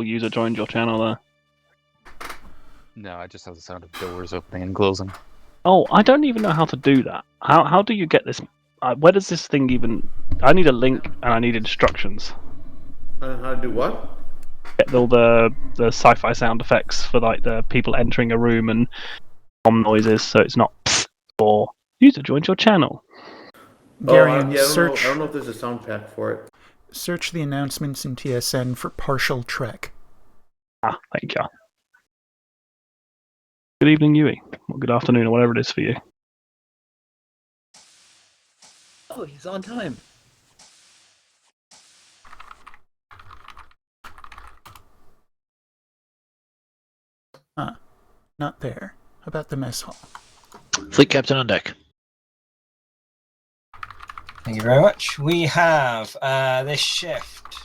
user joined your channel there. No, I just have the sound of doors opening and closing. Oh, I don't even know how to do that. How do you get this? Where does this thing even? I need a link and I need instructions. How to do what? Get all the sci-fi sound effects for like the people entering a room and noises, so it's not or user joined your channel. Gary, I don't know if there's a sound pack for it. Search the announcements in TSN for partial trek. Ah, thank you. Good evening, Yui. Or good afternoon, or whatever it is for you. Oh, he's on time. Not there. How about the mess hall? Fleet captain on deck. Thank you very much. We have this shift.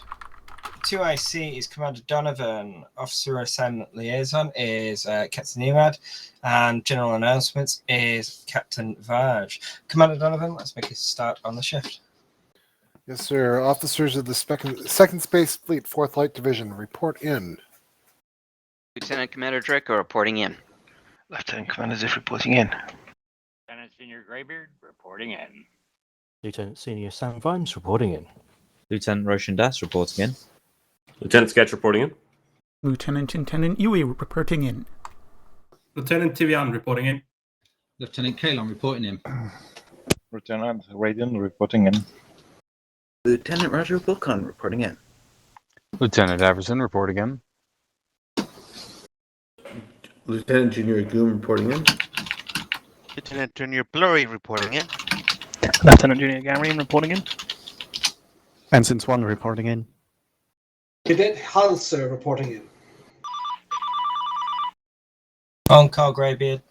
2IC is Commander Donovan. Officer Assignment Liaison is Captain Nemad. And General Announcements is Captain Vaj. Commander Donovan, let's make a start on the shift. Yes, sir. Officers of the Second Space Fleet, 4th Light Division, report in. Lieutenant Commander Draco reporting in. Lieutenant Commander Ziff reporting in. Lieutenant Senior Greybeard reporting in. Lieutenant Senior Sam Vimes reporting in. Lieutenant Roshan Das reporting in. Lieutenant Sketch reporting in. Lieutenant Intendant Yui reporting in. Lieutenant Tivian reporting in. Lieutenant Kalon reporting in. Lieutenant Raiden reporting in. Lieutenant Roger Wilcon reporting in. Lieutenant Averson reporting in. Lieutenant Junior Goom reporting in. Lieutenant Junior Blurry reporting in. Lieutenant Junior Garian reporting in. Ensign Swan reporting in. Cadet Halser reporting in. On call, Greybeard.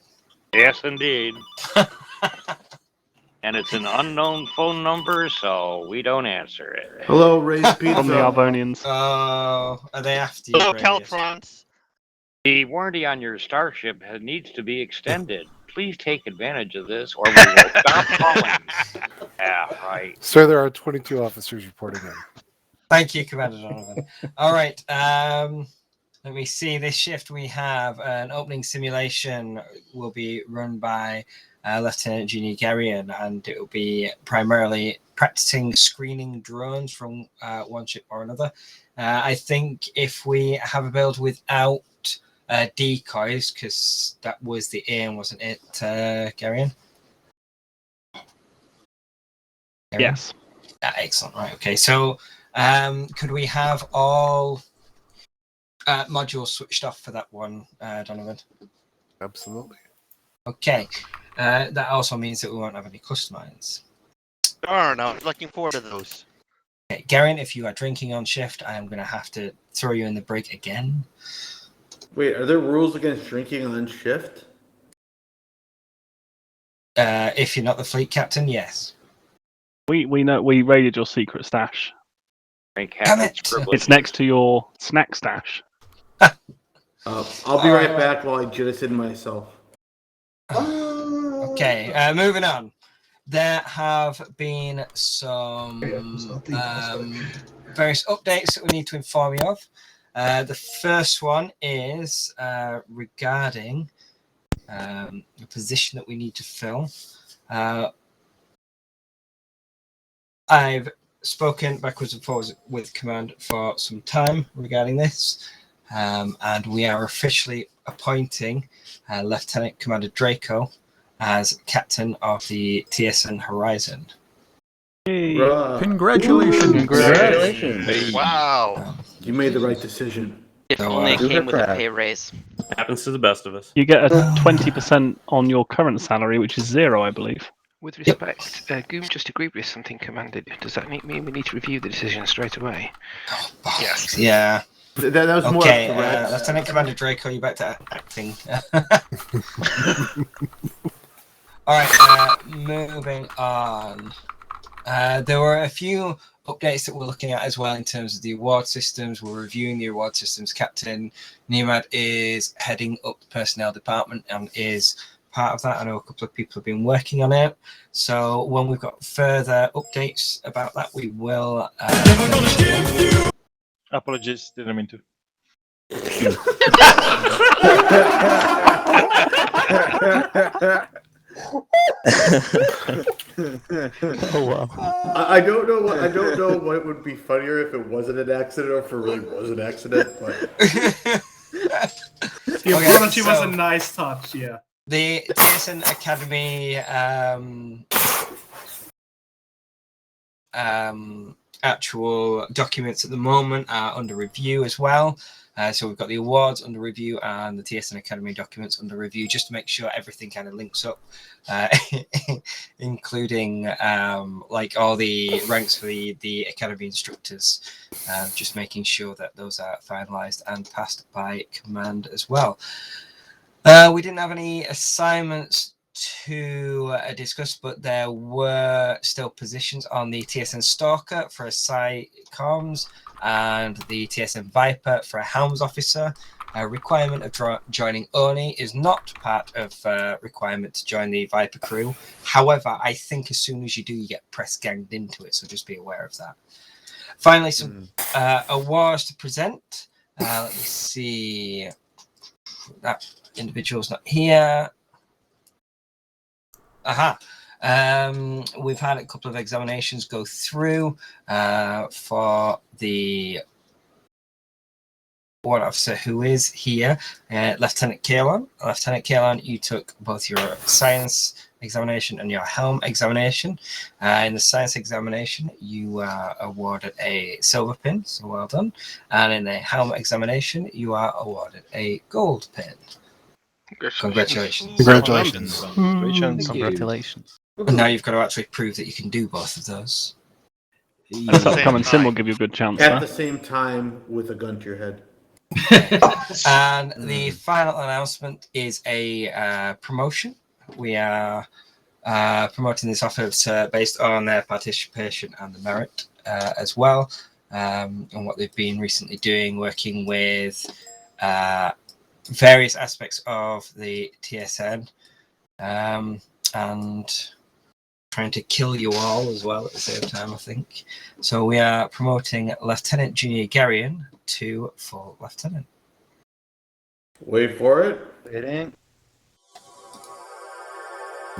Yes, indeed. And it's an unknown phone number, so we don't answer it. Hello, Raised Pizza. From the Arvonians. Oh, are they after you? Hello, Greybeard? Caltrons. The warranty on your starship needs to be extended. Please take advantage of this, or we will stop calling. Yeah, right. Sir, there are 22 officers reporting in. Thank you, Commander Donovan. All right. Let me see. This shift we have an opening simulation will be run by Lieutenant Junior Garian, and it will be primarily practicing screening drones from one ship or another. I think if we have a build without decoys, because that was the aim, wasn't it, Garian? Yes. Excellent. Right. Okay. So, could we have all modules switched off for that one, Donovan? Absolutely. Okay. That also means that we won't have any cluster mines. Darn, I was looking forward to those. Okay, Garen, if you are drinking on shift, I am going to have to throw you in the break again. Wait, are there rules against drinking on shift? If you're not the fleet captain, yes. We know we raided your secret stash. Damn it! It's next to your snack stash. I'll be right back while I jettison myself. Okay, moving on. There have been some various updates that we need to inform you of. The first one is regarding the position that we need to fill. I've spoken backwards and forwards with Command for some time regarding this, and we are officially appointing Lieutenant Commander Draco as captain of the TSN Horizon. Hey. Congratulations! Congratulations! Hey. Wow! You made the right decision. If only it came with a pay raise. Happens to the best of us. You get a 20% on your current salary, which is 0, I believe. With respect, Goom just agreed with something commanded. Does that mean we need to review the decision straight away? Yes. Yeah. That was more okay, correct. Lieutenant Commander Draco, you're back to acting. All right, moving on. There were a few updates that we're looking at as well in terms of the award systems. We're reviewing the award systems. Captain Nemad is heading up the personnel department and is part of that. I know a couple of people have been working on it. So when we've got further updates about that, we will. Apologies, didn't mean to. Oh wow! I don't know what would be funnier if it wasn't an accident or if it really was an accident. But The apology was a nice touch. Yeah. The TSN Academy actual documents at the moment are under review as well. So we've got the awards under review and the TSN Academy documents under review, just to make sure everything kind of links up, including like all the ranks for the Academy instructors, just making sure that those are finalized and passed by command as well. We didn't have any assignments to discuss, but there were still positions on the TSN Stalker for a Psi comms and the TSN Viper for a Helms officer. A requirement of joining Oni is not part of requirement to join the Viper crew. However, I think as soon as you do, you get press ganged into it, so just be aware of that. Finally, some awards to present. Let me see. That individual's not here. Aha. We've had a couple of examinations go through for the one officer who is here, Lieutenant Kalon. Lieutenant Kalon, you took both your science examination and your helm examination. In the science examination, you are awarded a silver pin, so well done. And in the helm examination, you are awarded a gold pin. Congratulations. Congratulations. Congratulations. And now you've got to actually prove that you can do both of those. And Common Sim will give you a good chance. At the same time, with a gun to your head. And the final announcement is a promotion. We are promoting this officer based on their participation and the merit as well, and what they've been recently doing, working with various aspects of the TSN, and trying to kill you all as well at the same time, I think. So we are promoting Lieutenant Junior Garian to full lieutenant. Wait for it. Waiting.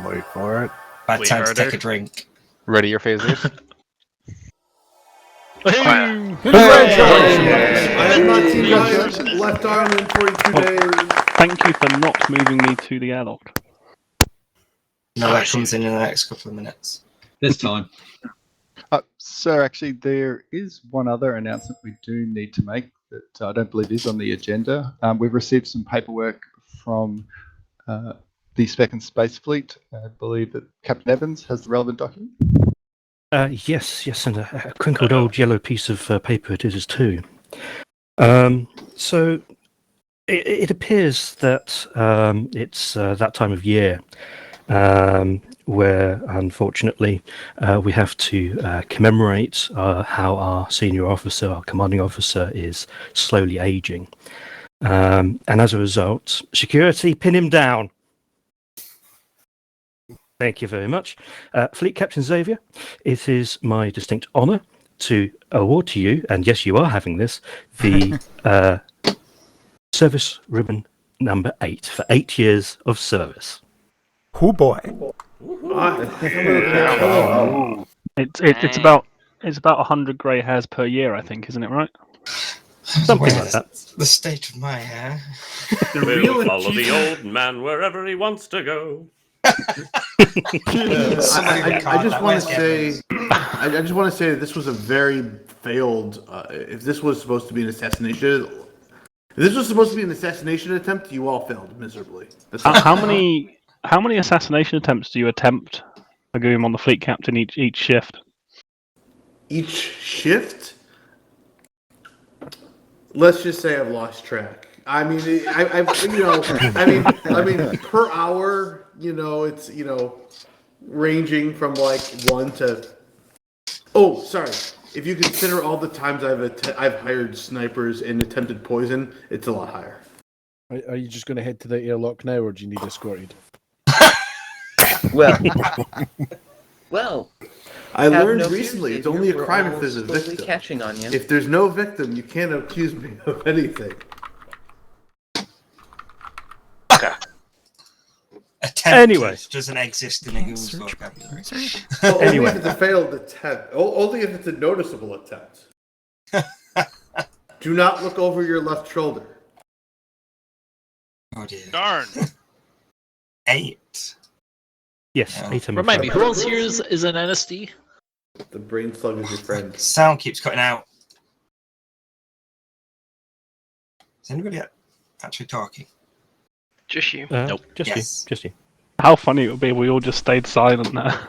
Wait for it. Bad time to take a drink. Ready your phasers. Congratulations! I have not seen my left arm in 42 days. Thank you for not moving me to the airlock. No, that comes in the next couple of minutes. This time. Sir, actually, there is one other announcement we do need to make that I don't believe is on the agenda. We've received some paperwork from the Second Space Fleet. I believe that Captain Evans has the relevant document. Yes, and a crinkled old yellow piece of paper it is too. So it appears that it's that time of year where, unfortunately, we have to commemorate how our senior officer, our commanding officer, is slowly aging. And as a result, security, pin him down. Thank you very much. Fleet Captain Xavier, it is my distinct honour to award to you, and yes, you are having this, the service ribbon number 8 for 8 years of service. Oh boy. It's about 100 grey hairs per year, I think, isn't it right? Something like that. The state of my hair. We'll follow the old man wherever he wants to go. I just want to say that this was a very failed. If this was supposed to be an assassination, attempt, you all failed miserably. How many assassination attempts do you attempt, Agum, on the fleet captain each shift? Each shift? Let's just say I've lost track. I mean, I mean, per hour, it's ranging from like 1 to. Oh, sorry. If you consider all the times I've hired snipers and attempted poison, it's a lot higher. Are you just going to head to the airlock now, or do you need escorted? Well, I learned recently it's only a crime if there's a slowly victim. Catching on you. If there's no victim, you can't accuse me of anything. Anyway. doesn't exist in a Goom's vocabulary. Only if it's a failed attempt. Only if it's a noticeable attempt. Do not look over your left shoulder. Oh dear. Darn. 8. Yes, 8. Remind me, who else here is an NSD? The brain slug is your friend. Sound keeps cutting out. Is anybody actually talking? Just you. Nope. Just Yes. you. Just you. How funny it would be if we all just stayed silent there.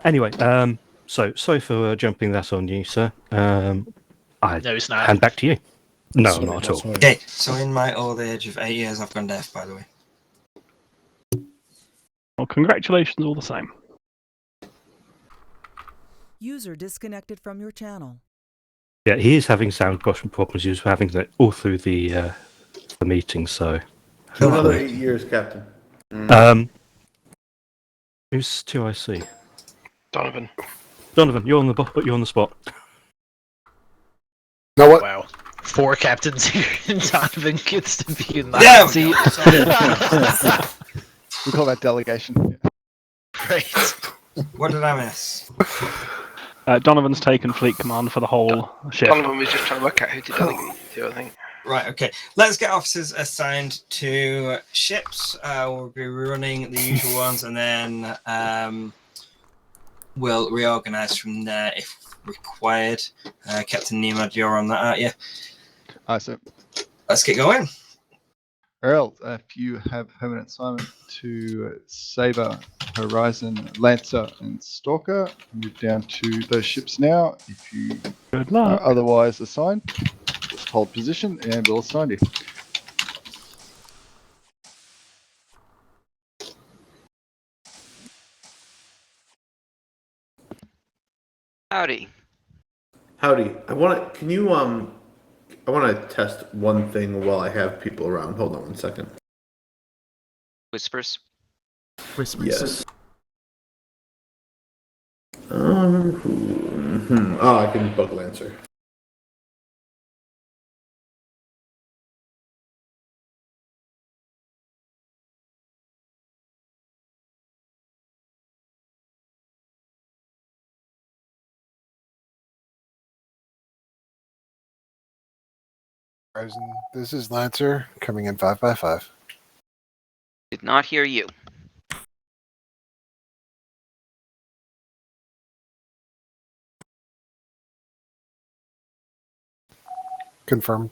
Anyway, so sorry for jumping that on you, sir. I No, it's not. hand back to you. No, not at all. Okay, so in my old age of 8 years, I've gone deaf, by the way. Well, congratulations all the same. User disconnected from your channel. Yeah, he is having sound problems. He was having that all through the meeting. So Another 8 years, Captain. Who's 2IC? Donovan. Donovan, you're on the spot. Know what? Wow. 4 captains here, and Donovan gets to be in the Yeah, hot seat. We call that delegation. Right. What did I miss? Donovan's taken fleet command for the whole ship. Donovan was just trying to work out who to delegate to, I think. Right, okay. Let's get officers assigned to ships. We'll be running the usual ones, and then we'll reorganise from there if required. Captain Nemad, you're on that, aren't you? So Let's get going. Earl, if you have permanent assignment to Saber, Horizon, Lancer, and Stalker, move down to those ships now. If you Good luck. are otherwise assigned, just hold position and we'll assign you. Howdy. Howdy. I want to test one thing while I have people around. Hold on 1 second. Whispers. Yes. Oh, I can book Lancer. Horizon. This is Lancer coming in 5x5. Did not hear you. Confirmed.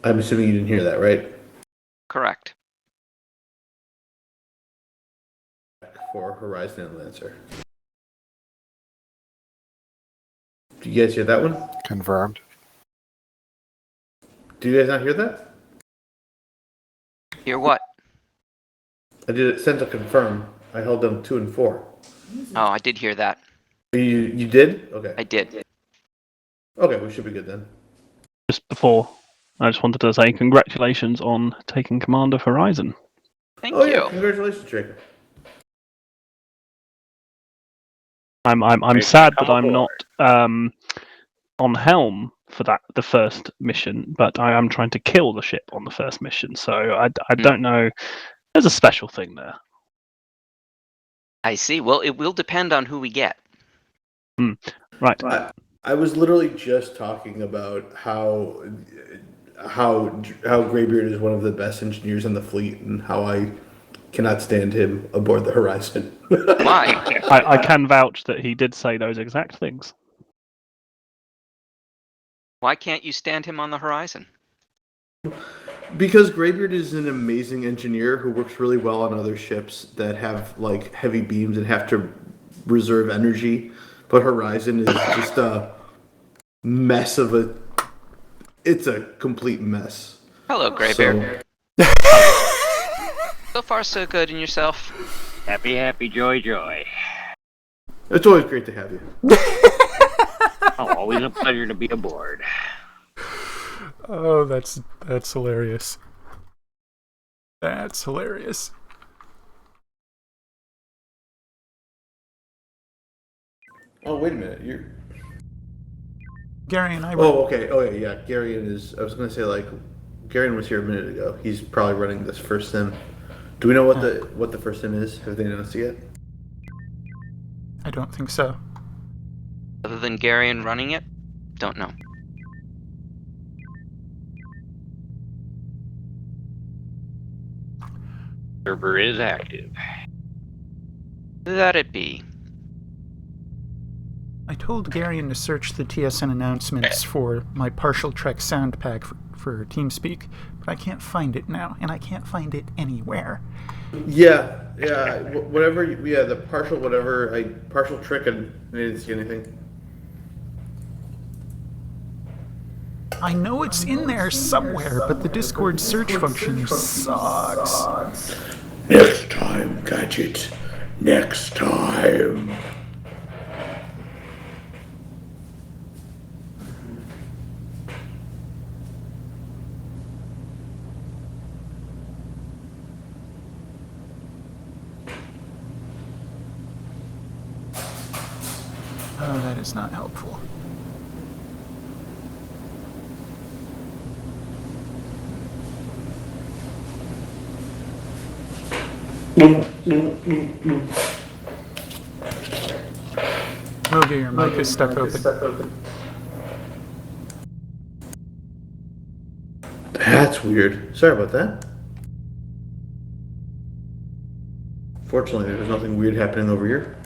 I'm assuming you didn't hear that, right? Correct. For Horizon and Lancer. Do you guys hear that one? Confirmed. Do you guys not hear that? Hear what? I did it sent to confirm. I held them 2 and 4. Oh, I did hear that. You did? Okay. I did. Okay, we should be good then. Just before, I just wanted to say congratulations on taking command of Horizon. Thank Oh you. yeah, congratulations, Jacob. I'm sad that I'm not on helm for the first mission, but I am trying to kill the ship on the first mission. So I don't know. There's a special thing there. I see. Well, it will depend on who we get. Right. I was literally just talking about how Greybeard is one of the best engineers in the fleet, and how I cannot stand him aboard the Horizon. Why? I can vouch that he did say those exact things. Why can't you stand him on the Horizon? Because Greybeard is an amazing engineer who works really well on other ships that have like heavy beams and have to reserve energy. But Horizon is just a mess of a... It's a complete mess. Hello, Greybeard. So far, so good. And yourself? Happy, happy, joy, joy. It's always great to have you. Oh, always a pleasure to be aboard. Oh, that's hilarious. That's hilarious. Oh, wait a minute. You're... Gary and I Oh, okay. Oh, yeah. Gary and his... I was going to say, like, Garen was here a minute ago. He's probably running this first sim. Do we know what the first sim is? Have they announced it yet? I don't think so. Other than Garion running it? Don't know. Server is active. That it be. I told Garion to search the TSN announcements for my partial trek sound pack for TeamSpeak, but I can't find it now, and I can't find it anywhere. Yeah, whatever. Yeah, the partial whatever. Partial trick, and I didn't see anything. I know it's in there somewhere, but the Discord search function sucks. Next time, Gadget. Next time. Oh, that is not helpful. Moga, your mic is stuck open. That's weird. Sorry about that. Fortunately, there's nothing weird happening over here.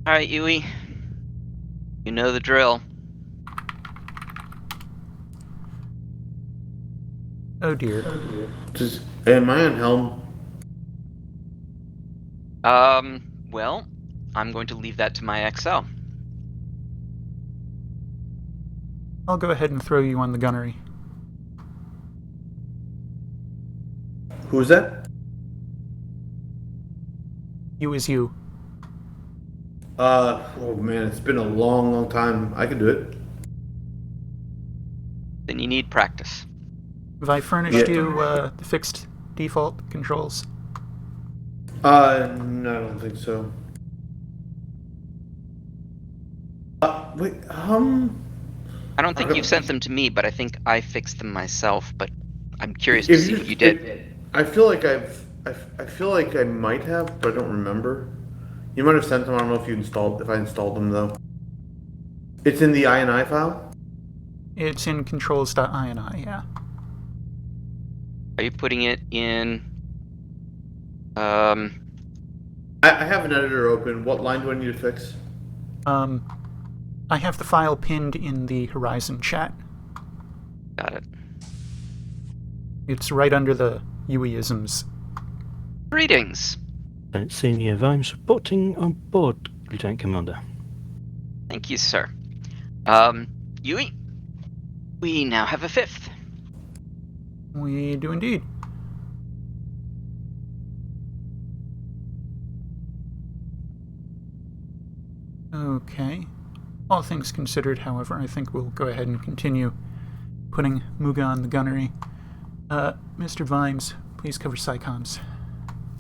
Alright, Yui. You know the drill. Oh dear. Am I on helm? Well, I'm going to leave that to my XL. I'll go ahead and throw you on the gunnery. Who's that? You is you. Oh man, it's been a long time. I can do it. Then you need practice. Have I furnished you the fixed default controls? No, I don't think so. Wait, I don't think you've sent them to me, but I think I fixed them myself, but I'm curious to see what you did. I feel like I feel like I might have, but I don't remember. You might have sent them. I don't know if I installed them though. It's in the INI file? It's in controls.ini, yeah. Are you putting it in... I have an editor open. What line do I need to fix? I have the file pinned in the Horizon chat. Got it. It's right under the Yuiisms. Greetings. Senior Vimes reporting on board, Lieutenant Commander. Thank you, sir. Yui, we now have a fifth. We do indeed. Okay. All things considered, however, I think we'll go ahead and continue putting Muga on the gunnery. Mr. Vimes, please cover SciComs.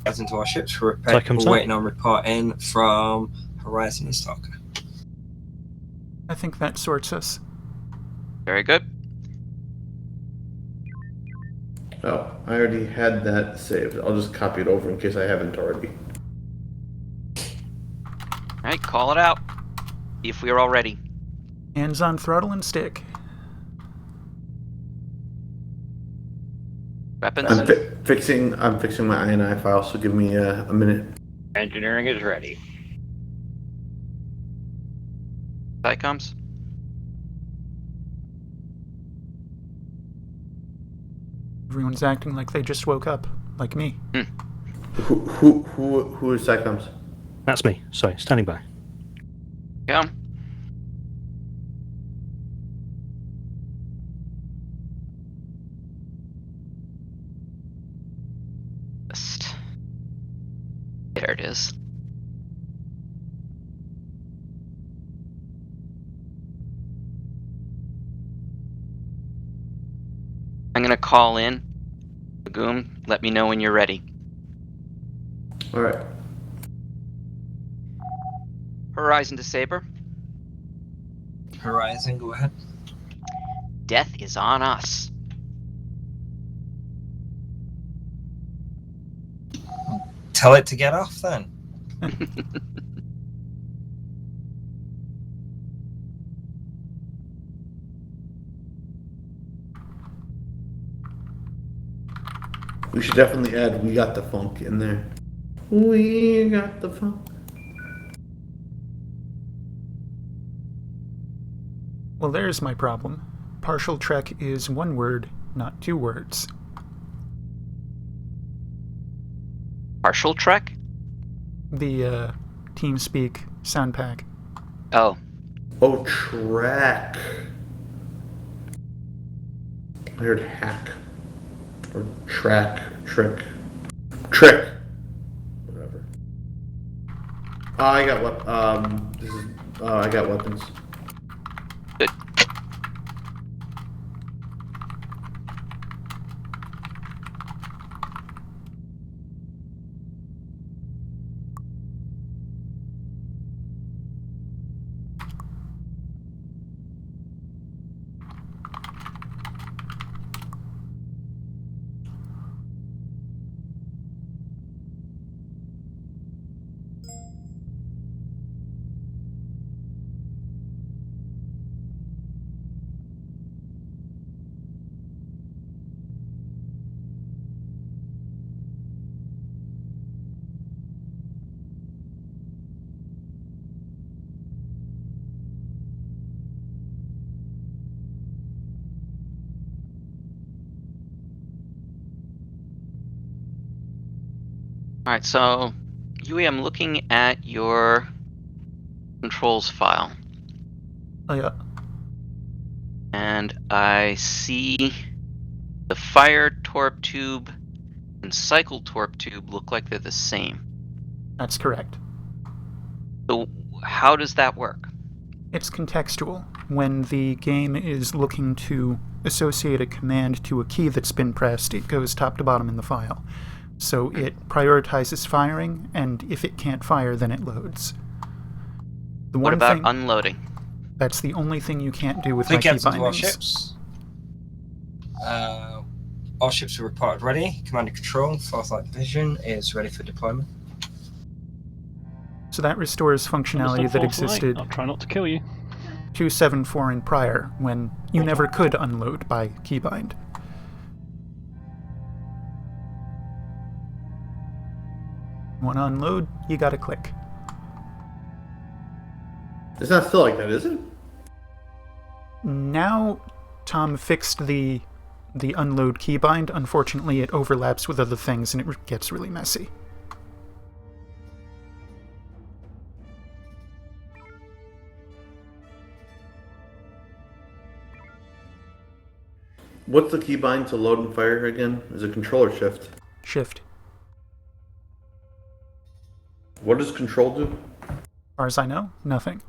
Get into our ships. We're waiting on report in from Horizon and Stalker. I think that sorts us. Very good. Oh, I already had that saved. I'll just copy it over in case I haven't already. Alright, call it out. See if we are all ready. Hands on throttle and stick. Weapons? I'm fixing my INI file, so give me a minute. Engineering is ready. SciComs? Everyone's acting like they just woke up, like me. Who is SciComs? That's me. Sorry, standing by. Yeah. There it is. I'm gonna call in Goom, let me know when you're ready. All right. Horizon to Saber. Horizon, go ahead. Death is on us. Tell it to get off then. We should definitely add "We Got the Funk" in there. We got the funk. Well, there's my problem. Partial trek is one word, not two words. Partial trek? The TeamSpeak sound pack. Oh. Oh, track. I heard hack. Or track. Trick. Trick. Whatever. I got I got weapons. Good. Alright, so Yui, I'm looking at your controls file. Oh yeah. And I see the fire torp tube and cycle torp tube look like they're the same. That's correct. So how does that work? It's contextual. When the game is looking to associate a command to a key that's been pressed, it goes top to bottom in the file. So it prioritizes firing, and if it can't fire, then it loads. What about unloading? That's the only thing you can't do with Fleet my key captains of all bindings. ships. All ships are reported ready. Command and Control, 4th Light Division is ready for deployment. So that restores functionality Understood, that Fourth Light. existed I'll try not to kill you. 274 and prior, when you never could unload by keybind. Want to unload, you gotta click. It's not still like that, is it? Now, Tom fixed the unload keybind. Unfortunately, it overlaps with other things and it gets really messy. What's the keybind to load and fire again? Is it control or shift? Shift. What does control do? As far as I know, nothing.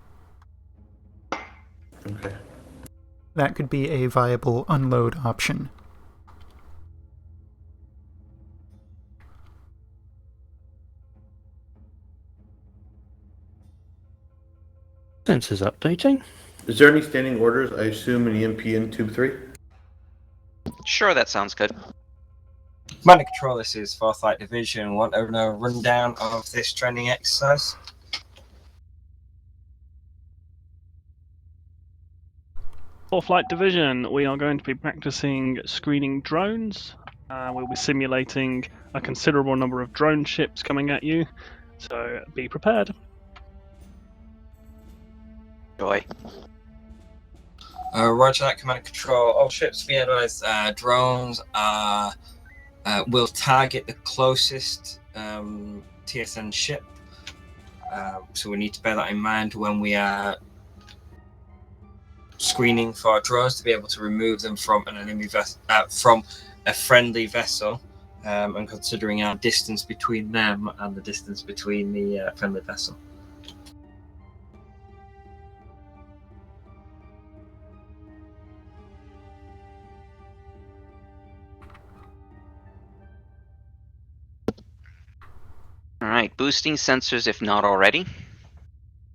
Okay. That could be a viable unload option. Sensors updating. Is there any standing orders? I assume an EMP in Tube 3? Sure, that sounds good. Command and Control, this is 4th Light Division. Want a rundown of this training exercise? Fourth Flight Division, we are going to be practicing screening drones. We'll be simulating a considerable number of drone ships coming at you, so be prepared. Joy. Roger that, Command and Control. All ships be advised, drones will target the closest TSN ship. So we need to bear that in mind when we are screening for drones to be able to remove them from an enemy from a friendly vessel, and considering our distance between them and the distance between the friendly vessel. Alright, boosting sensors if not already.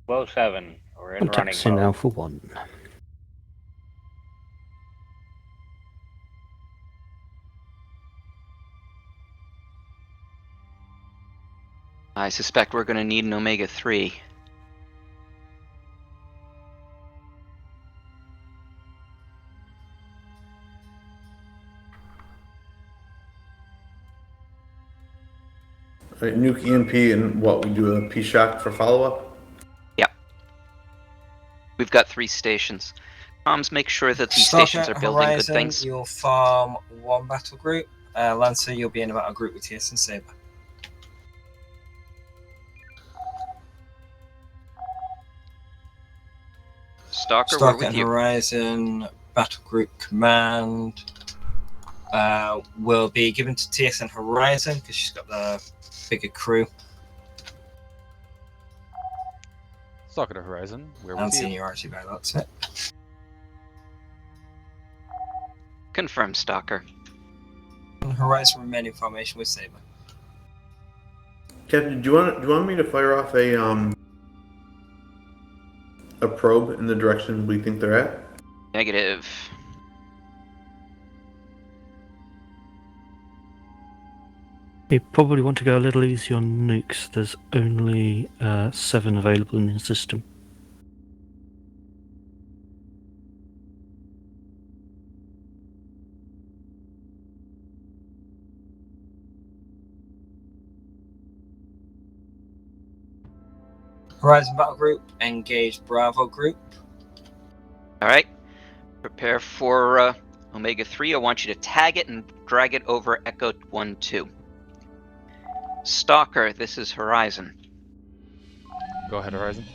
Well, 7. We're in running Contacts in mode. Alpha 1. I suspect we're going to need an Omega-3. Right, nuke EMP and what, we do a P-shock for follow-up? Yep. We've got 3 stations. Comms, make sure that these stations are building Horizon, good things. You'll farm 1 battle group. Lancer, you'll be in a battle group with TSN Saber. Stalker, we're Stalker with and you. Horizon, battle group command will be given to TSN Horizon because she's got the bigger crew. Stalker to Horizon, we're And with you. seniority by that's it. Confirm, Stalker. And Horizon remain in formation with Saber. Captain, do you want me to fire off a probe in the direction we think they're at? Negative. You probably want to go a little easy on nukes. There's only 7 available in the system. Horizon battle group, engage Bravo group. Alright. Prepare for Omega-3. I want you to tag it and drag it over Echo 1-2. Stalker, this is Horizon. Go ahead, Horizon.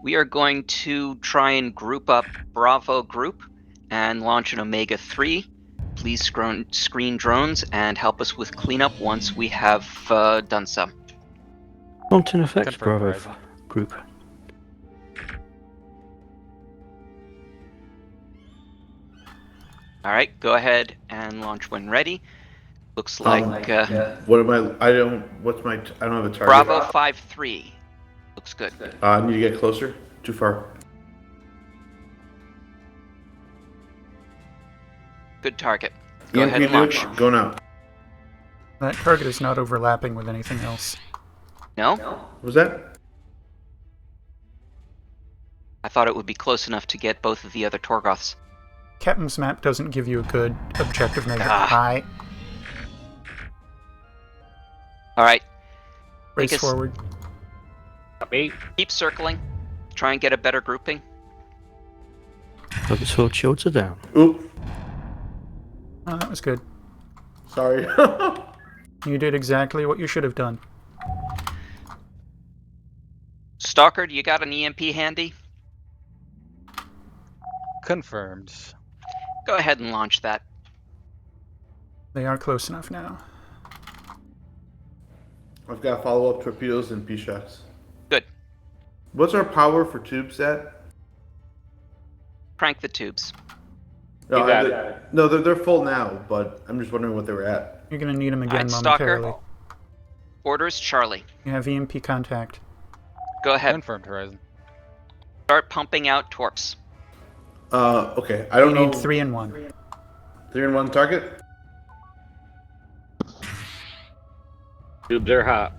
We are going to try and group up Bravo group and launch an Omega-3. Please screen drones and help us with cleanup once we have done so. Not in effect, Confirm, Bravo Horizon. group. Alright, go ahead and launch when ready. Looks like What am I don't have a target. Bravo 5-3. Looks good. I need to get closer. Too far. Good target. Go EMP ahead and launch. nuke, going out. That target is not overlapping with anything else. No? What was that? I thought it would be close enough to get both of the other Torgoths. Captain's map doesn't give you a good objective measure. Ah. High. Alright. Race forward. Copy. Keep circling. Try and get a better grouping. Target sword shields are down. Oop. Oh, that was good. Sorry. You did exactly what you should have done. Stalker, do you got an EMP handy? Confirmed. Go ahead and launch that. They are close enough now. I've got follow-up torpedoes and P-shocks. Good. What's our power for tubes at? Crank the tubes. No, You got it. no, they're full now, but I'm just wondering what they were at. You're going to need them again Alright, Stalker. momentarily. Orders, Charlie. You have EMP contact. Go ahead. Confirmed, Horizon. Start pumping out torps. Okay. I don't You know. need 3 and 1. 3 and 1 target? Tubes are hot.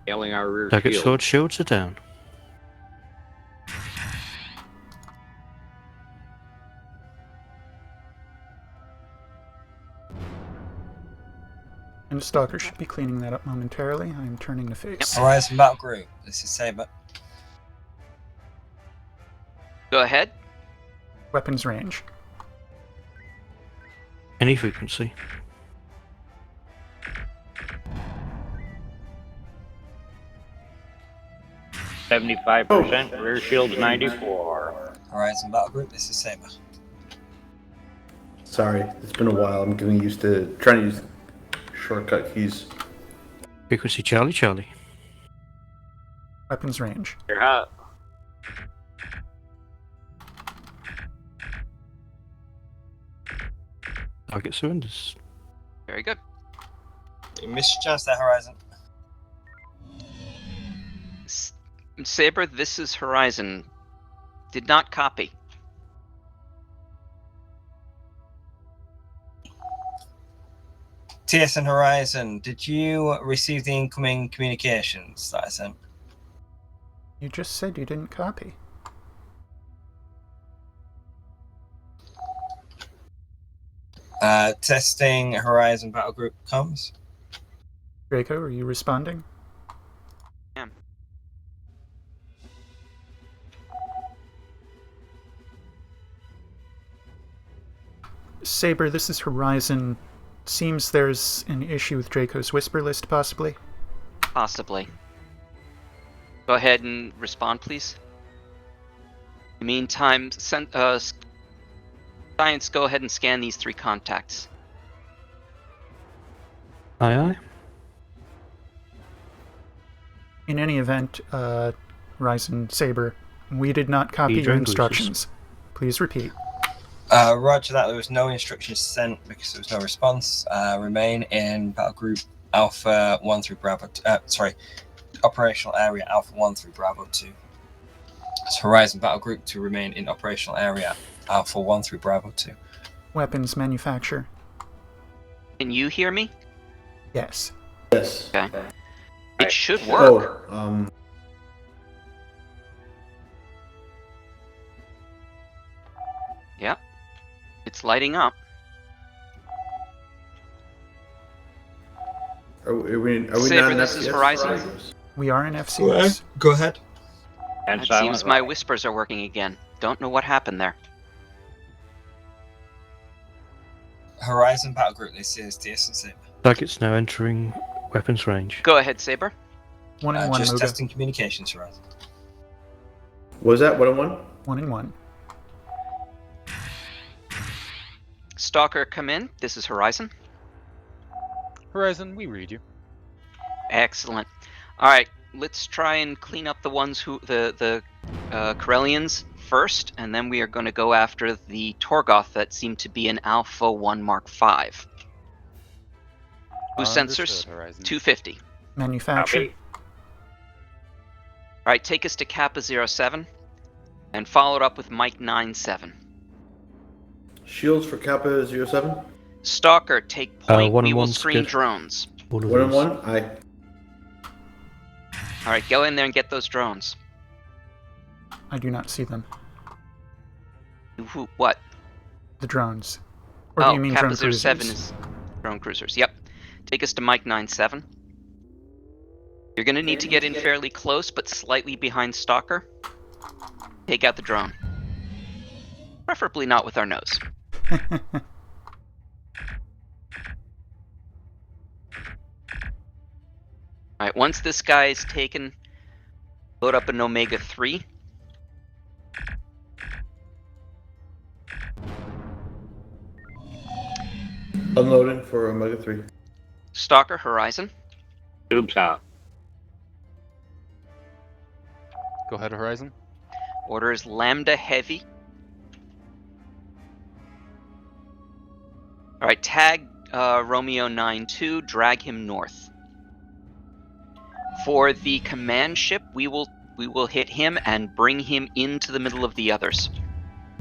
Scaling our rear Target shield. sword shields are down. And Stalker should be cleaning that up momentarily. I'm turning to face. Horizon battle group, this is Saber. Go ahead. Weapons range. Any frequency. %, rear shield's 94. Horizon battle group, this is Saber. Sorry, it's been a while. I'm getting used to trying to use shortcut keys. Frequency Charlie Charlie. Weapons range. You're hot. Target surrenders. Very good. You missed your chance there, Horizon. Saber, this is Horizon. Did not copy. TSN Horizon, did you receive the incoming communications that I sent? You just said you didn't copy. Testing Horizon Battle Group comms. Draco, are you responding? Yeah. Saber, this is Horizon. Seems there's an issue with Draco's Whisper list, possibly? Possibly. Go ahead and respond, please. In the meantime, Science, go ahead and scan these 3 contacts. Aye, aye. In any event, Horizon, Saber, we did not copy your instructions. Please repeat. Roger that, there was no instructions sent because there was no response. Remain in Battle Group Alpha 1 through Bravo 2. Operational Area Alpha 1 through Bravo 2. It's Horizon Battle Group to remain in Operational Area Alpha 1 through Bravo 2. Weapons manufacturer. Can you hear me? Yes. Yes. Okay. It should work. Yep. It's lighting up. Are we Saber, not in this is FCS? Horizon. We are in FCS. Go ahead. And It silent. seems my whispers are working again. Don't know what happened there. Horizon Battle Group, this is TSN Saber. Target's now entering weapons range. Go ahead, Saber. 1 and 1, just Moga. testing communications, Horizon. What was that? 1 and 1? 1 and 1. Stalker, come in. This is Horizon. Horizon, we read you. Excellent. All right, let's try and clean up the ones who the Corellians first, and then we are going to go after the Torgoth that seem to be an Alpha 1 Mark 5. Who sensors? 250. Manufacturer. All right, take us to Kappa 07 and follow it up with Mike 97. Shields for Kappa 07? Stalker, take point. 1 We and will 1's screen good. drones. 1 and 1? Aye. All right, go in there and get those drones. I do not see them. What? The drones. Or do you mean Kappa drone 07 cruisers? is drone cruisers. Yep. Take us to Mike 97. You're going to need to get in fairly close, but slightly behind Stalker. Take out the drone. Preferably not with our nose. Alright, once this guy is taken, load up an Omega 3. Unloading for Omega 3. Stalker, Horizon. Tubes out. Go ahead, Horizon. Order is Lambda Heavy. Alright, tag Romeo 9-2, drag him north. For the command ship, we will hit him and bring him into the middle of the others.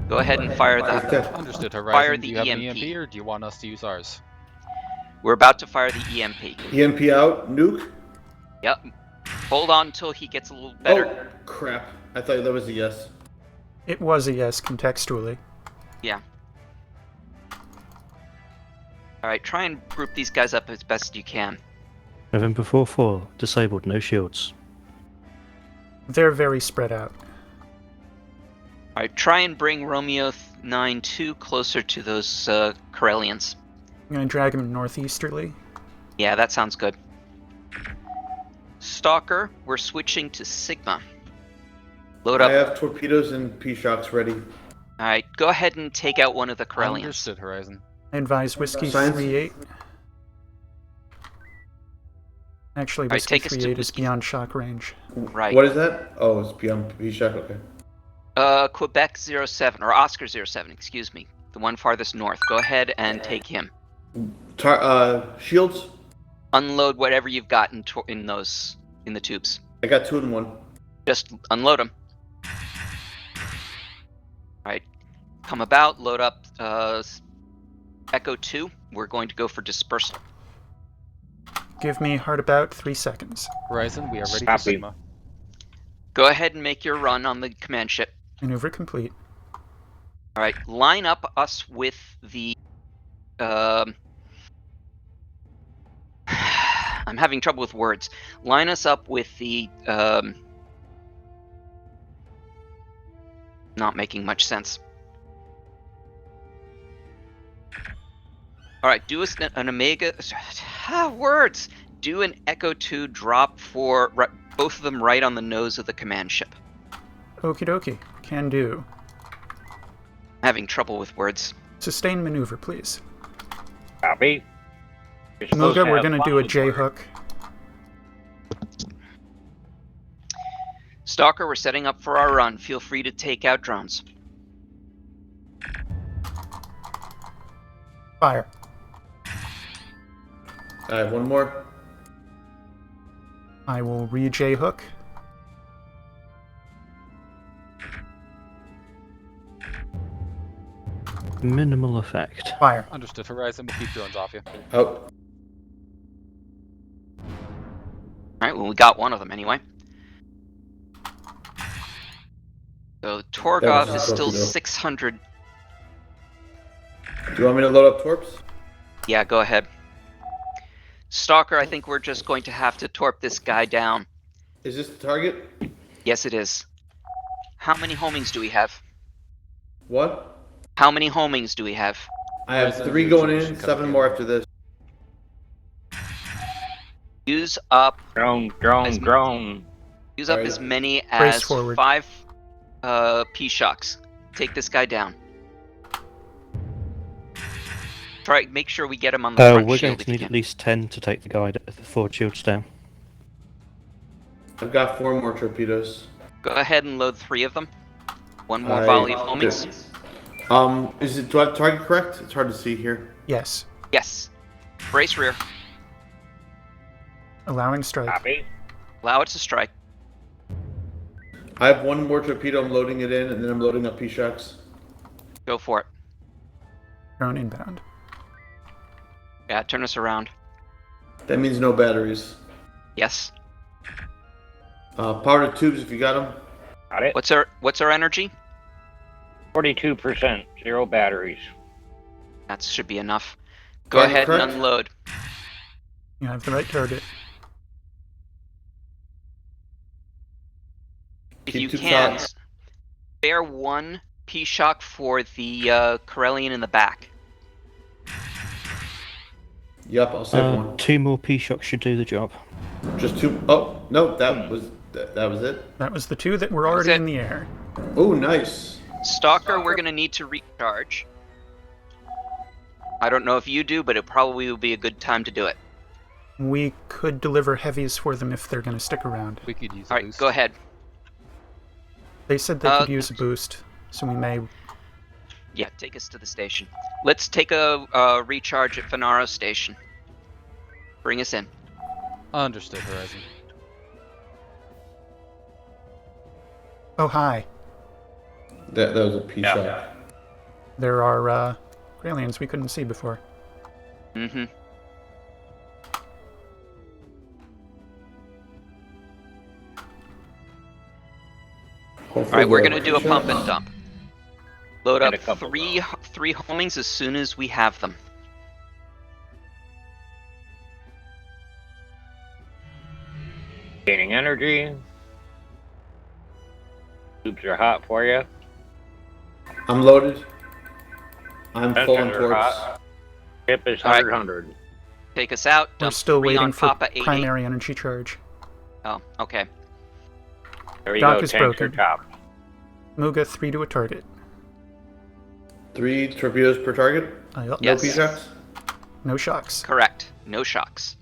Go ahead and fire the Understood, Horizon. fire Do the you have an EMP. EMP or do you want us to use ours? We're about to fire the EMP. EMP out. Nuke? Yep. Hold on until he gets a little better. Oh, crap. I thought that was a yes. It was a yes, contextually. Yeah. Alright, try and group these guys up as best you can. November 4-4, disabled, no shields. They're very spread out. Alright, try and bring Romeo 9-2 closer to those Corellians. I'm going to drag him northeasterly. Yeah, that sounds good. Stalker, we're switching to Sigma. Load up. I have torpedoes and P-shocks ready. Alright, go ahead and take out one of the Corellians. Understood, Horizon. I advise Whiskey Science? 38. Actually, Alright, Whiskey take us to 38 is Whiskey. beyond shock range. Right. What is that? Oh, it's beyond P-shock. Okay. Quebec 07, or Oscar 07, excuse me. The one farthest north. Go ahead and take him. Shields? unload whatever you've got in the tubes. I got 2 in 1. Just unload them. Alright. Come about, load up Echo 2. We're going to go for dispersal. Give me hard about 3 seconds. Horizon, we are ready for Copy. Sigma. Go ahead and make your run on the command ship. Maneuver complete. Alright, line up us with the... I'm having trouble with words. Line us up with the... Not making much sense. Alright, do us an Omega... words! Do an Echo 2 drop for both of them right on the nose of the command ship. Okie dokie. Can do. Having trouble with words. Sustain maneuver, please. Copy. You're supposed Muga, to we're have going to fun do a with J words. hook. Stalker, we're setting up for our run. Feel free to take out drones. Fire. I have 1 more. I will re-J hook. Minimal effect. Fire. Understood, Horizon. We'll keep drones off you. Oh. Alright, well, we got one of them anyway. So Torgoth is still 600. Do you want me to load up torps? Yeah, go ahead. Stalker, I think we're just going to have to torp this guy down. Is this the target? Yes, it is. How many homings do we have? What? How many homings do we have? I have 3 going in, 7 more after this. Use up... Drone. Use up Alright. as many Brace as forward. 5 P-Shocks. Take this guy down. Try, make sure we get him on the front We're shield going if to you need can. at least 10 to take the guy the forward shields down. I've got 4 more torpedoes. Go ahead and load 3 of them. 1 more I volley of homings. did. Do I have target correct? It's hard to see here. Yes. Yes. Brace rear. Allowing strike. Copy. Allow it to strike. I have 1 more torpedo. I'm loading it in, and then I'm loading up P-Shocks. Go for it. Drone inbound. Yeah, turn us around. That means no batteries. Yes. Power to tubes if you got them. Got it. What's our energy? 42%. 0 batteries. That should be enough. Go Target ahead correct? and unload. You have the right target. If Keep you tubes can, hot. spare 1 P-Shock for the Corellian in the back. Yup, I'll save 1. 2 more P-Shocks should do the job. Just 2. Oh, no, that was it. That was the 2 that were That was already it. in the air. Oh, nice. Stalker, we're going to need to recharge. I don't know if you do, but it probably will be a good time to do it. We could deliver heavies for them if they're going to stick around. We could use a Alright, boost. go ahead. They said they could use a boost, so we may... Yeah, take us to the station. Let's take a recharge at Venaro Station. Bring us in. Understood, Horizon. Oh, hi. That was a P-Shock. There are aliens we couldn't see before. Mm-hmm. Alright, we're gonna do a pump and dump. Load up And a couple three homings as soon as we have them. Gaining energy. Tubes are hot for you. I'm loaded. I'm full on Sensors are torps. hot. Ship is All right. 100. Take us out. We're Dump still 3 waiting on for Papa 88. primary energy charge. Oh, okay. There you Dock go, is tanks are broken. top. Muga, 3 to a target. 3 torpedoes per target. Yep. Yes. No P-Shocks. No shocks. Correct. No shocks.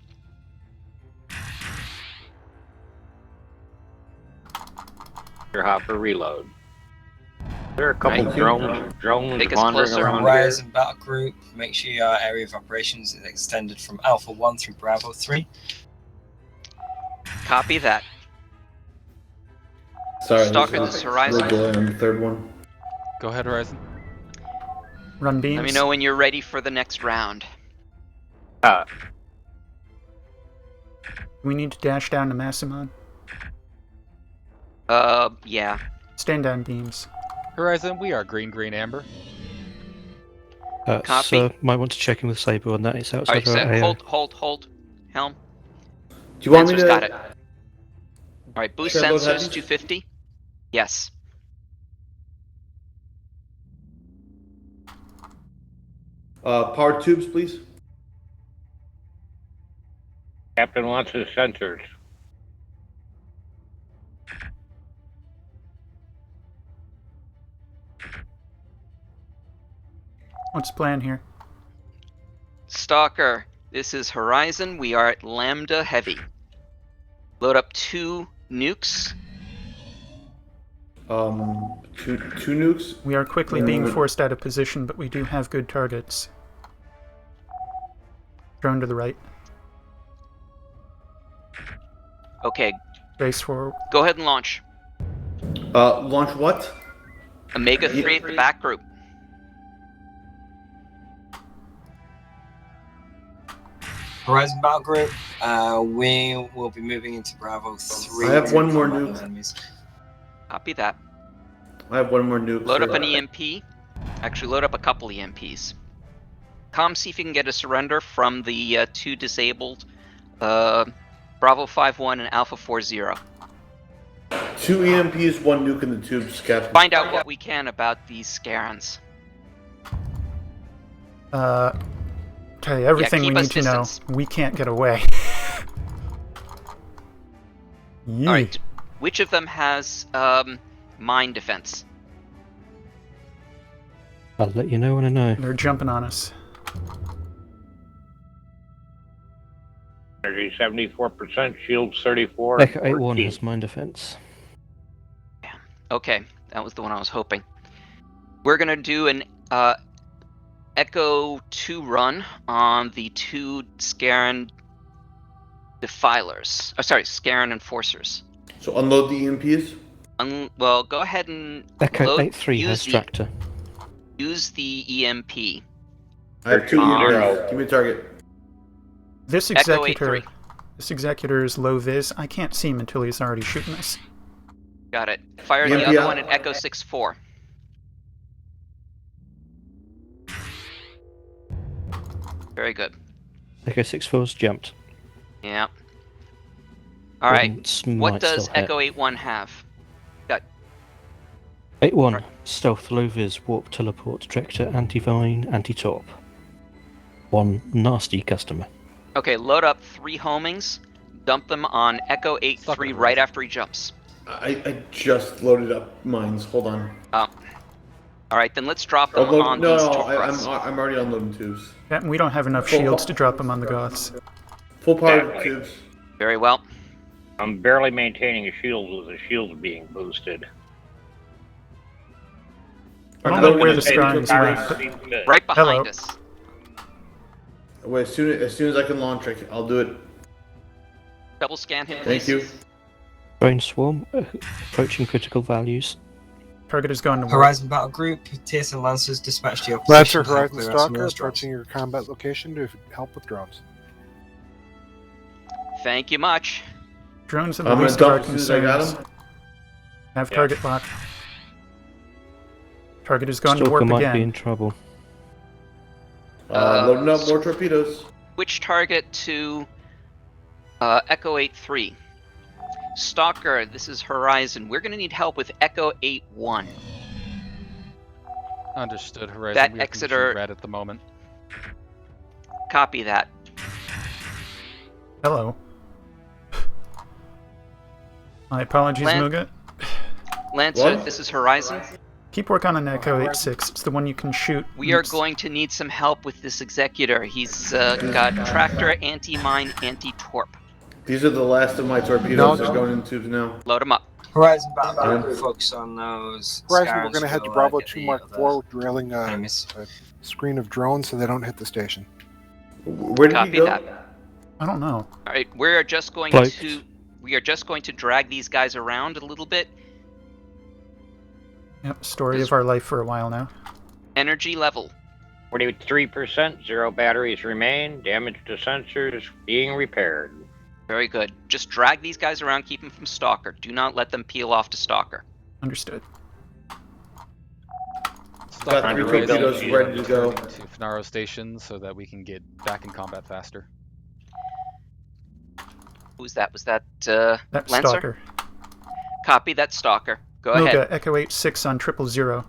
You're hot for reload. There are a couple Right. drones Take us wandering closer. around Horizon here. Battle Group, make sure your area of operations is extended from Alpha 1 through Bravo 3. Copy that. Sorry, Stalker, this is Horizon. Delay on the third one. Go ahead, Horizon. Run beams. Let me know when you're ready for the next round. We need to dash down to Massimon. Yeah. Stand down beams. Horizon, we are green, green, amber. Copy. So might want to check in with Saber on that. It's All outside right, our AO. hold. Helm. Do you want me Lancer's to? got it. All right, boost Should I load sensors heavies? 250. Yes. Power tubes, please. Captain wants his sensors. What's the plan here? Stalker, this is Horizon. We are at Lambda Heavy. Load up 2 nukes. Two nukes. We are quickly being forced out of position, but we do have good targets. Drone to the right. Okay, Race forward. go ahead and launch. Launch what? Omega 3 at the back group. Horizon Battle Group, we will be moving into Bravo 3. I have one more combat nuke. those enemies. Copy that. I have one more nuke. Load up sir. an EMP. Actually, load up a couple EMPs. See if you can get a surrender from the 2 disabled Bravo 5-1 and Alpha 4-0. 2 EMPs, 1 nuke in the tubes, Captain. Find out what we can about these Scarans. Tell you everything keep we us need to know. distance. We can't get away. Yee. Alright, which of them has mine defense? I'll let you know when I know. They're jumping on us. Energy 74%, shields 34. Echo 81 has mine defense. Okay, that was the one I was hoping. We're gonna do an Echo 2 run on the 2 Scaran defilers. Oh, sorry, Scaran enforcers. So unload the EMPs? Well, go ahead and Echo load, 83 has Tractor. use the EMP. I have 2 EMPs. Give me a target. This Echo executor, 8-3. this executor is low vis. I can't see him until he's already shooting us. Got it. Fire EMP the other out. one at Echo 6-4. Very good. Echo 64's jumped. Yeah. All right. Ordnance What might does still hit. Echo 8-1 have? Got 8-1, stealth, low vis, warp, teleport, tractor, anti-vine, anti-torp. 1 nasty customer. Okay, load up 3 homings. Dump them on Echo 8-3 right after he jumps. I just loaded up mines. Hold on. Oh. All right, then let's drop them on no, these no, Torpras. I'm already unloading tubes. Yeah, we don't have enough shields to drop them on the Goths. Full power Exactly. tubes. Very well. I'm barely maintaining a shield with the shield being boosted. I don't know where the Scarans went. but- Right behind Hello. us. Wait, as soon as I can launch, I'll do it. Double scan him, Thank please. you. Drone swarm, approaching critical values. Target has gone to war. Horizon Battle Group, TSN Lancers dispatched to your Lancer, position. to help Horizon clear out some Stalker, airstrikes. approaching your combat location to help with drones. Thank you much. Drones are the I'm gonna least of our dump as soon as I got concerns. them. Have target lock. Target has gone to Stalker warp might again. be in trouble. Loading up more torpedoes. Which target to Echo 8-3? Stalker, this is Horizon. We're going to need help with Echo 8-1. Understood, Horizon. That we are Exeter- condition red at the moment. Copy that. Hello. My apologies, Muga. Lancer, What? this is Horizon. Keep working on Echo 86. It's the one you can shoot. We are It's- going to need some help with this Executor. He's got Tractor, Anti-Mine, Anti-Torp. These are the last of my torpedoes. They're going in tubes now. Load them up. Horizon Battle, focus on those. Horizon, scars we're going to head to will, Bravo get 2 the Mark other 4, drilling a enemies. screen of drones so they don't hit the station. Where did Copy he go? that. I don't know. All right, we are just going to drag these guys around a little bit. Yep, story of our life for a while now. Energy level. 43%, 0 batteries remain, damage to sensors being repaired. Very good. Just drag these guys around, keep them from Stalker. Do not let them peel off to Stalker. Understood. Got 3 torpedoes ready to go. To Finaro Station so that we can get back in combat faster. Who's that? Was that That's Lancer? Stalker. Copy that Stalker. Go Muga, ahead. Echo 8-6 on 000.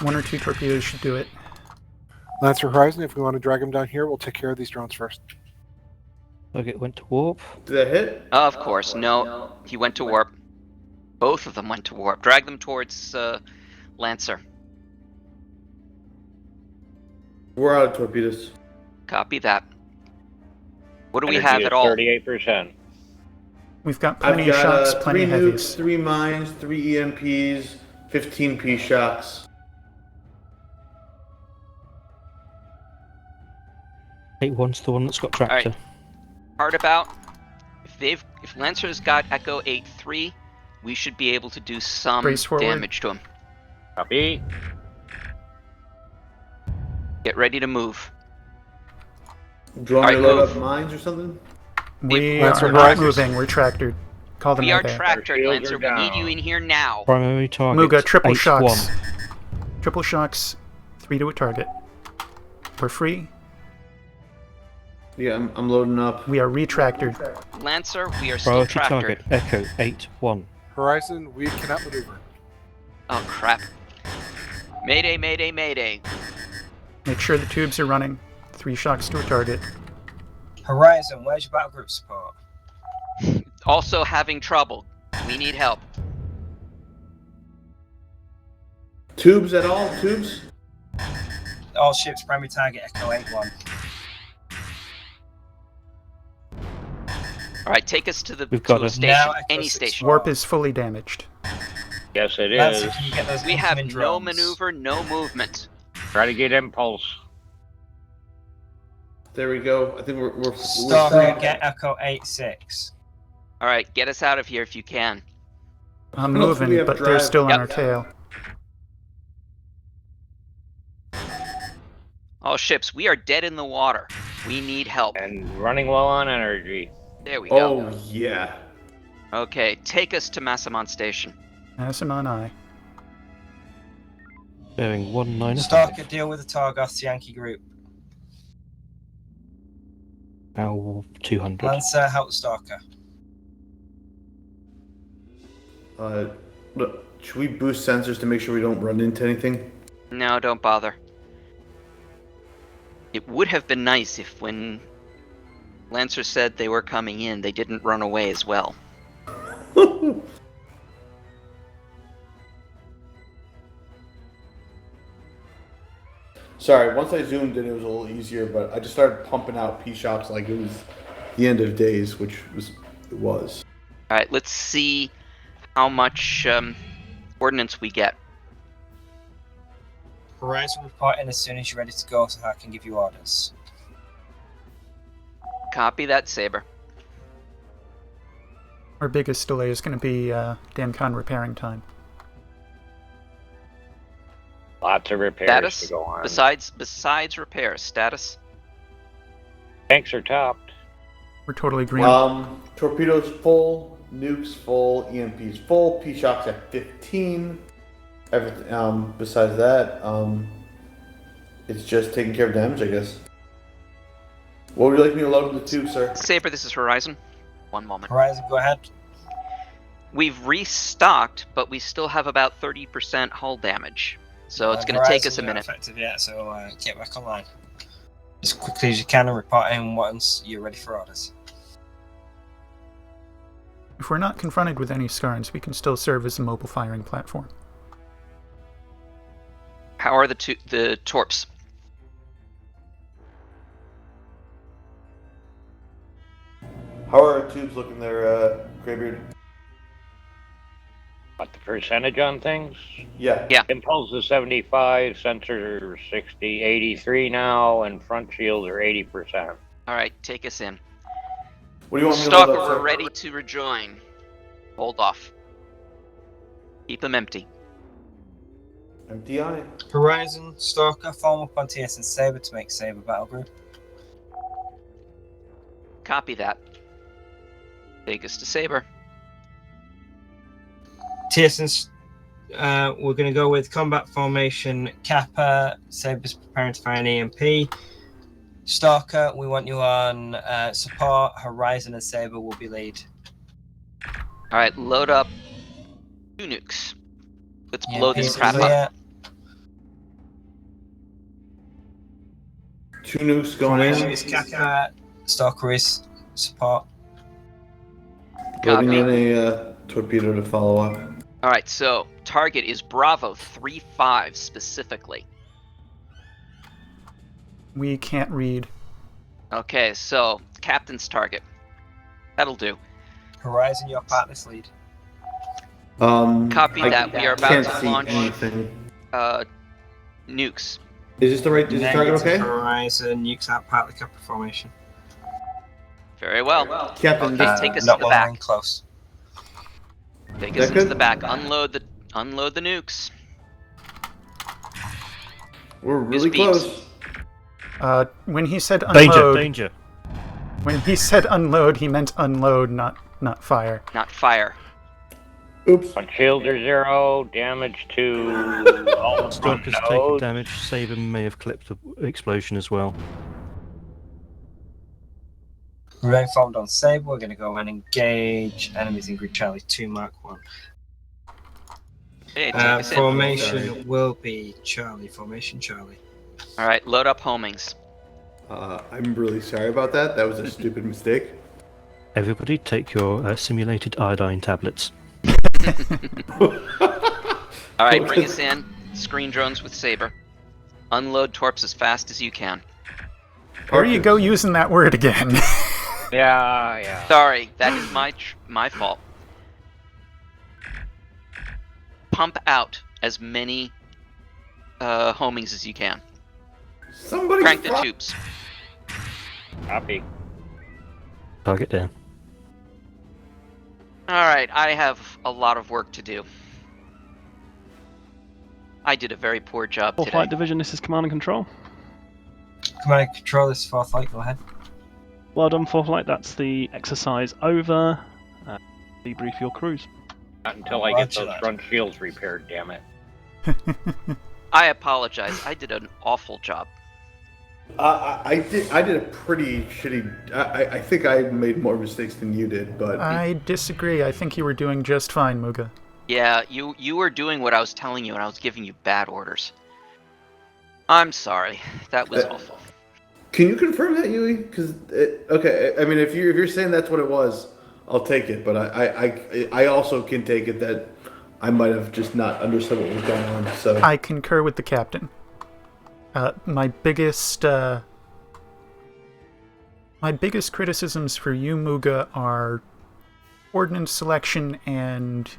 1 or 2 torpedoes should do it. Lancer Horizon, if we want to drag them down here, we'll take care of these drones first. Okay, went to warp. Did that hit? Of course. No, he went to warp. Both of them went to warp. Drag them towards Lancer. We're out of torpedoes. Copy that. What do we Energy have is at all? 38%. We've got plenty of I've shocks, got plenty 3 of nukes, heavies. 3 mines, 3 EMPs, 15 P shocks. 8-1's the one that's got tractor. Alright. Hard about. If Lancer's got Echo 8-3, we should be able to do some Brace forward. damage to him. Copy. Get ready to move. Do you want me to Alright, load move. up mines or something? We Lancer are not Horizon. moving. We're tractored. Call them We are Mayday. tractored, shields Lancer. are We need down. you in here now. Primary target. Muga, triple 8-1. shocks. Triple shocks, 3 to a target. We're free. Yeah, I'm loading up. We are retractored. Lancer, we are still Priority tractored. target. Echo 8-1. Horizon, we cannot maneuver. Oh, crap. Mayday, mayday, mayday. Make sure the tubes are running. 3 shocks to a target. Horizon, where's your battle group support? Also having trouble. We need help. Tubes at all? Tubes? All ships, primary target, Echo 8-1. Alright, take us to the We've got to a a- station. Now Echo Any 6 station. Warp is fully damaged. Yes, it Lancer, is. can you get those We have incoming no drones? maneuver, no movement. Try to get impulse. There we go. I think we're Stalker, get Echo 8-6. Alright, get us out of here if you can. I'm What else do we moving, have but they're drive? still on Yep. our tail. All ships, we are dead in the water. We need help. And running low on energy. There we go. Oh, yeah. Okay, take us to Massamon Station. Asimon I. Bearing 19. Stalker, deal with the Targoth Yankee group. Now 200. Lancer, help Stalker. Look, should we boost sensors to make sure we don't run into anything? No, don't bother. It would have been nice if when Lancer said they were coming in, they didn't run away as well. Sorry, once I zoomed in, it was a little easier, but I just started pumping out P shocks like it was the end of days, which it was. Alright, let's see how much ordnance we get. Horizon, report in as soon as you're ready to go so I can give you orders. Copy that, Saber. Our biggest delay is going to be DanCon repairing time. Lots of repairs Status? to go on. Besides repairs, status? Tanks are topped. We're totally green. Torpedoes full, nukes full, EMPs full, P shocks at 15. Everything. Besides that, it's just taking care of damage, I guess. What would you like me to load in the tube, sir? Saber, this is Horizon. One moment. Horizon, go ahead. We've restocked, but we still have about 30% hull damage. So it's going to take us a Horizon's not minute. effective yet, so get back online. As quickly as you can and report in once you're ready for orders. If we're not confronted with any scarns, we can still serve as a mobile firing platform. How are the torps? How are our tubes looking there, Graybeard? What, the percentage on things? Yeah. Yeah. Impulse is 75, sensors are 60, 83 now, and front shields are 80%. All right, take us in. What do you want me to load Stalker, up, we're sir? ready to rejoin. Hold off. Keep them empty. MTI. Horizon, Stalker, form up on TSN Saber to make Saber battle group. Copy that. Take us to Saber. TSN, we're going to go with combat formation. Kappa, Saber's preparing to fire an EMP. Stalker, we want you on support. Horizon and Saber will be lead. All right, load up 2 nukes. Let's blow this crap up. 2 nukes going Formation in. is Kappa. Stalker is support. Loading in a torpedo to follow up. All right, so target is Bravo 3-5 specifically. We can't read. Okay, so captain's target. That'll do. Horizon, your partner's lead. Copy that. We are about can't to see launch anything. nukes. Is this the right? Is this target okay? Horizon, nukes out part of the Kappa formation. Very well. Captain, okay, take us to the back. Close. Take us into the back. Unload the nukes. We're really close. When he said unload, danger. When he said unload, he meant unload, not fire. Not fire. Oops. On shields are 0, damage to all the front Stalker's taken nodes. damage. Saber may have clipped the explosion as well. Remain formed on Saber. We're going to go and engage enemies in grid Charlie 2 Mark 1. Hey, take us in. Formation will be Charlie. Formation Charlie. All right, load up homings. I'm really sorry about that. That was a stupid mistake. Everybody take your simulated iodine tablets. All right, bring us in. Screen drones with Saber. Unload torps as fast as you can. There you go using that word again. Yeah. Sorry, that is my fault. Pump out as many homings as you can. Somebody crank the tubes. Copy. Target down. Alright, I have a lot of work to do. I did a very poor job Full today. Flight Division, this is Command and Control. Command and Control, this is 4th Flight, go ahead. Well done, 4th Flight, that's the exercise over. Debrief your crews. Not until I get those front shields repaired, damn it. I apologize, I did an awful job. I did a pretty shitty. I think I made more mistakes than you did, but I disagree. I think you were doing just fine, Muga. Yeah, you were doing what I was telling you and I was giving you bad orders. I'm sorry, that was awful. Can you confirm that, Yui? Because okay, I mean, if you're saying that's what it was, I'll take it. But I also can take it that I might have just not understood what was going on. So I concur with the captain. My biggest criticisms for you, Muga, are ordnance selection and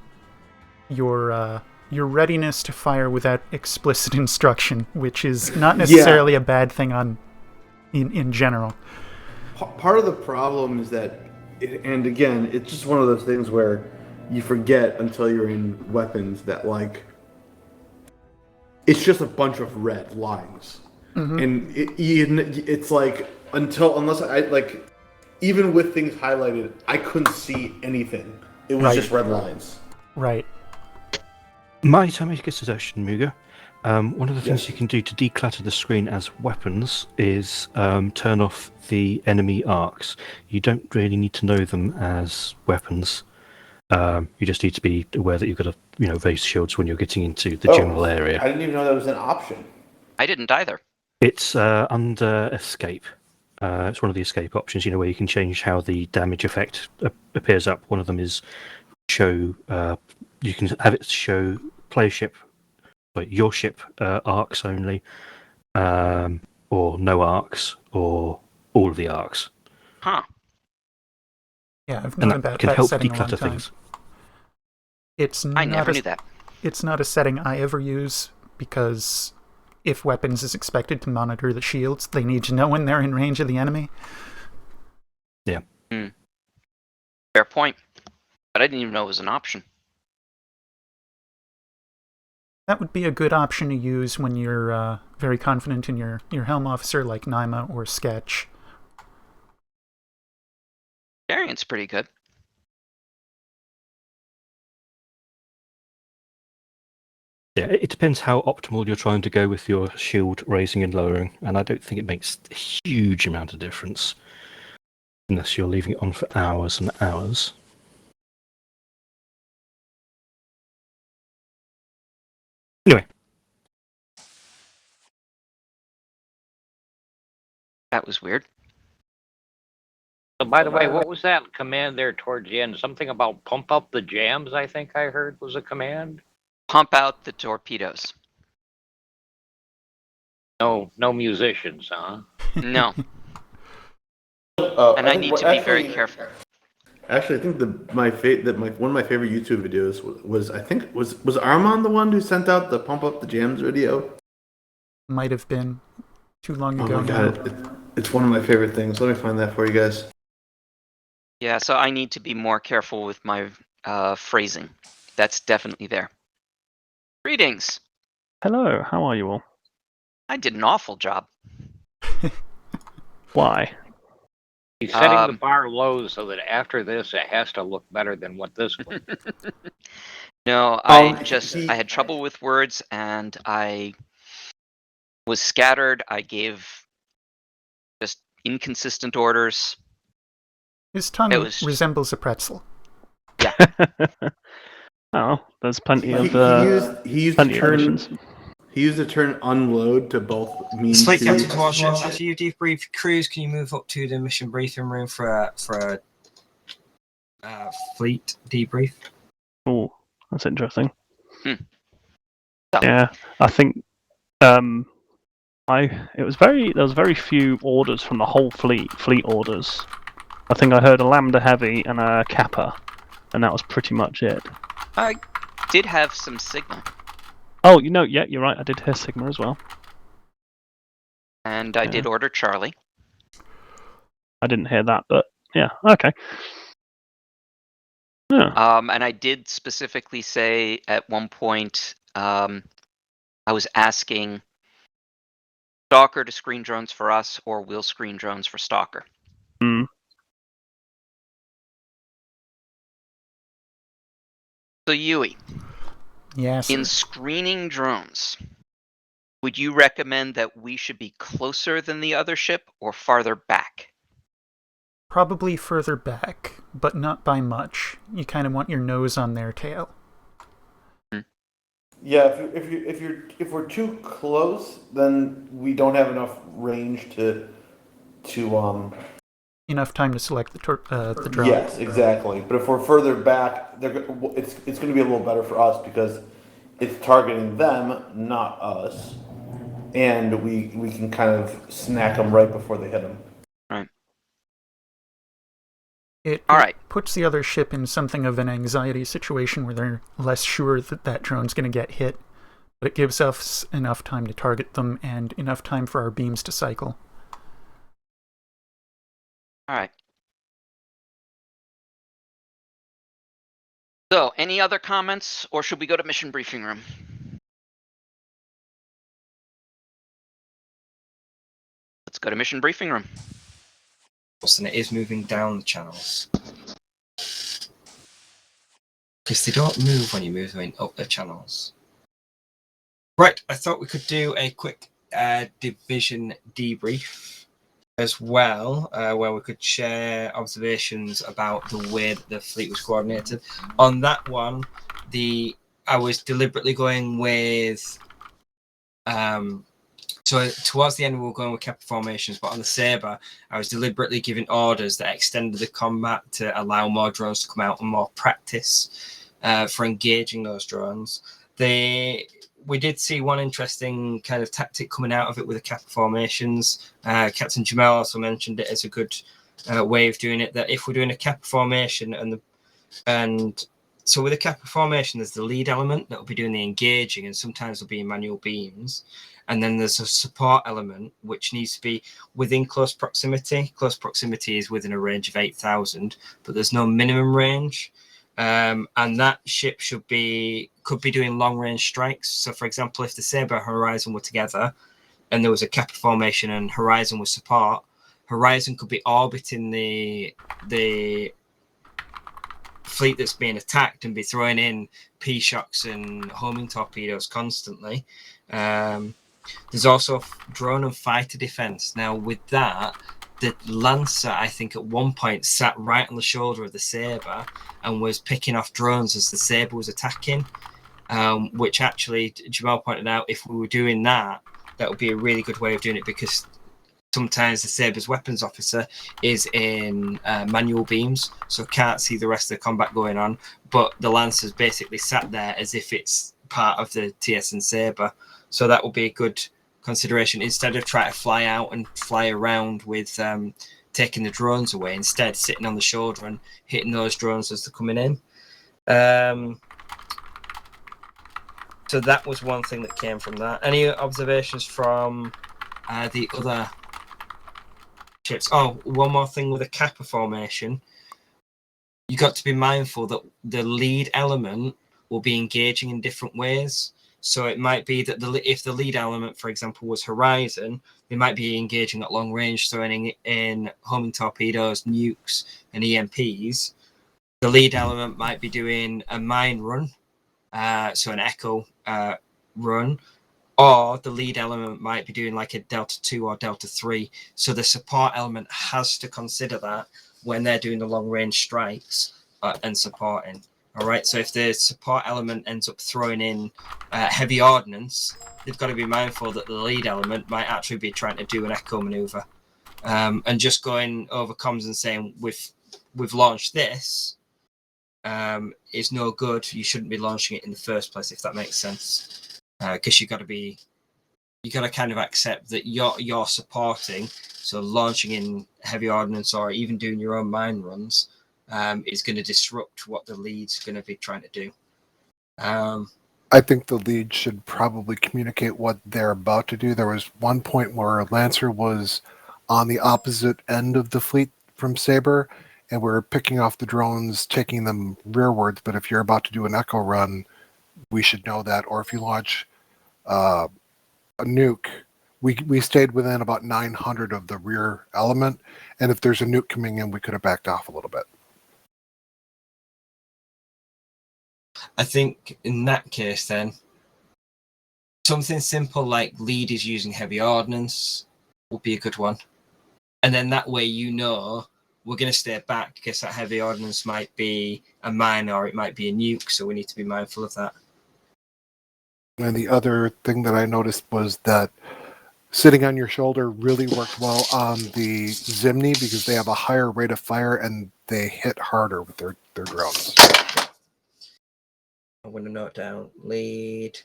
your readiness to fire without explicit instruction, which is not necessarily a bad thing in general. Part of the problem is that, and again, it's just one of those things where you forget until you're in weapons that, like, it's just a bunch of red lines. Mm-hmm. And it's like, unless I, like, even with things highlighted, I couldn't see anything. It was just red lines. Right. Might I make a suggestion, Muga? One of the things you can do to declutter the screen as weapons is turn off the enemy arcs. You don't really need to know them as weapons. You just need to be aware that you've got to, raise shields when you're getting into the general area. I didn't even know that was an option. I didn't either. It's under escape. It's one of the escape options, where you can change how the damage effect appears up. One of them is show. You can have it show player ship, your ship arcs only, or no arcs, or all of the arcs. Huh. Yeah, I've and known that about can that help setting a long declutter time. things. It's I not never a, knew that. It's not a setting I ever use because if weapons is expected to monitor the shields, they need to know when they're in range of the enemy. Yeah. Fair point. But I didn't even know it was an option. That would be a good option to use when you're very confident in your helm officer like Naima or Sketch. Variant's pretty good. Yeah, it depends how optimal you're trying to go with your shield raising and lowering, and I don't think it makes a huge amount of difference unless you're leaving it on for hours and hours. Anyway. That was weird. So, by the way, what was that command there towards the end? Something about pump up the jams, I think I heard was a command? Pump out the torpedoes. No musicians, huh? No. And I need to be very careful. Actually, I think one of my favorite YouTube videos was Armand the one who sent out the pump up the jams video? Might have been too long ago. Oh my god, it's one of my favorite things. Let me find that for you guys. Yeah, so I need to be more careful with my phrasing. That's definitely there. Greetings. Hello, how are you all? I did an awful job. Why? He's setting the bar low so that after this it has to look better than what this was. No, I had trouble with words and I was scattered. I gave just inconsistent orders. His tongue resembles a pretzel. Yeah. Oh, there's plenty of he used the term unload to both mean Split to... Captain Towards after you debrief crews, can you move up to the mission briefing room for a fleet debrief? Oh, that's interesting. So. Yeah, I think there was very few orders from the whole fleet orders. I think I heard a Lambda Heavy and a Kappa, and that was pretty much it. I did have some Sigma. Oh, yeah, you're right. I did hear Sigma as well. And I did order Charlie. I didn't hear that, but yeah, okay. Yeah. And I did specifically say at one point, I was asking Stalker to screen drones for us, or we'll screen drones for Stalker. Mm. So Yui. Yes. In screening drones, would you recommend that we should be closer than the other ship or farther back? Probably further back, but not by much. You kind of want your nose on their tail. Yeah, if we're too close, then we don't have enough range to enough time to select the drone. Yes, exactly. But if we're further back, it's going to be a little better for us because it's targeting them, not us, and we can kind of snack them right before they hit them. Right. It puts the other ship in something of an anxiety situation where they're less sure that drone's going to get hit, but it gives us enough time to target them and enough time for our beams to cycle. All right. So, any other comments, or should we go to mission briefing room? Let's go to mission briefing room. And it is moving down the channels. Because they don't move when you're moving up the channels. Right, I thought we could do a quick division debrief as well, where we could share observations about the way that the fleet was coordinated. On that one, I was deliberately going with so towards the end we were going with Kappa formations, but on the Sabre I was deliberately giving orders that extended the combat to allow more drones to come out and more practice for engaging those drones. We did see one interesting kind of tactic coming out of it with the Kappa formations. Captain Jamal also mentioned it as a good way of doing it. That if we're doing a Kappa formation and so with a Kappa formation, there's the lead element that will be doing the engaging, and sometimes there'll be manual beams. And then there's a support element, which needs to be within close proximity. Close proximity is within a range of 8,000, but there's no minimum range. And that ship could be doing long range strikes. So, for example, if the Sabre Horizon were together and there was a Kappa formation and Horizon was support, Horizon could be orbiting the fleet that's being attacked and be throwing in P-shocks and homing torpedoes constantly. There's also drone and fighter defense. Now, with that, the Lancer, I think, at one point sat right on the shoulder of the Sabre and was picking off drones as the Sabre was attacking, which actually, Jamal pointed out, if we were doing that, that would be a really good way of doing it, because sometimes the Sabre's weapons officer is in manual beams, so can't see the rest of the combat going on, but the Lancer's basically sat there as if it's part of the TSN Sabre. So that will be a good consideration, instead of trying to fly out and fly around with taking the drones away, instead sitting on the shoulder and hitting those drones as they're coming in. So that was one thing that came from that. Any observations from the other ships? Oh, one more thing with a Kappa formation. You got to be mindful that the lead element will be engaging in different ways. So it might be that if the lead element, for example, was Horizon, they might be engaging at long range, throwing in homing torpedoes, nukes, and EMPs. The lead element might be doing a mine run, so an Echo run, or the lead element might be doing like a Delta 2 or Delta 3. So the support element has to consider that when they're doing the long range strikes and supporting. All right, so if the support element ends up throwing in heavy ordnance, they've got to be mindful that the lead element might actually be trying to do an echo maneuver. And just going over comms and saying, we've launched this is no good. You shouldn't be launching it in the first place, if that makes sense. Because you got to kind of accept that you're supporting, so launching in heavy ordnance or even doing your own mine runs is going to disrupt what the lead's going to be trying to do. I think the lead should probably communicate what they're about to do. There was one point where Lancer was on the opposite end of the fleet from Sabre, and we're picking off the drones, taking them rearwards. But if you're about to do an echo run, we should know that. Or if you launch a nuke, we stayed within about 900 of the rear element, and if there's a nuke coming in, we could have backed off a little bit. I think in that case, then, something simple like lead is using heavy ordnance would be a good one. And then that way, you know, we're going to stay back because that heavy ordnance might be a mine or it might be a nuke. So we need to be mindful of that. And the other thing that I noticed was that sitting on your shoulder really worked well on the Zimni because they have a higher rate of fire and they hit harder with their drones. I'm going to note down lead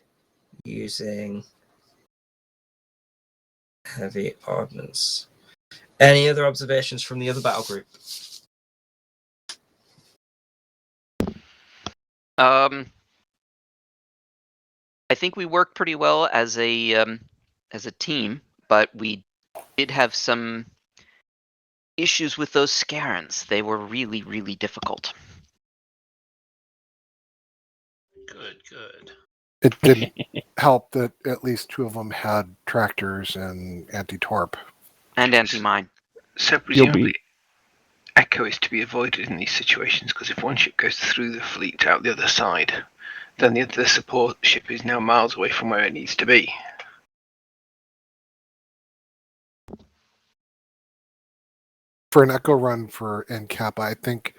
using heavy ordnance. Any other observations from the other battle group? I think we worked pretty well as a team, but we did have some issues with those Scarans. They were really, really difficult. Good. It did help that at least two of them had tractors and anti-torp. And anti-mine. So presumably, echo is to be avoided in these situations because if one ship goes through the fleet out the other side, then the support ship is now miles away from where it needs to be. For an echo run for NCAP, I think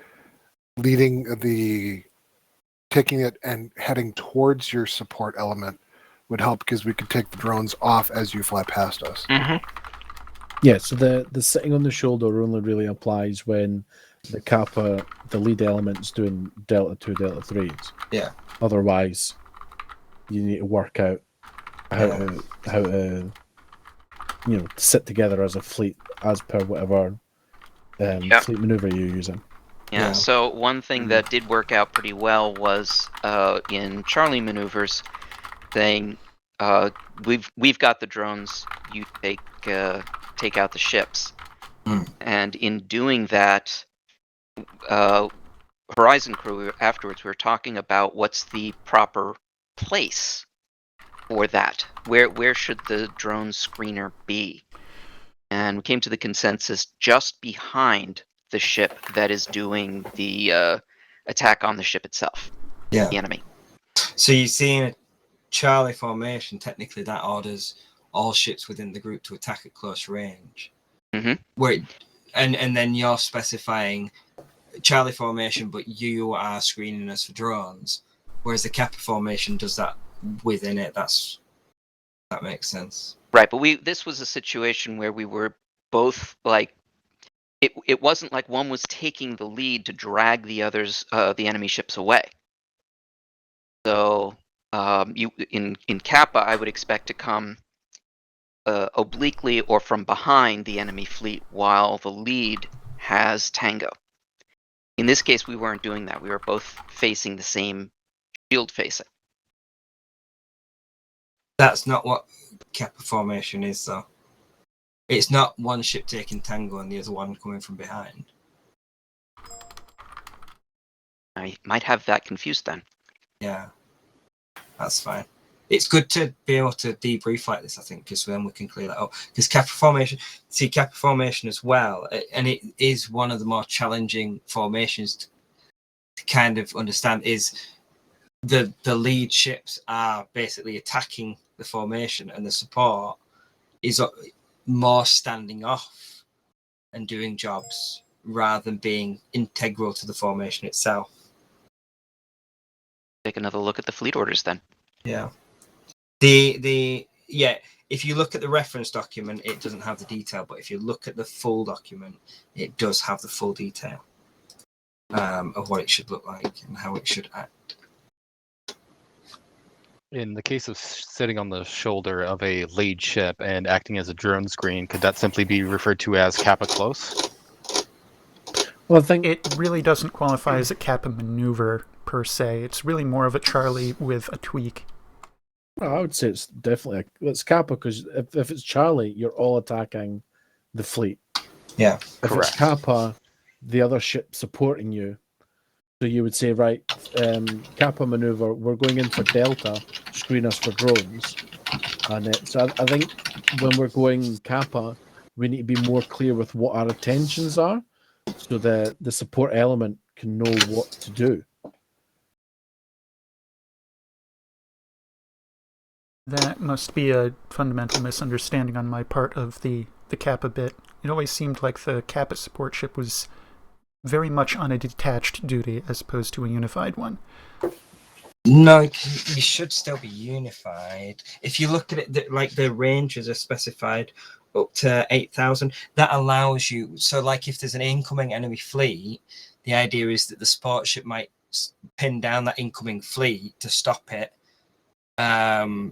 taking it and heading towards your support element would help because we could take the drones off as you fly past us. Mm-hmm. Yeah, so the sitting on the shoulder only really applies when the Kappa, the lead element's doing Delta 2, Delta 3s. Yeah. Otherwise, you need to work out how to sit together as a fleet as per whatever fleet maneuver you're using. Yeah, so one thing that did work out pretty well was in Charlie maneuvers, saying we've got the drones, you take out the ships. And in doing that, Horizon crew afterwards we were talking about what's the proper place for that. Where should the drone screener be? And we came to the consensus just behind the ship that is doing the attack on the ship itself. Yeah. The enemy. So you see in a Charlie formation, technically that orders all ships within the group to attack at close range. Where and then you're specifying Charlie formation, but you are screening us for drones. Whereas the Kappa formation does that within it. That makes sense. Right, but this was a situation where we were both like, it wasn't like one was taking the lead to drag the others, the enemy ships away. So you in Kappa, I would expect to come obliquely or from behind the enemy fleet while the lead has Tango. In this case, we weren't doing that. We were both facing the same shield facing. That's not what Kappa formation is, though. It's not one ship taking Tango and the other one coming from behind. I might have that confused then. Yeah, that's fine. It's good to be able to debrief like this, I think, because then we can clear that up. Because Kappa formation as well, and it is one of the more challenging formations to kind of understand, is the lead ships are basically attacking the formation, and the support is more standing off and doing jobs rather than being integral to the formation itself. Take another look at the fleet orders then. Yeah. If you look at the reference document, it doesn't have the detail, but if you look at the full document, it does have the full detail of what it should look like and how it should act. In the case of sitting on the shoulder of a lead ship and acting as a drone screen, could that simply be referred to as Kappa close? Well, I think it really doesn't qualify as a Kappa maneuver per se. It's really more of a Charlie with a tweak. Well, I would say it's definitely it's Kappa, because if it's Charlie, you're all attacking the fleet. Yeah, if correct. It's Kappa, the other ship supporting you. So you would say, right, Kappa maneuver, we're going in for Delta, screen us for drones. And so I think when we're going Kappa, we need to be more clear with what our intentions are, so that the support element can know what to do. That must be a fundamental misunderstanding on my part of the Kappa bit. It always seemed like the Kappa support ship was very much on a detached duty as opposed to a unified one. No, you should still be unified. If you look at it, like the ranges are specified up to 8,000. That allows you. So, like, if there's an incoming enemy fleet, the idea is that the support ship might pin down that incoming fleet to stop it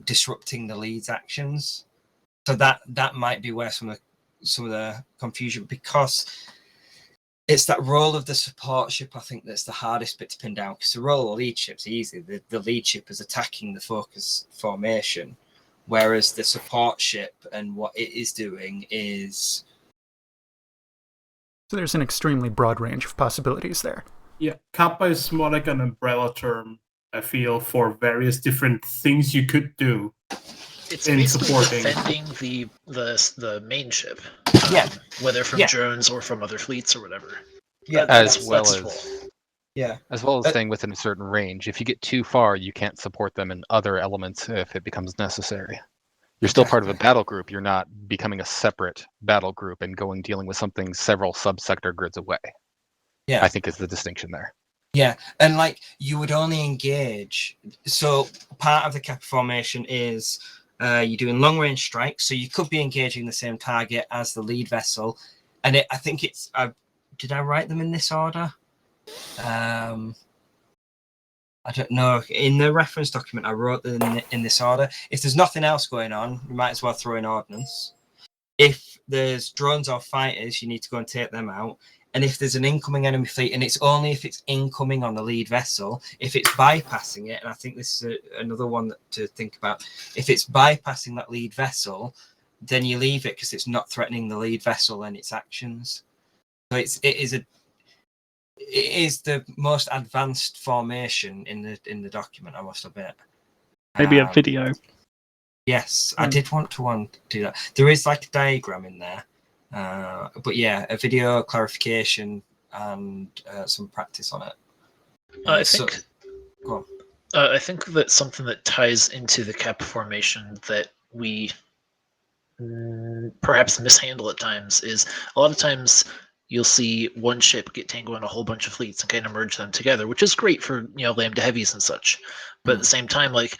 disrupting the lead's actions. So that might be where some of the confusion, because it's that role of the support ship, I think, that's the hardest bit to pin down, because the role of the lead ship's easy. The lead ship is attacking the focus formation, whereas the support ship and what it is doing is... So there's an extremely broad range of possibilities there. Yeah, Kappa is more like an umbrella term, I feel, for various different things you could do. It's in basically supporting. defending the main ship, Yeah. whether from Yeah. drones or from other fleets or whatever. Yeah, As That's well the as role. Yeah. as well as staying within a certain range. If you get too far, you can't support them in other elements if it becomes necessary. You're still part of a battle group. You're not becoming a separate battle group and dealing with something several subsector grids away. Yeah. I think is the distinction there. Yeah, and like you would only engage. So part of the Kappa formation is you're doing long range strikes. So you could be engaging the same target as the lead vessel, and I think it's. Did I write them in this order? I don't know. In the reference document, I wrote them in this order. If there's nothing else going on, you might as well throw in ordnance. If there's drones or fighters, you need to go and take them out. And if there's an incoming enemy fleet, and it's only if it's incoming on the lead vessel, if it's bypassing it, and I think this is another one to think about, if it's bypassing that lead vessel, then you leave it because it's not threatening the lead vessel and its actions. So it is the most advanced formation in the document, I must admit. Maybe a video. Yes, I did want to do that. There is like a diagram in there. But yeah, a video clarification and some practice on it. I think that's something that ties into the cap formation that we perhaps mishandle at times is a lot of times you'll see one ship get tangled in a whole bunch of fleets and kind of merge them together, which is great for lambda heavies and such. But at the same time, like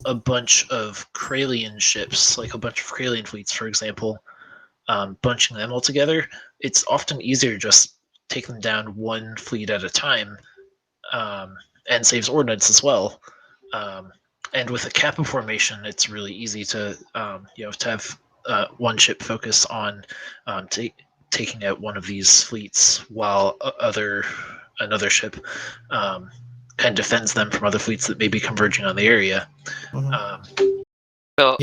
a bunch of Kralian ships, like a bunch of Kralian fleets, for example, bunching them all together, it's often easier to just take them down one fleet at a time, and saves ordnance as well. And with a Kappa formation, it's really easy to to have one ship focus on taking out one of these fleets, while another ship kind of defends them from other fleets that may be converging on the area. So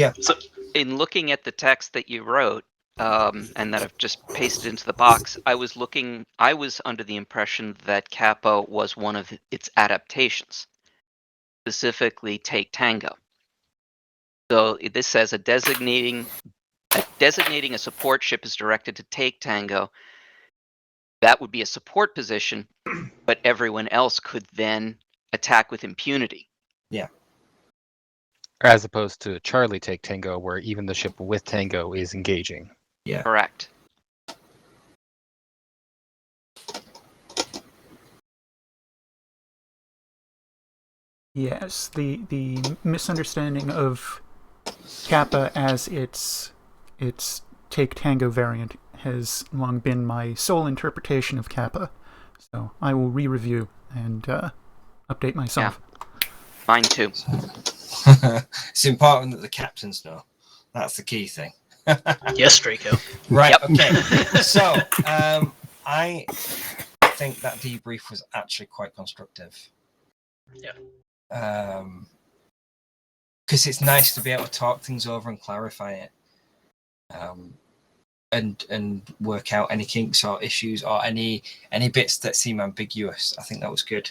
in looking at the text that you wrote, and that I've just pasted into the box, I was under the impression that Kappa was one of its adaptations, specifically Take Tango. So this says designating a support ship is directed to take Tango. That would be a support position, but everyone else could then attack with impunity. Yeah. As opposed to Charlie Take Tango, where even the ship with Tango is engaging. Yeah. Correct. Yes, the misunderstanding of Kappa as its Take Tango variant has long been my sole interpretation of Kappa. So I will re-review and update myself. Yeah. Mine too. It's important that the captains know. That's the key thing. Yes, Draco. Right. Yep. Okay. So I think that debrief was actually quite constructive. Yeah. Because it's nice to be able to talk things over and clarify it, and work out any kinks or issues or any bits that seem ambiguous. I think that was good.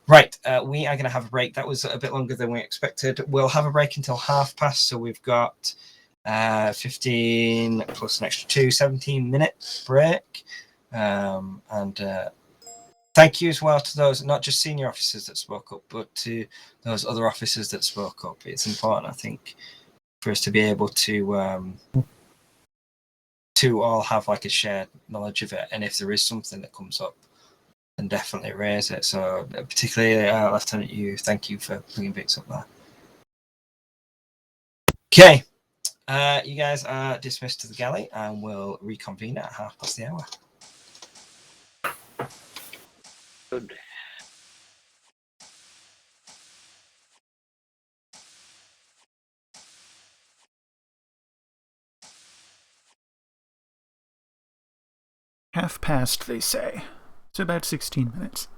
Right, we are going to have a break. That was a bit longer than we expected. We'll have a break until past, so we've got 15 plus an extra 2, 17-minute break. And thank you as well to those, not just senior officers that spoke up, but to those other officers that spoke up. It's important, I think, for us to be able to all have like a shared knowledge of it. And if there is something that comes up, then definitely raise it. So particularly Lieutenant Yu, thank you for bringing bits up there. Okay, you guys are dismissed to the galley and we'll reconvene at 1/2 the hour. Good. Half past, they say. So about 16 minutes.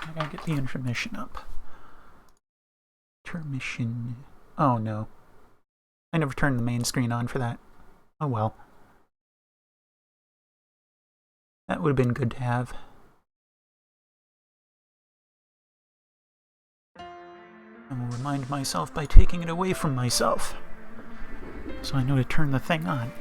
I gotta get the intermission up. Intermission. Oh no. I never turned the main screen on for that. Oh well. That would have been good to have. I will remind myself by taking it away from myself, so I know to turn the thing on.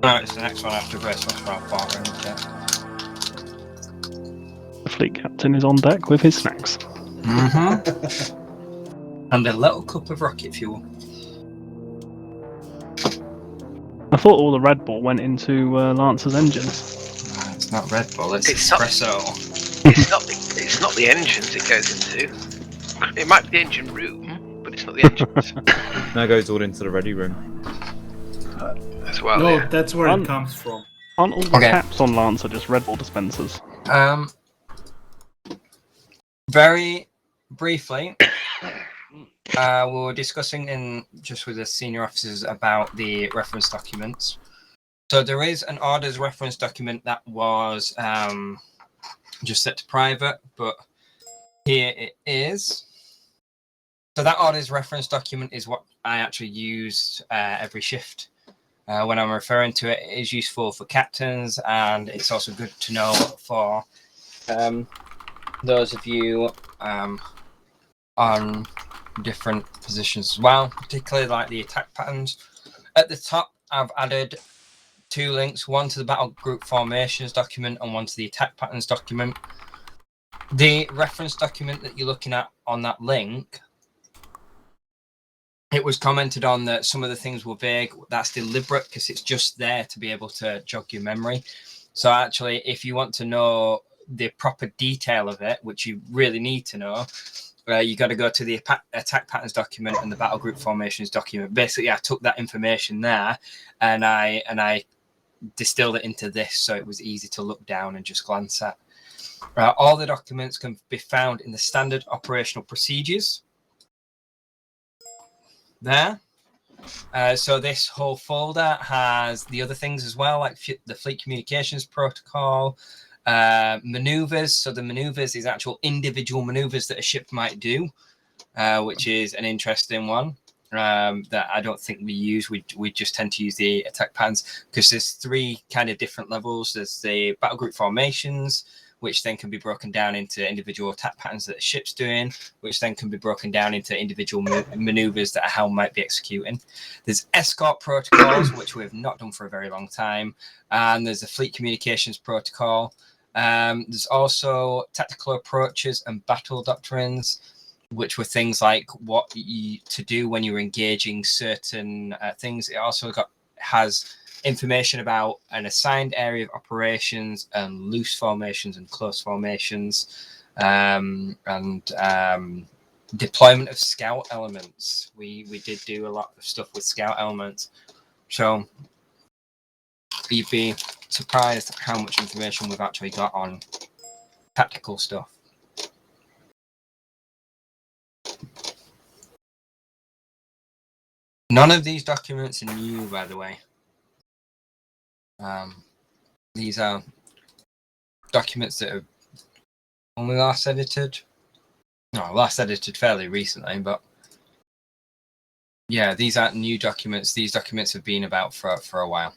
No, it's the next one after Grace was around 4, isn't it? The fleet captain is on deck with his snacks. Mm-hmm. And a little cup of rocket fuel. I thought all the Red Bull went into Lancer's engines. No, it's not Red Bull, it's Not- espresso. It's not the engines it goes into. It might be the engine room, but it's not the engines. That goes all into the ready room. As well, No, yeah. that's where it comes from. Aren't all the taps on Lancer just Red Bull dispensers? Very briefly, we were discussing with the senior officers about the reference documents. So there is an orders reference document that was just set to private, but here it is. So that orders reference document is what I actually use every shift. When I'm referring to it, it is useful for captains, and it's also good to know for those of you on different positions as well, particularly like the attack patterns. At the top, I've added 2 links, one to the battle group formations document and one to the attack patterns document. The reference document that you're looking at on that link, it was commented on that some of the things were vague. That's deliberate because it's just there to be able to jog your memory. So actually, if you want to know the proper detail of it, which you really need to know, you got to go to the attack patterns document and the battle group formations document. Basically, I took that information there and I distilled it into this, so it was easy to look down and just glance at. All the documents can be found in the standard operational procedures. There. So this whole folder has the other things as well, like the fleet communications protocol, maneuvers. So the maneuvers is actual individual maneuvers that a ship might do, which is an interesting one that I don't think we use. We just tend to use the attack patterns because there's 3 kind of different levels. There's the battle group formations, which then can be broken down into individual attack patterns that the ship's doing, which then can be broken down into individual maneuvers that a helm might be executing. There's escort protocols, which we have not done for a very long time, and there's a fleet communications protocol. There's also tactical approaches and battle doctrines, which were things like what to do when you're engaging certain things. It also has information about an assigned area of operations and loose formations and close formations, and deployment of scout elements. We did do a lot of stuff with scout elements, so you'd be surprised how much information we've actually got on tactical stuff. None of these documents are new, by the way. These are documents that are only last edited fairly recently, but yeah, these aren't new documents. These documents have been about for a while.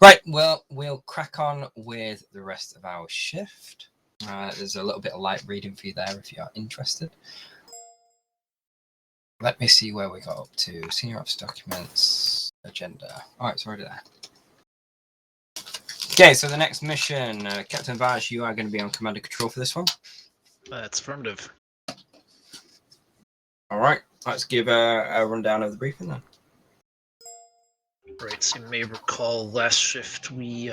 Right, well, we'll crack on with the rest of our shift. There's a little bit of light reading for you there if you're interested. Let me see where we got up to. Senior Ops documents, agenda. All right, it's already there. Okay, so the next mission, Captain Vaj, you are going to be on command and control for this one. That's affirmative. All right, let's give a rundown of the briefing then. Right, so you may recall last shift we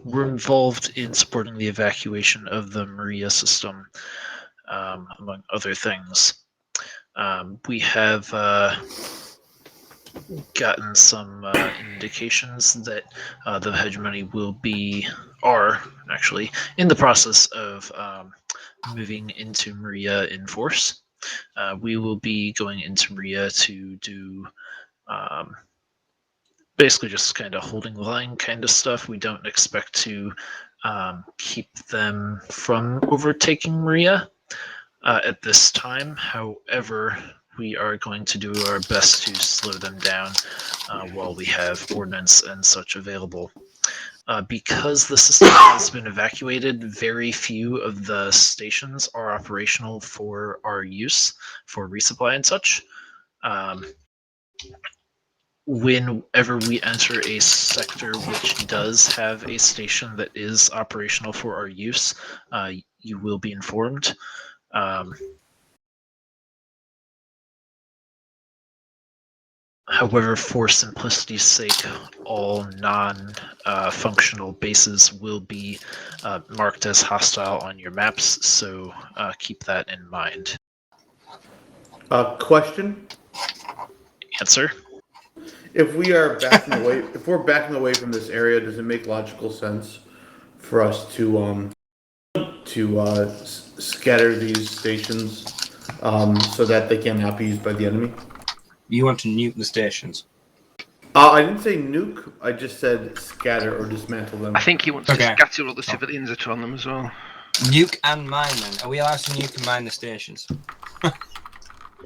were involved in supporting the evacuation of the Maria system, among other things. We have gotten some indications that the hegemony are actually in the process of moving into Maria in force. We will be going into Maria to do basically just kind of holding the line kind of stuff. We don't expect to keep them from overtaking Maria at this time. However, we are going to do our best to slow them down while we have ordnance and such available. Because the system has been evacuated, very few of the stations are operational for our use, for resupply and such. Whenever we enter a sector which does have a station that is operational for our use, you will be informed. However, for simplicity's sake, all non-functional bases will be marked as hostile on your maps, so keep that in mind. Question? Answer? If we are backing away, if we're backing away from this area, does it make logical sense for us to scatter these stations so that they cannot be used by the enemy? You want to nuke the stations? I didn't say nuke. I just said scatter or dismantle them. I think he wants to scatter all the civilians that are on them as well. Nuke and mine then. Are we allowed to nuke and mine the stations?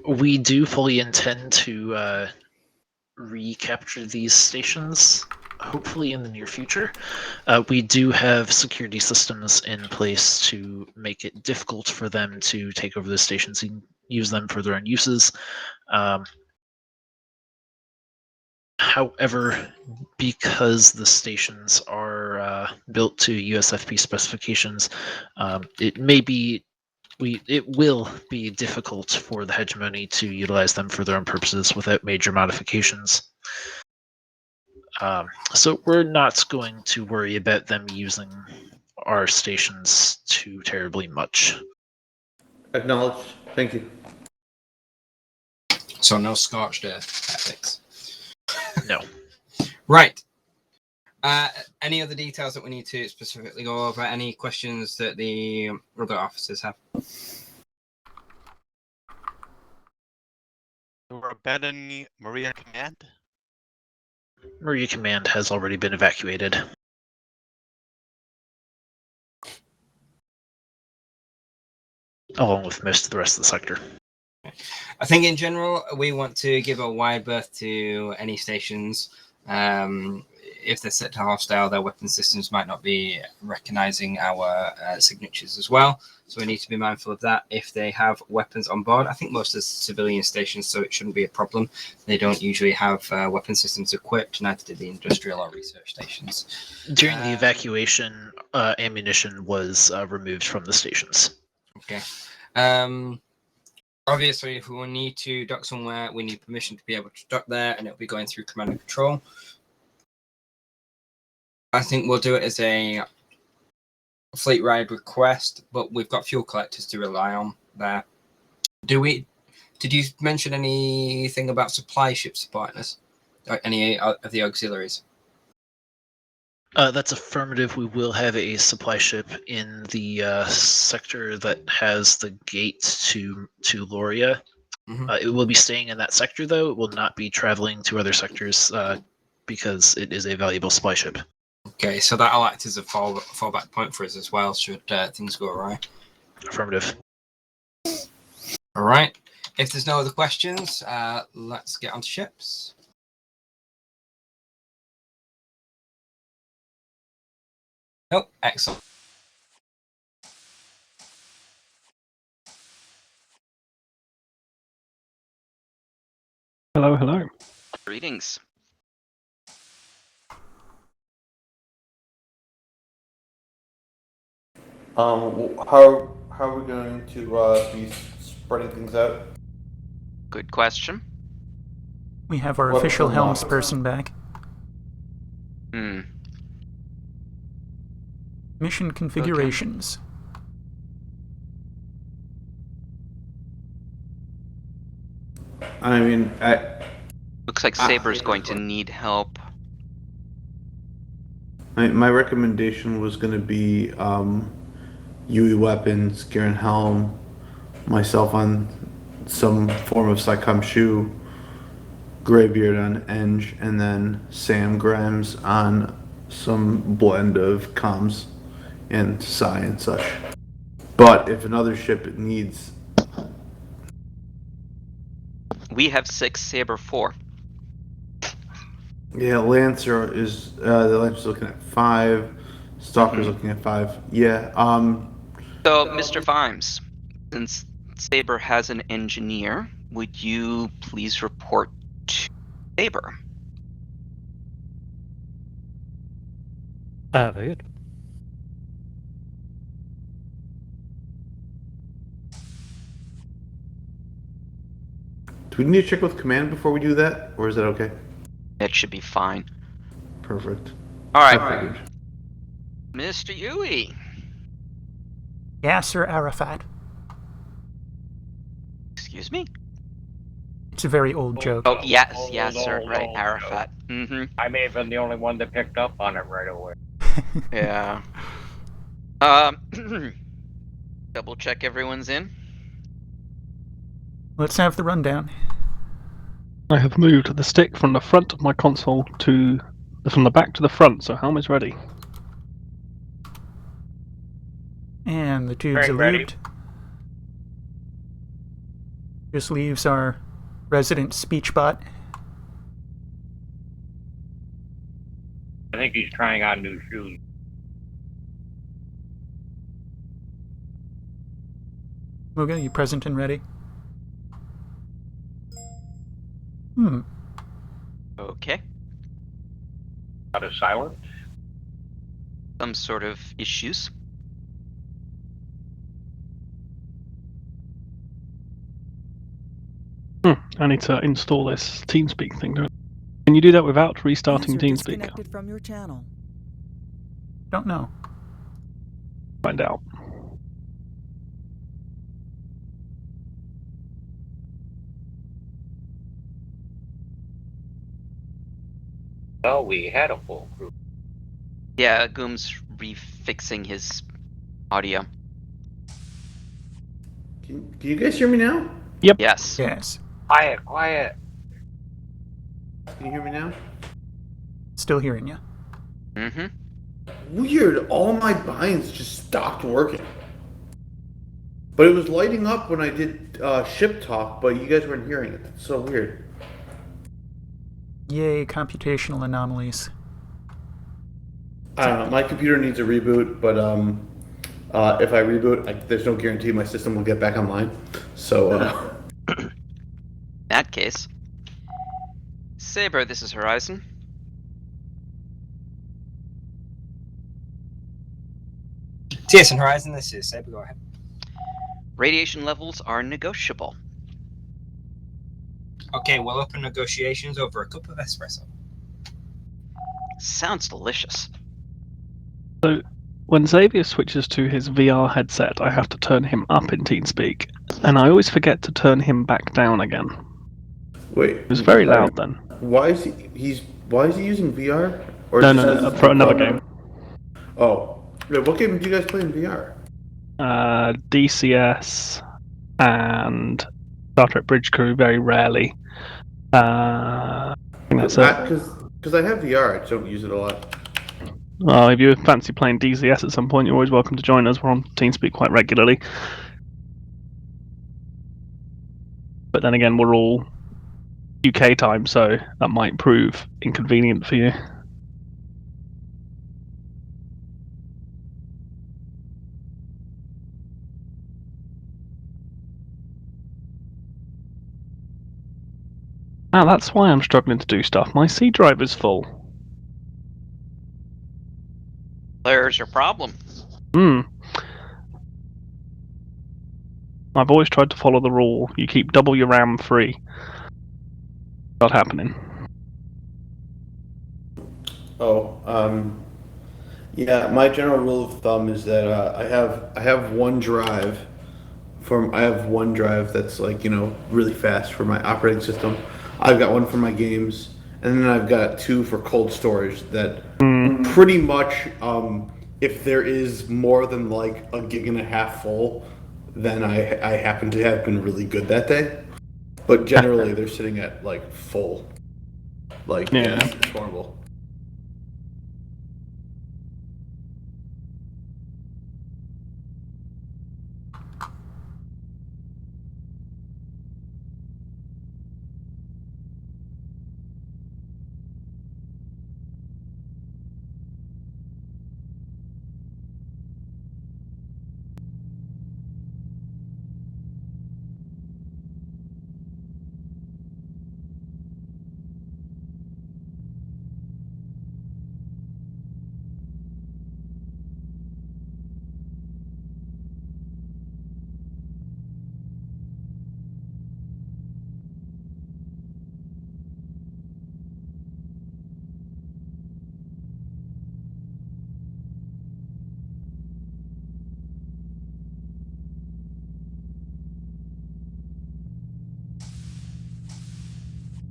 We do fully intend to recapture these stations, hopefully in the near future. We do have security systems in place to make it difficult for them to take over the stations and use them for their own uses. However, because the stations are built to USFP specifications, it will be difficult for the hegemony to utilize them for their own purposes without major modifications. So we're not going to worry about them using our stations too terribly much. Acknowledged. Thank you. So no scorched earth tactics. No. Right. Any other details that we need to specifically go over? Any questions that the other officers have? We're abandoning Maria Command? Maria Command has already been evacuated. Along with most of the rest of the sector. I think in general, we want to give a wide berth to any stations. If they're set to hostile, their weapon systems might not be recognizing our signatures as well. So we need to be mindful of that. If they have weapons on board, I think most of the civilian stations, so it shouldn't be a problem. They don't usually have weapon systems equipped, neither do the industrial or research stations. During the evacuation, ammunition was removed from the stations. Okay. Obviously, if we need to dock somewhere, we need permission to be able to dock there, and it'll be going through command and control. I think we'll do it as a fleet ride request, but we've got fuel collectors to rely on there. Did you mention anything about supply ships supporting us? Or any of the auxiliaries? That's affirmative. We will have a supply ship in the sector that has the gate to Loria. Mm-hmm. It will be staying in that sector, though. It will not be traveling to other sectors because it is a valuable supply ship. Okay, so that'll act as a fallback point for us as well, should things go awry. Affirmative. All right. If there's no other questions, let's get onto ships. Oh, excellent. Hello, hello. Greetings. How are we going to be spreading things out? Good question. We have our official helmsperson back. Mission configurations. I mean, looks like Saber's going to need help. My recommendation was going to be UE weapons, Garen Helm, myself on some form of Psycom shoe, Greybeard on Eng, and then Sam Grimes on some blend of comms and Psi and such. But if another ship needs... We have 6, Saber 4. Yeah, Lancer is... the Lancer's looking at 5. Stalker's looking at 5. Yeah, So, Mr. Vimes, since Saber has an engineer, would you please report to Saber? Very good. Do we need to check with command before we do that, or is that okay? It should be fine. Perfect. All I right, figured. Mr. Yui. Yasser Arafat. Excuse me? It's a very old joke. Oh, yes, sir. Right, Arafat. Mm-hmm. I may have been the only one that picked up on it right away. Yeah. Double check everyone's in. Let's have the rundown. I have moved the stick from the front of my console from the back to the front, so helm is ready. And the tubes are Ready. lubed. Just leaves our resident speech bot. I think he's trying on new shoes. Muga, you present and ready? Okay. Out of silence. Some sort of issues. I need to install this TeamSpeak thing. Can you do that without restarting User TeamSpeak? disconnected from your channel. Don't know. Find out. Well, we had a full crew. Yeah, Goom's refixing his audio. Can you guys hear me now? Yep. Yes. Yes. Quiet. Can you hear me now? Still hearing you. Mm-hmm. Weird. All my binds just stopped working. But it was lighting up when I did ship talk, but you guys weren't hearing it. It's so weird. Yay, computational anomalies. I don't know. My computer needs a reboot, but if I reboot, there's no guarantee my system will get back online. So, In that case, Saber, this is Horizon. TSN Horizon, this is Saber. Go ahead. Radiation levels are negotiable. Okay, we'll open negotiations over a cup of espresso. Sounds delicious. So, when Xavier switches to his VR headset, I have to turn him up in TeamSpeak, and I always forget to turn him back down again. wait. It was very loud then. Why is he using VR? Or No, for another game. Oh, wait, what game do you guys play in VR? DCS and Star Trek Bridge Crew very rarely. I think that's it. Because I have VR, I just don't use it a lot. Well, if you fancy playing DCS at some point, you're always welcome to join us. We're on TeamSpeak quite regularly. But then again, we're all UK time, so that might prove inconvenient for you. Now that's why I'm struggling to do stuff. My C drive is full. There's your problem. I've always tried to follow the rule. You keep double your RAM free. Not happening. Yeah, my general rule of thumb is that I have one drive that's like, really fast for my operating system. I've got one for my games, and then I've got two for cold storage that pretty much, if there is more than like a gig and a half full, then I happen to have been really good that day. But generally they're sitting at like full. Like, yeah, it's horrible.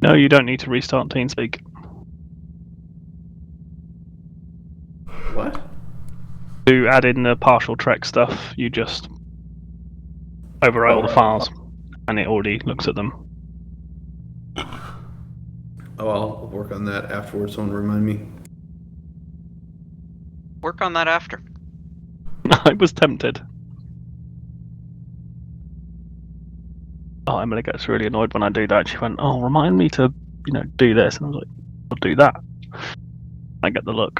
No, you don't need to restart TeamSpeak. What? To add in the partial Trek stuff, you just overwrite all the files, and it already looks at them. Oh, I'll work on that afterwards. Someone remind me. Work on that after. I was tempted. Oh, Emily gets really annoyed when I do that. She went, "Oh, remind me to, do this," and I was like, "I'll do that." I get the look.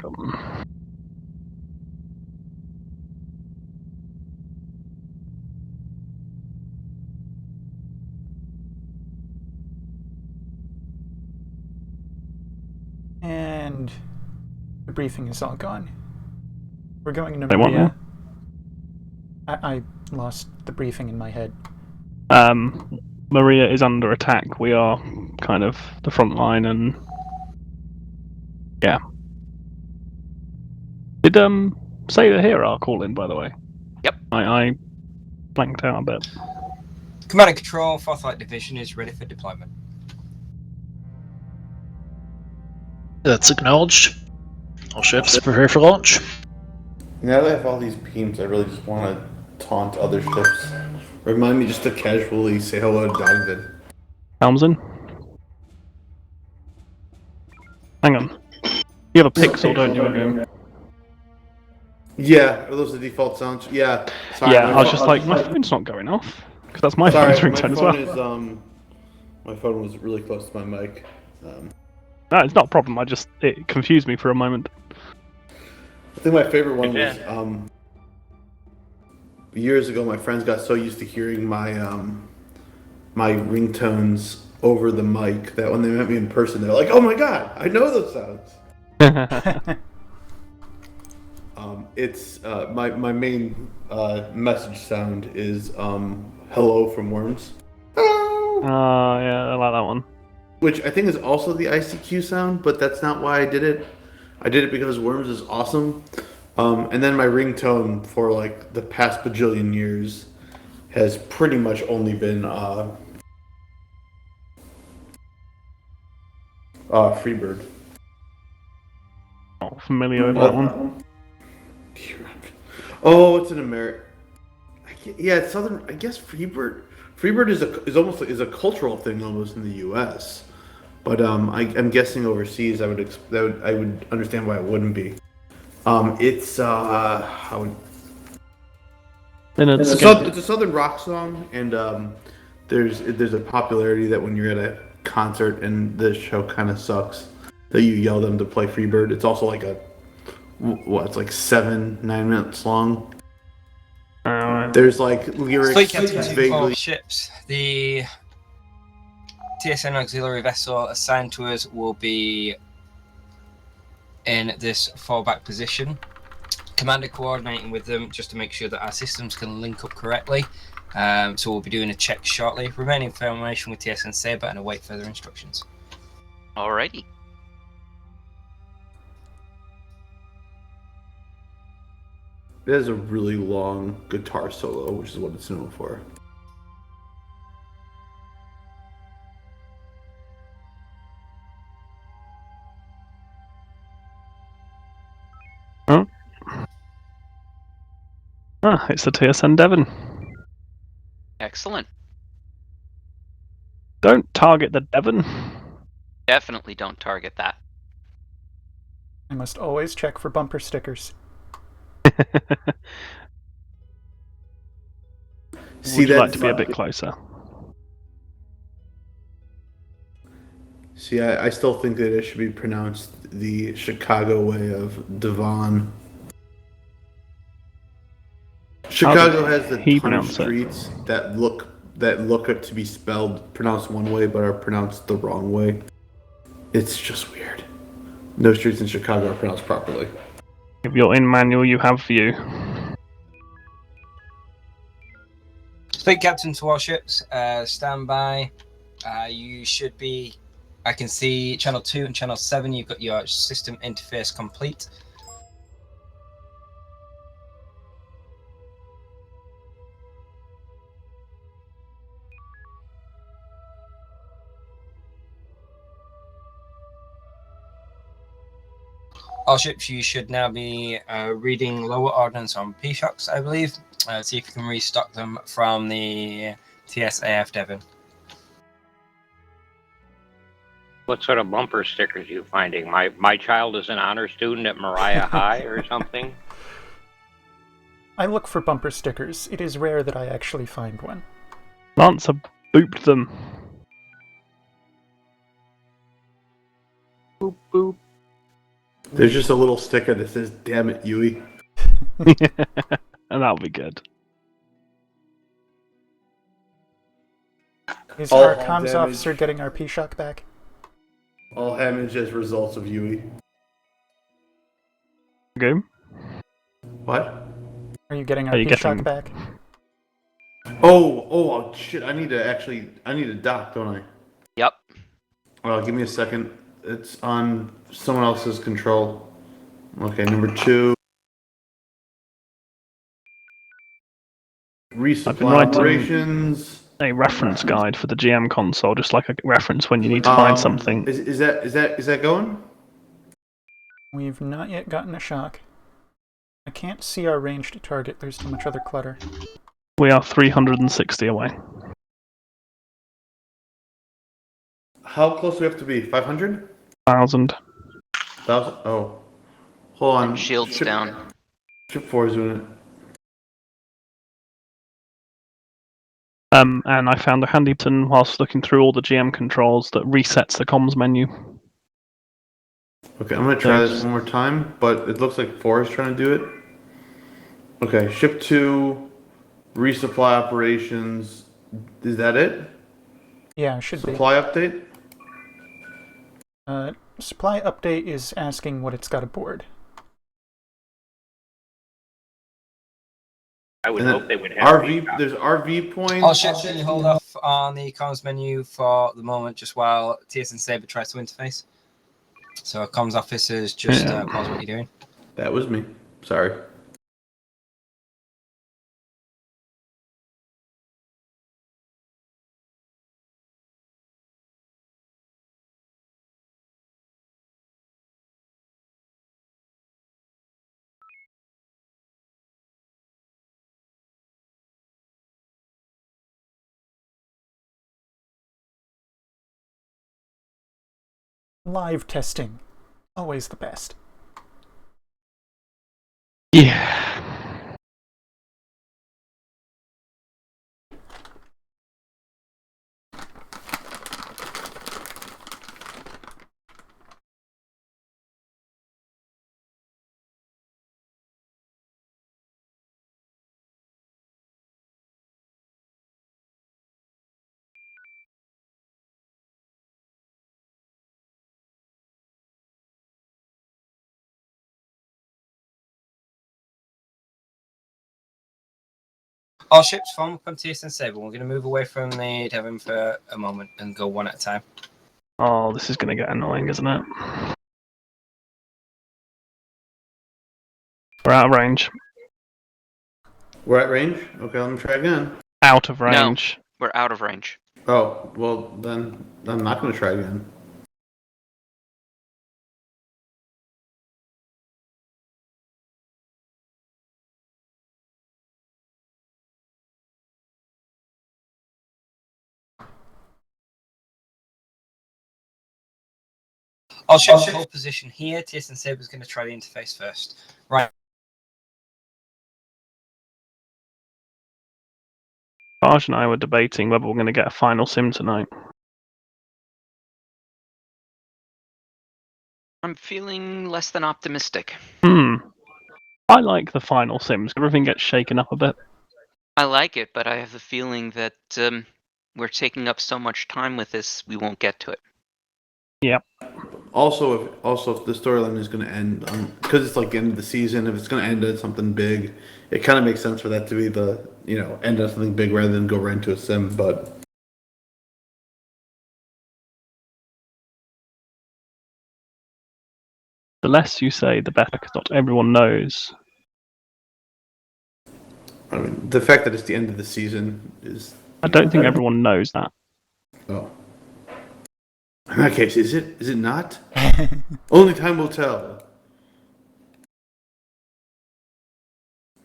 And the briefing is all gone. We're going to They want Maria. I lost the briefing in my head. Maria is under attack. We are kind of the front line, and yeah. Did Sailor hear our call in, by the way? Yep. I blanked out a bit. Command and Control, 4th Light Division is ready for deployment. That's acknowledged. All ships prepare for launch. Now that I have all these beams, I really just want to taunt other ships. Remind me just to casually say hello to Donovan. Helms in. Hang on. You have a pixel, don't you, in game? Yeah, are those the default sounds? Yeah. Sorry, Yeah, I was just like, my phone's not going off. Because that's my phone's ringtone as well. My phone was really close to my mic. No, it's not a problem. It confused me for a moment. I think my favorite one was years ago. My friends got so used to hearing my my ringtones over the mic that when they met me in person, they're like, "Oh my god, I know those sounds." It's my main message sound is "Hello" from Worms. Oh, yeah, I like that one. Which I think is also the ICQ sound, but that's not why I did it. I did it because Worms is awesome. And then my ringtone for like the past bajillion years has pretty much only been Freebird. Not familiar with that one. Oh, it's an American. Yeah, it's Southern. I guess Freebird. Freebird is almost a cultural thing almost in the U.S. But I'm guessing overseas, I would understand why it wouldn't be. It's it's a southern rock song, and there's a popularity that when you're at a concert and the show kind of sucks, that you yell them to play Freebird. It's also like it's like 7-9 minutes long. There's like lyrics. Fleet captains of all ships. The TSN auxiliary vessel assigned to us will be in this fallback position. Commander coordinating with them just to make sure that our systems can link up correctly. So we'll be doing a check shortly. Remain in formation with TSN Sabre and await further instructions. Alrighty. It has a really long guitar solo, which is what it's known for. Oh. Ah, it's the TSN Devon. Excellent. Don't target the Devon. Definitely don't target that. I must always check for bumper stickers. Would you like to be a bit closer? See, I still think that it should be pronounced the Chicago way of Devon. Chicago has a ton of streets that look to be pronounced one way, but are pronounced the wrong way. It's just weird. No streets in Chicago are pronounced properly. If you're in manual, you have view. Fleet captain to all ships, stand by. You should be. I can see channel 2 and channel 7. You've got your system interface complete. All ships, you should now be reading lower ordnance on P-Shocks, I believe. See if you can restock them from the TSAF Devon. What sort of bumper stickers are you finding? My child is an honor student at Mariah High or something? I look for bumper stickers. It is rare that I actually find one. Lancer booped them. Boop, boop. There's just a little sticker that says, "Damn it, Yui." And that'll be good. Is All our damage. comms officer getting our P-Shock back? All damage as results of Yui. Game? What? Are you getting Are our you P-Shock getting- back? Oh, shit, I need to dock, don't I? Yep. Well, give me a second. It's on someone else's control. Okay, number 2. Resupply operations. A reference guide for the GM console, just like a reference when you need to find something. Is that going? We've not yet gotten a shock. I can't see our range to target. There's too much other clutter. We are 360 away. How close do we have to be? 500? 1,000. 1,000? Oh. Hold on. Shields down. Ship 4 is doing it. And I found a handy button whilst looking through all the GM controls that resets the comms menu. Okay, I'm going to try this one more time, but it looks like 4 is trying to do it. Okay, ship 2, resupply operations. Is that it? Yeah, it should Supply update? Supply update is asking what it's got aboard. I would hope they would have RV. There's RV points. All ships, can you hold off on the comms menu for the moment, just while TSN Saber tries to interface? So, comms officers, just pause what you're doing. That was me. Sorry. Live testing. Always the best. Yeah. All ships form up on TSN Saber. We're going to move away from the Devon for a moment and go one at a time. Oh, this is going to get annoying, isn't it? We're out of range. We're at range? Okay, let me try again. Out of range. No, we're out of range. Oh, well, then I'm not going to try again. All ships hold position here. TSN Saber is going to try the interface first. Right. Raj and I were debating whether we're going to get a final sim tonight. I'm feeling less than optimistic. I like the final sims. Everything gets shaken up a bit. I like it, but I have the feeling that we're taking up so much time with this, we won't get to it. Yep. Also, if the storyline is going to end, because it's like the end of the season, if it's going to end at something big, it kind of makes sense for that to be the, end at something big rather than go right into a sim, but... The less you say, the better, because not everyone knows. I mean, the fact that it's the end of the season is... I don't think everyone knows that. Oh. In that case, is it not? Only time will tell.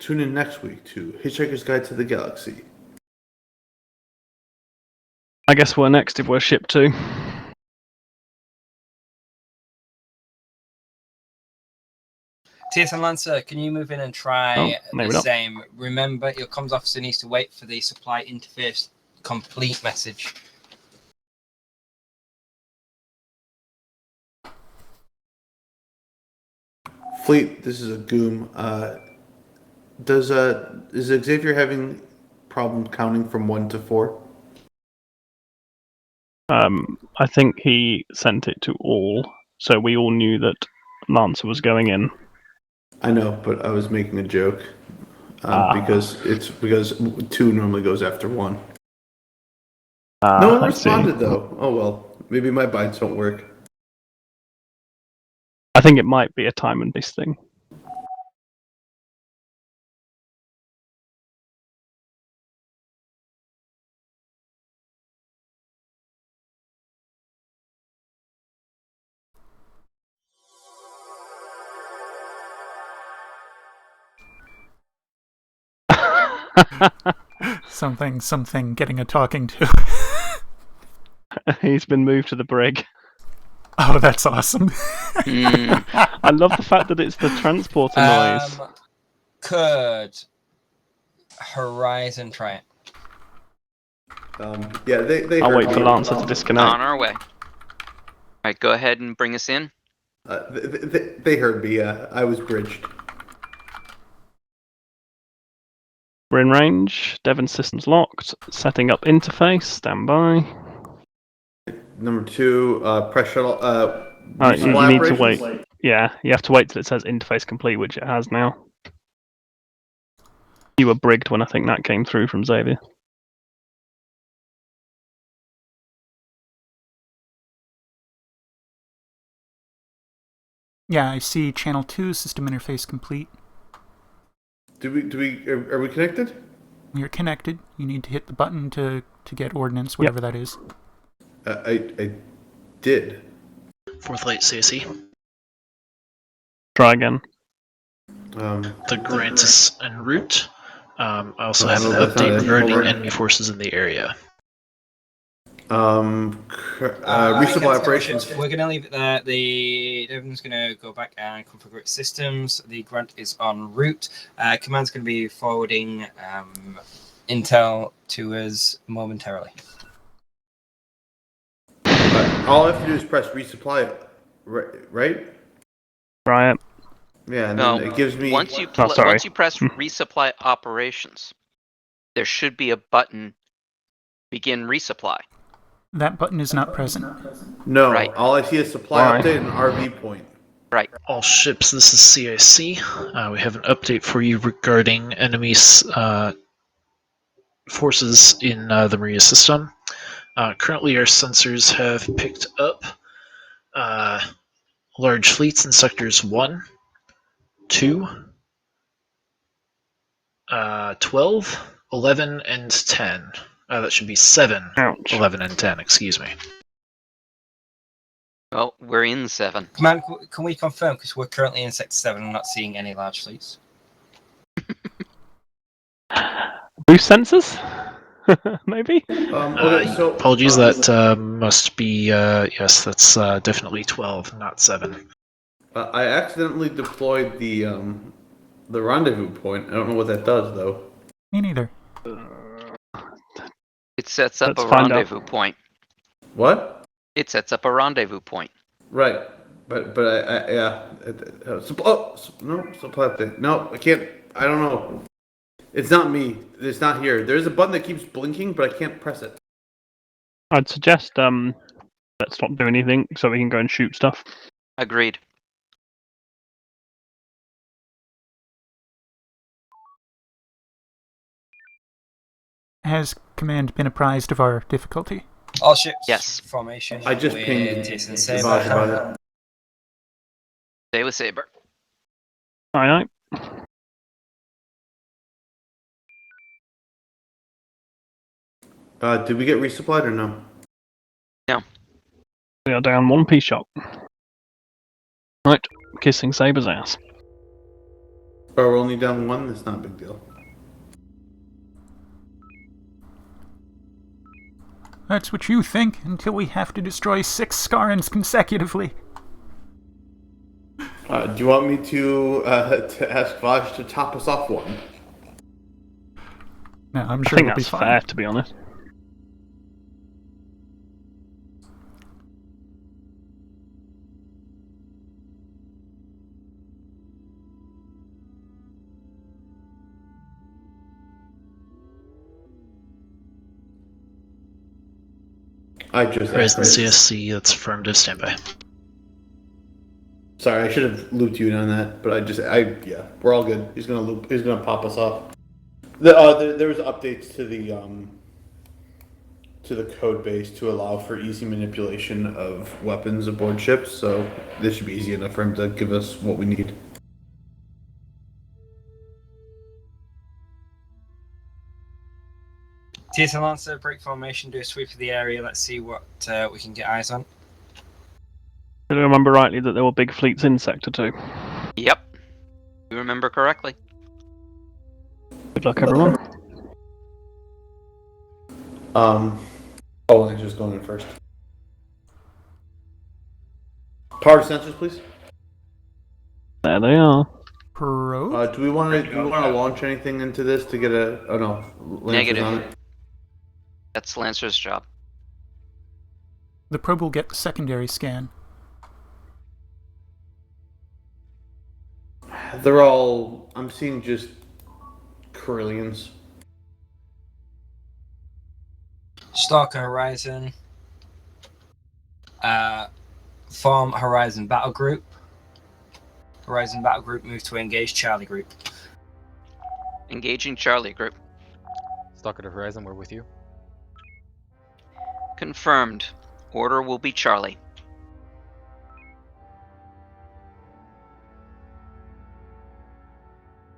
Tune in next week to Hitchhiker's Guide to the Galaxy. I guess we're next if we're ship 2. TSN Lancer, can you move in and try maybe the not. same? Remember, your comms officer needs to wait for the supply interface complete message. Fleet, this is a Goom. Is Xavier having problem counting from 1 to 4? I think he sent it to all, so we all knew that Lancer was going in. I know, but I was making a joke because 2 normally goes after 1. No one responded though. Oh well, maybe my bytes don't work. I think it might be a time and base thing. something getting a talking to. He's been moved to the brig. Oh, that's awesome. I love the fact that it's the transporter noise. Could Horizon try it? Yeah, they I'll heard wait for me. Lancer to disconnect. On our way. Alright, go ahead and bring us in. They heard me. I was bridged. We're in range. Devon systems locked. Setting up interface. Stand by. Number 2, press shuttle. You need to wait. Yeah, you have to wait till it says interface complete, which it has now. You were brigged when I think that came through from Xavier. Yeah, I see channel 2 system interface complete. Are we connected? You're connected. You need to hit the button to get ordnance, whatever that is. I did. Fourth light CSE. Try again. The grant is en route. I also have an that's not update it. regarding Hold on. enemy forces in the area. Resupply operations. We're going to leave it there. Everyone's going to go back and configure its systems. The grunt is en route. Command's going to be forwarding intel to us momentarily. All I have to do is press resupply, right? Try it. Yeah, and then it gives me. Once you press resupply operations, there should be a button. Begin resupply. That button is not present. No, right. All I see is supply update and RV point. Right. All ships, this is CIC. We have an update for you regarding enemies forces in the Maria system. Currently, our sensors have picked up large fleets in sectors 1, 2, 12, 11, and 10. That should be 7, Ouch. 11, and 10, excuse me. Well, we're in 7. Command, can we confirm, because we're currently in Sector 7 and not seeing any large fleets? Boost sensors? Maybe? Apologies, that must be, yes, that's definitely 12, not 7. I accidentally deployed the rendezvous point. I don't know what that does, though. Me neither. It sets up Let's a find rendezvous point. What? It sets up a rendezvous point. Right, but I yeah. No, supply update. No, I can't. I don't know. It's not me. It's not here. There's a button that keeps blinking, but I can't press it. I'd suggest let's stop doing anything so we can go and shoot stuff. Agreed. Has command been apprised of our difficulty? All ships. Yes. Formation. I just with pinged TSN Devos Saber. about it. Stay with Saber. Aye, Did we get resupplied or no? No. We are down 1 P shot. Right, kissing Saber's ass. Or we're only down one. That's not a big deal. That's what you think until we have to destroy 6 Scarans consecutively. Do you want me to ask Vaj to top us off one? No, I'm I sure think it'll be that's fine. fair, to be honest. I just Horizon asked. CSC, that's affirmative standby. Sorry, I should have looped you in on that, but yeah, we're all good. He's gonna pop us off. There was updates to the code base to allow for easy manipulation of weapons aboard ships, so this should be easy enough for him to give us what we need. TSN Lancer, break formation, do a sweep of the area. Let's see what we can get eyes on. Did I remember rightly that there were big fleets in Sector 2? Yep. You remember correctly. Good luck, everyone. I'm just going in first. Power sensors, please. There they are. Do we want to launch anything into this to get a? Oh no, Lancer's Negative. on it. That's Lancer's job. The probe will get the secondary scan. They're all. I'm seeing just Corellians. Stalker Horizon. Form Horizon Battle Group. Horizon Battle Group move to engage Charlie Group. Engaging Charlie Group. Stalker to Horizon, we're with you. Confirmed. Order will be Charlie.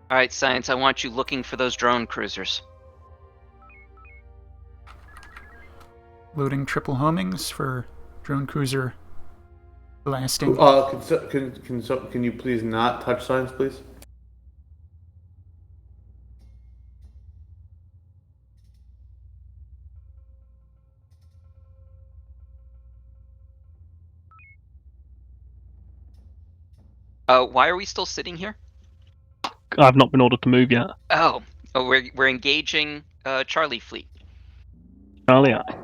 Alright, Science, I want you looking for those drone cruisers. Loading triple homings for drone cruiser blasting. Can you please not touch Science, please? Why are we still sitting here? I've not been ordered to move yet. Oh, we're engaging Charlie Fleet. Charlie, aye.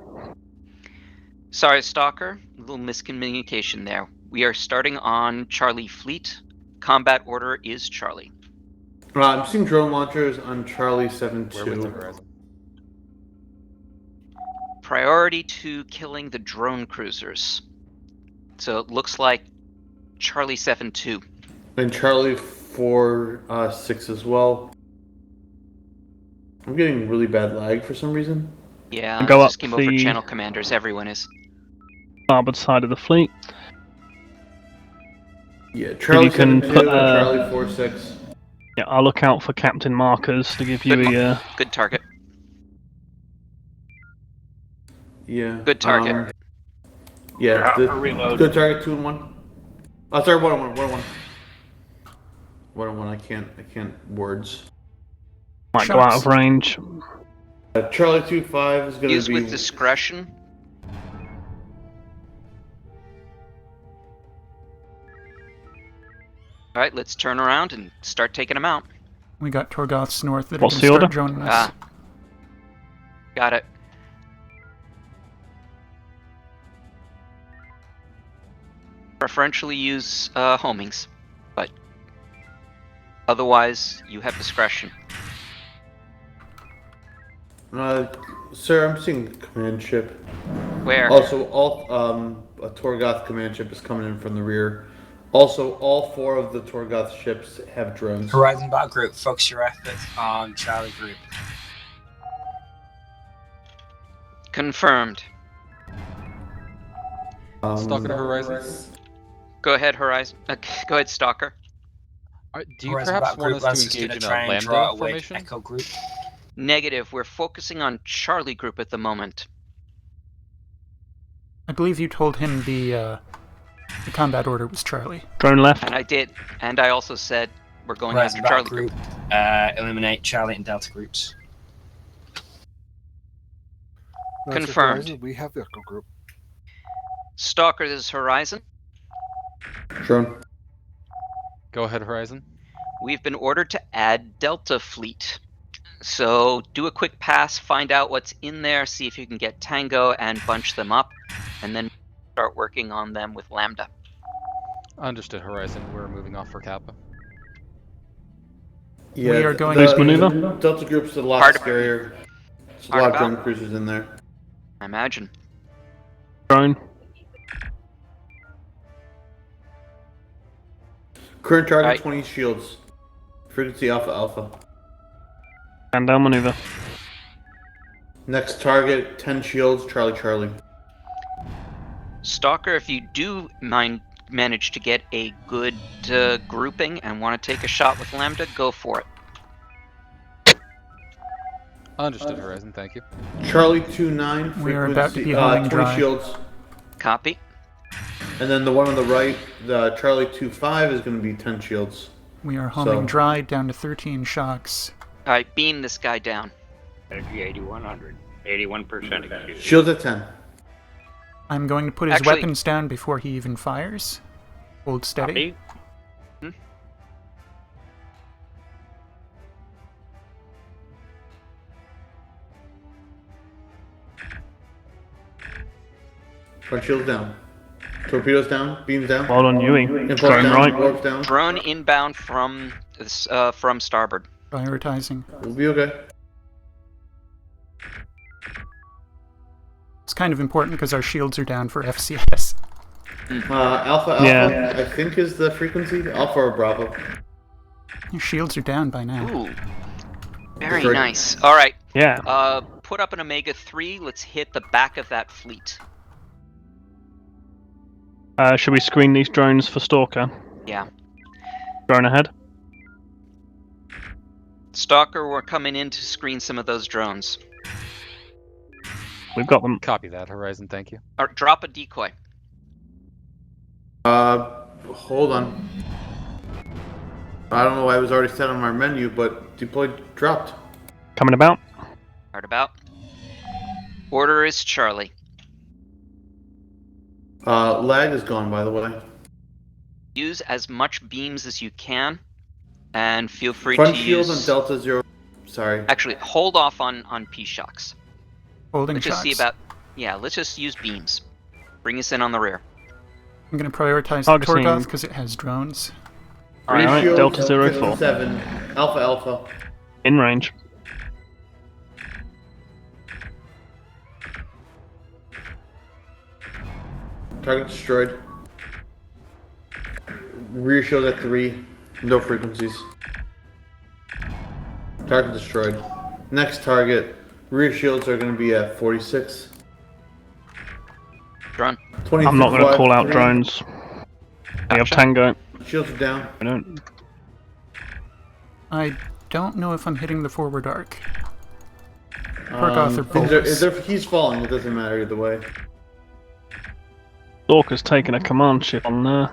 Sorry, Stalker. A little miscommunication there. We are starting on Charlie Fleet. Combat order is Charlie. I'm seeing drone launchers on Charlie 7-2. We're with the Horizon. Priority to killing the drone cruisers. So it looks like Charlie 7-2. And Charlie 4-6 as well. I'm getting really bad lag for some reason. Yeah, I Go just up came over the- channel commanders. Everyone is. Starboard side of the fleet. Yeah, Charlie you can 7-2 put, and Charlie 4-6. Yeah, I'll look out for captain markers to give you a... Good target. Yeah. Good target. Yeah, reload. good target 2 and 1. Oh, sorry, 1 and 1. 1 and 1. 1 and 1. I can't words. Might go out of range. Charlie 2-5 is going to Use be. with discretion. Alright, let's turn around and start taking them out. We got Torgoths north that are What's going to the order? start droning us. Got it. Preferentially use homings, but otherwise you have discretion. Sir, I'm seeing a command ship. Where? Also, a Torgoth command ship is coming in from the rear. Also, all 4 of the Torgoth ships have drones. Horizon Battle Group, focus your efforts on Charlie Group. Confirmed. Stalker to Horizon. Go ahead, Horizon. Go ahead, Stalker. Do you Horizon perhaps Battle want Group, us let's to just engage in try a and draw lambda away formation? Echo Group. Negative. We're focusing on Charlie Group at the moment. I believe you told him the combat order was Charlie. Drone left. And I did. And I also said We're going Horizon after battle Charlie group. Eliminate Charlie and Delta groups. That's Confirmed. Horizon, we have the Echo Group. Stalker, this is Horizon. Drone. Go ahead, Horizon. We've been ordered to add Delta Fleet. So do a quick pass, find out what's in there, see if you can get Tango and bunch them up, and then start working on them with Lambda. Understood, Horizon. We're moving off for Kappa. Yeah, We are going to maneuver? Delta group's a lot Hard- scarier. There's a hard lot of about. drone cruisers in there. I imagine. Drone. Current target Alright. 20 shields. Frequency Alpha Alpha. Stand down maneuver. Next target 10 shields. Charlie Charlie. Stalker, if you do manage to get a good grouping and want to take a shot with Lambda, go for it. Understood, Horizon. Thank you. Charlie 2-9. We are about to be 20 holding dry. shields. Copy. And then the one on the right, the Charlie 2-5 is going to be 10 shields. We are homing So- dry down to 13 shocks. Alright, beam this guy down. Energy 8100. 81%, excuse me. Shields at 10. I'm going to put his Actually- weapons down before he even fires. Hold steady. Copy. Front shields down. Torpedoes down. Beams down. Well done, Ewing. Impulse Drone down. right. Warps down. Drone inbound from starboard. Prioritizing. We'll be okay. It's kind of important because our shields are down for FCS. Alpha Alpha, Yeah. I think is the frequency. Alpha or Bravo. Your shields are down by now. Ooh. Very Great. nice. Alright. Yeah. Put up an Omega 3. Let's hit the back of that fleet. Should we screen these drones for Stalker? Yeah. Drone ahead. Stalker, we're coming in to screen some of those drones. We've got them. Copy that, Horizon. Thank you. Or drop a decoy. Hold on. I don't know why it was already set on our menu, but deployed dropped. Coming about. Heard about. Order is Charlie. Lag is gone, by the way. Use as much beams as you can, and feel free Front to shield use... on Delta 0. Sorry. Actually, hold off on P-shocks. Holding Let's shots. just see about... Yeah, let's just use beams. Bring us in on the rear. I'm going to prioritize the Targeting- Torgoth because it has drones. Alright, Shield, Delta 04. 7. Alpha Alpha. In range. Target destroyed. Rear shield at 3. No frequencies. Target destroyed. Next target. Rear shields are going to be at 46. Drone. I'm not going to call out 3. drones. We have Gotcha. Tango. Shields are down. I don't. I don't know if I'm hitting the forward arc. Torgoth or He's falling. It doesn't matter either way. Stalker's taking a command ship on there.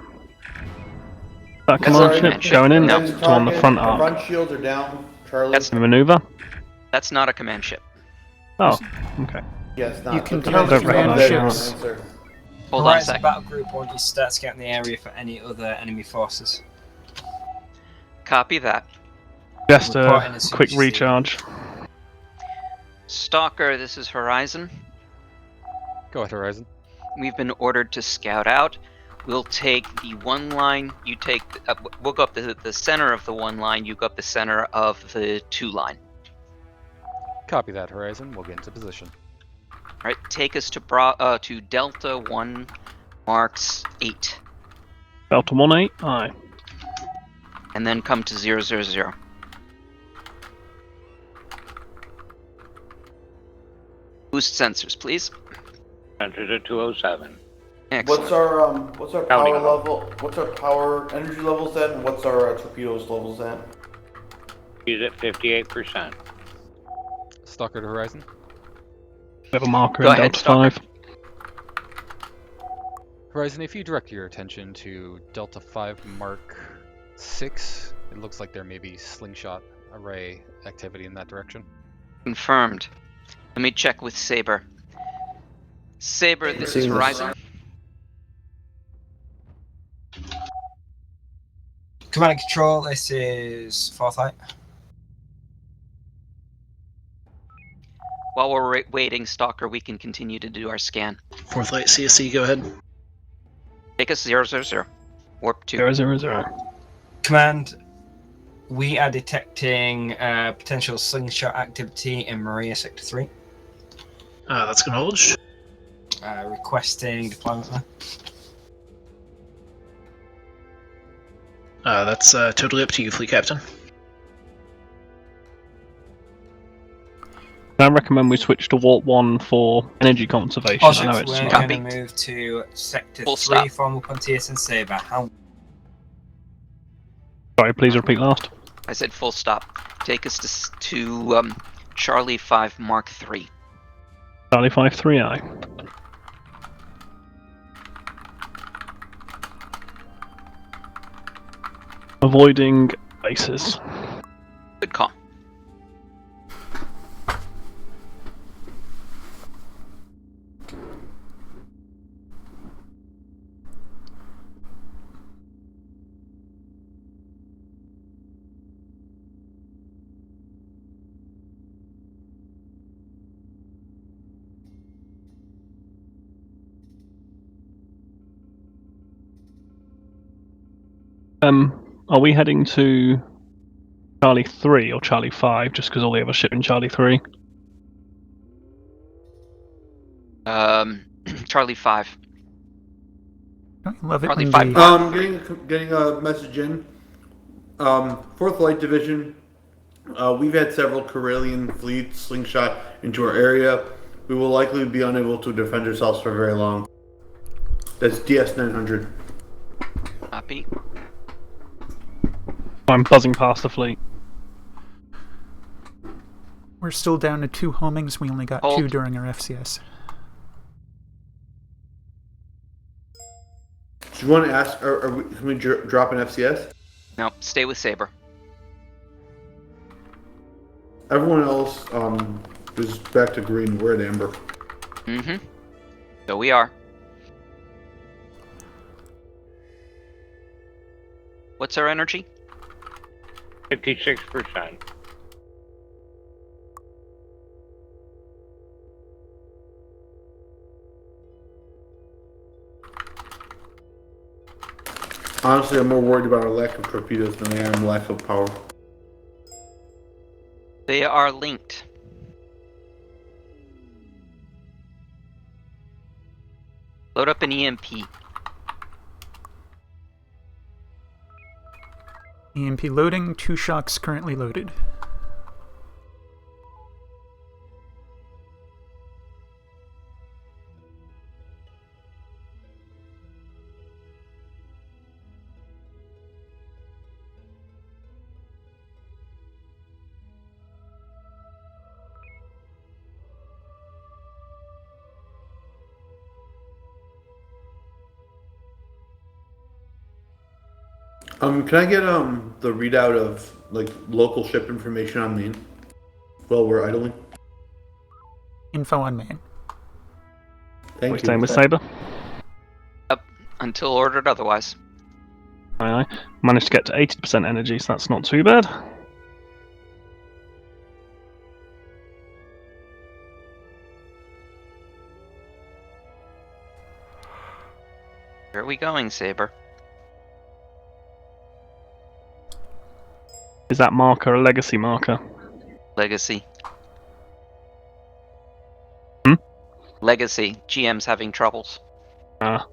That That's command not a ship command ship. going in No. to on the front arc. Front shields are down. Charlie. That's- Maneuver. That's not a command ship. Oh, okay. Yes, not. You can the tell command the ship command is ships. answer. Hold on a Horizon sec. battle group want you to start scouting the area for any other enemy forces. Copy that. Just Reporting a as soon quick as you see it. recharge. Stalker, this is Horizon. Go ahead, Horizon. We've been ordered to scout out. We'll take the one line. You take. We'll go up the center of the one line. You go up the center of the 2 line. Copy that, Horizon. We'll get into position. All right. Take us to Delta 1 marks 8, Delta 1-8. Aye. and then come to 000. Boost sensors, please. Sensors at 207. Excellent. What's our Counting power them. level? What's our power energy levels at? And what's our torpedoes levels at? He's at 58%. Stalker to Horizon. We have a marker Go in ahead, Delta Stalker. 5. Horizon, if you direct your attention to Delta 5 Mark 6, It looks like there may be slingshot array activity in that direction. Confirmed. Let me check with Saber. Saber, this is Horizon. Command and control, this is Forthlight. While we're waiting, Stalker, we can continue to do our scan. Forthlight CSC, go ahead. Take us 000. Warp 2. 000. Command, we are detecting potential slingshot activity in Maria Sector 3. That's acknowledged. Requesting deployment there. That's totally up to you, Fleet Captain. I recommend we switch to Warp 1 for energy conservation. Also, I know it's we're slow. going to move to Sector Full 3, stop. form up on TSN Saber. Sorry, please repeat last. I said full stop. Take us to Charlie 5 Mark 3. Charlie 5-3I. Avoiding bases. Good call. Are we heading to Charlie 3 or Charlie 5 just because all the other ship in Charlie 3? Charlie 5. I love it Charlie when 5 the... Mark Getting a message in. 4th Light Division. We've had several Corellian fleets slingshot into our area. We will likely be unable to defend ourselves for very long. That's DS-900. Copy. I'm buzzing past the fleet. We're still down to 2 homings. We only got 2 during our FCS. Do you want to ask, can we drop an FCS? No, stay with Saber. Everyone else is back to green. We're at amber. Mm-hmm. So we are. What's our energy? 56%. Honestly, I'm more worried about our lack of torpedoes than I am lack of power. They are linked. Load up an EMP. EMP loading. 2 shocks currently loaded. Can I get the readout of like local ship information on main while we're idling? Info on main. Thank we you. staying with Saber? Up until ordered otherwise. Aye. Managed to get to 80% energy, so that's not too bad. Where are we going, Saber? Is that marker a legacy marker? Legacy. Hmm? Legacy. GM's having troubles. Ah.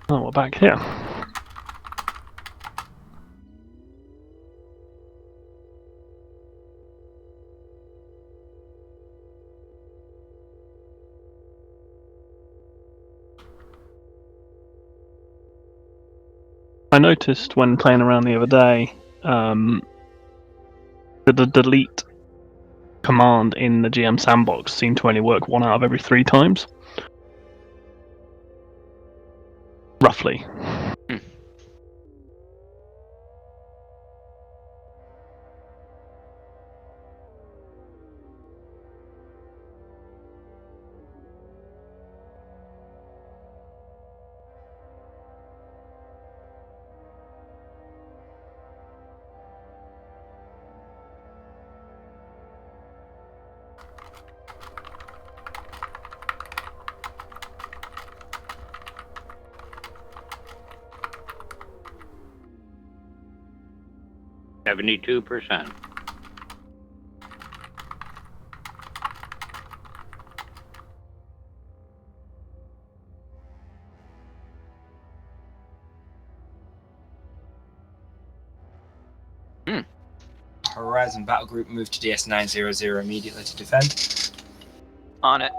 Oh, we're back here. I noticed when playing around the other day, the delete command in the GM sandbox seem to only work 1 out of every 3 times. Roughly. %. Horizon Battle Group move to DS900 immediately to defend. On it.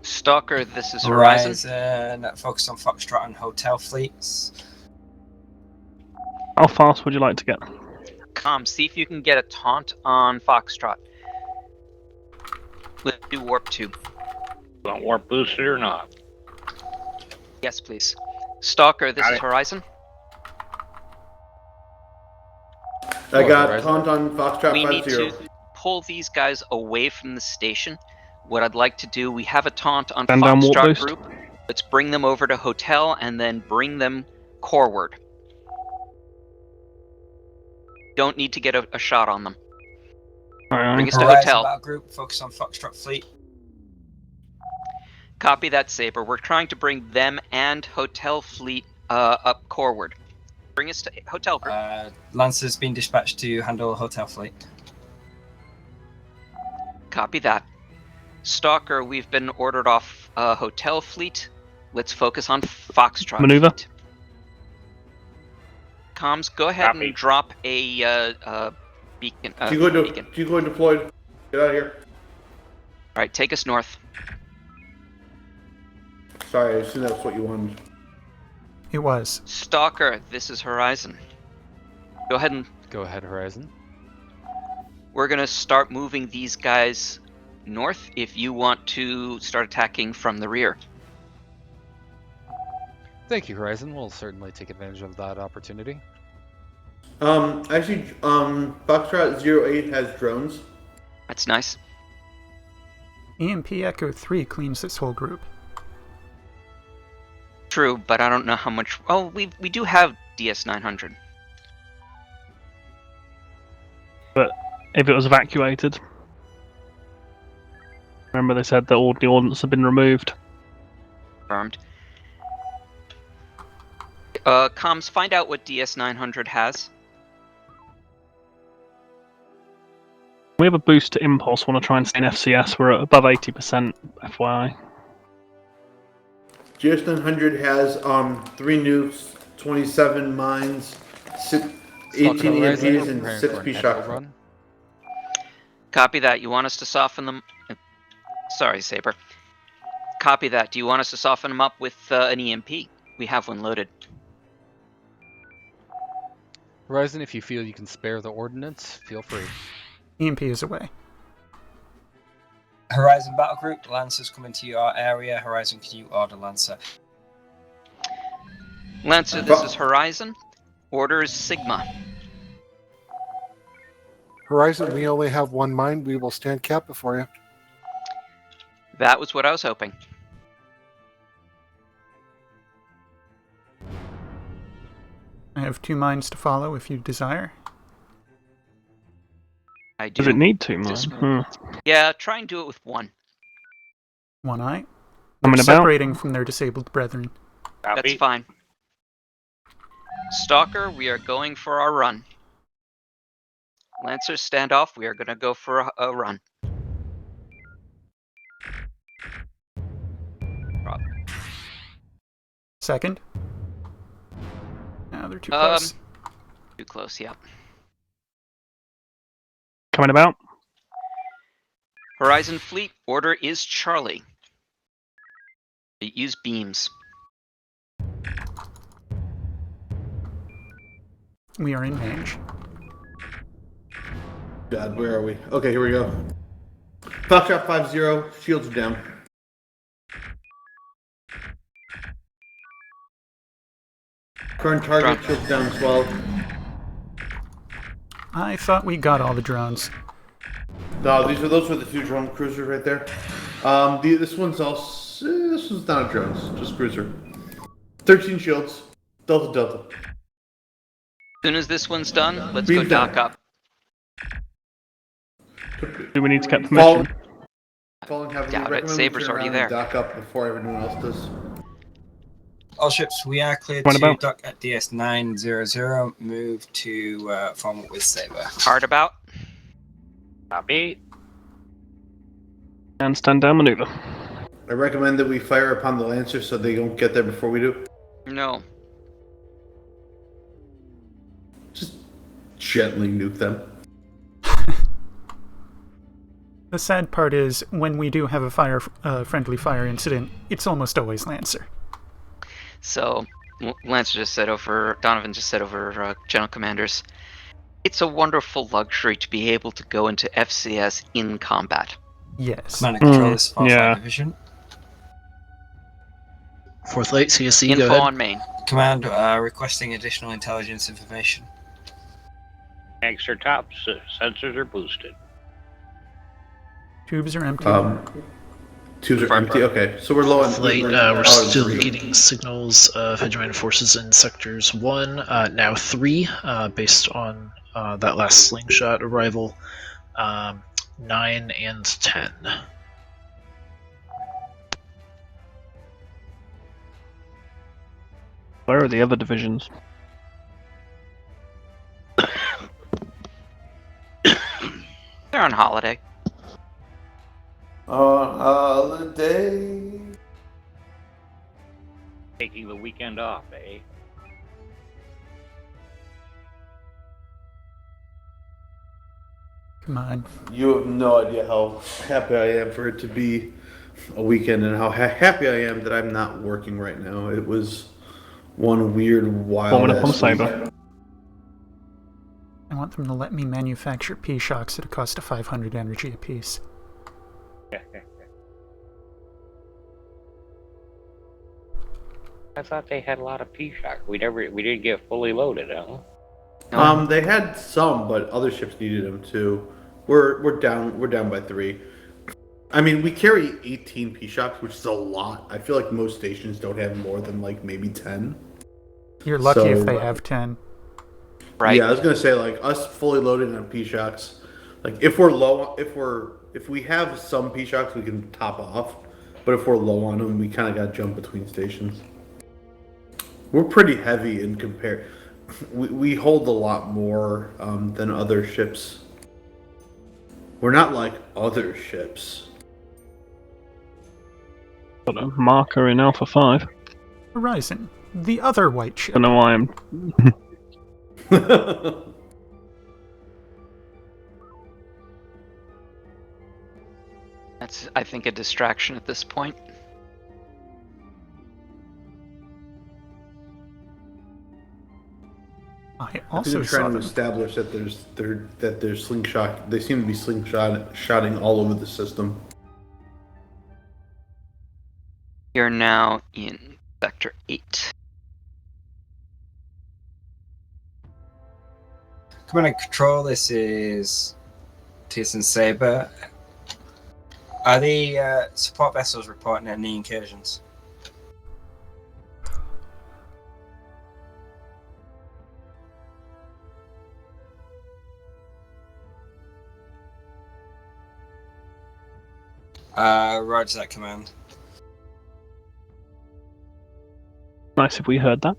Stalker, this is Horizon. Horizon, focus on Foxtrot and Hotel fleets. How fast would you like to get? See if you can get a taunt on Foxtrot. Let's do Warp 2. Want warp boosted or not? Yes, please. Stalker, this Got is it. Horizon. I got taunt on Foxtrot We 5-0. need to pull these guys away from the station. What I'd like to do, we have a taunt on Stand down, warp Foxtrot boost. group. Let's bring them over to Hotel and then bring them coreward. Don't need to get a shot on them. Bring us to Horizon Hotel. Battle Group, focus on Foxtrot fleet. Copy that, Saber. We're trying to bring them and Hotel fleet up coreward. Bring us to Hotel group. Lancer's been dispatched to handle Hotel fleet. Copy that. Stalker, we've been ordered off Hotel fleet. Let's focus on Foxtrot Maneuver. fleet. Comms, go ahead Copy. and drop a beacon. Beacon. Decoy deployed. Get out of here. All right, take us north. Sorry, I assumed that's what you wanted. It was. Stalker, this is Horizon. Go ahead, Horizon. we're gonna start moving these guys north if you want to start attacking from the rear. Thank you, Horizon. We'll certainly take advantage of that opportunity. Actually, Foxtrot 08 has drones. That's nice. EMP Echo 3 cleans this whole group. True, but I don't know how much. Oh, we do have DS900. But if it was evacuated, remember they said that all the ordnance had been removed. Confirmed. Comms, find out what DS900 has. We have a boost to impulse. Want to try and stay in FCS? We're at above 80%. FYI. GS900 has 3 nukes, 27 mines, 18 EMPs, and 6 shock. Copy that. You want us to soften them? Sorry, Saber. Copy that. Do you want us to soften them up with an EMP? We have one loaded. Horizon, if you feel you can spare the ordnance, feel free. EMP is away. Horizon Battle Group, Lancer's coming to your area. Horizon, can you order Lancer? Lancer, this is Horizon. Order is Sigma. Horizon, we only have 1 mine. We will stand cap before you. That was what I was hoping. I have 2 mines to follow if you desire. I do. Does it need 2 mine? Just- Yeah, try and do it with 1. 1 eye. Coming They're about. separating from their disabled brethren. That's fine. Stalker, we are going for our run. Lancers, stand off. We are going to go for a run. Second. They're too close. Too close, yep. Coming about. Horizon Fleet, order is Charlie. Use beams. We are in range. God, where are we? Okay, here we go. Foxtrot 5-0, shields are down. Current target, shields down as well. I thought we got all the drones. No, those were the 2 drone cruisers right there. This one's also this one's not a drones, just cruiser. 13 shields, Delta. As soon as this one's done, let's Beams go dock down. up. Do we need to get permission? Falling heavily. Doubt it. Recommend we Saber's turn already around there. and dock up before everyone else does. All ships, we are cleared What to about? dock at DS 900. Move to form up with Saber. Hard about. Copy. And stand down maneuver. I recommend that we fire upon the Lancer so they don't get there before we do. No. Just gently nuke them. The sad part is, when we do have a friendly fire incident, it's almost always Lancer. So, Lancer just said over, Donovan just said over General Commanders, it's a wonderful luxury to be able to go into FCS in combat. Yes. Command and control this for yeah. division. 4th Light, CSC, Info go ahead. on main. Command requesting additional intelligence information. Tanks are tops. Sensors are boosted. Tubes are empty. Tubes are empty. Okay, so we're low on. 4th Light, we're still getting signals of hegemony forces in sectors 1, now 3, based on that last slingshot arrival, 9 and 10. Where are the other divisions? They're on holiday. On holiday. Taking the weekend off, eh? Come on. You have no idea how happy I am for it to be a weekend and how happy I am that I'm not working right now. It was one weird, wild Forming up on ass Saber. week. I want them to let me manufacture P-Shocks at a cost of 500 energy apiece. I thought they had a lot of P-Shock. We didn't get fully loaded, huh? They had some, but other ships needed them too. We're down by 3. I mean, we carry 18 P-Shocks, which is a lot. I feel like most stations don't have more than like maybe 10. You're lucky if they have 10. Right. Yeah, I was gonna say like us fully loaded on P-Shocks. Like if we have some P-Shocks, we can top off. But if we're low on them, we kind of got to jump between stations. We're pretty heavy in compare. We hold a lot more than other ships. We're not like other ships. Got a marker in Alpha 5. Horizon, the other white ship. I don't know why I'm... That's, I think, a distraction at this point. I I also think saw they're trying to them. establish that there's slingshot. They seem to be slingshotting all over the system. You're now in Sector 8. Command and control, this is TSN Saber. Are the support vessels reporting any incursions? Roger that, command. Nice if we heard that.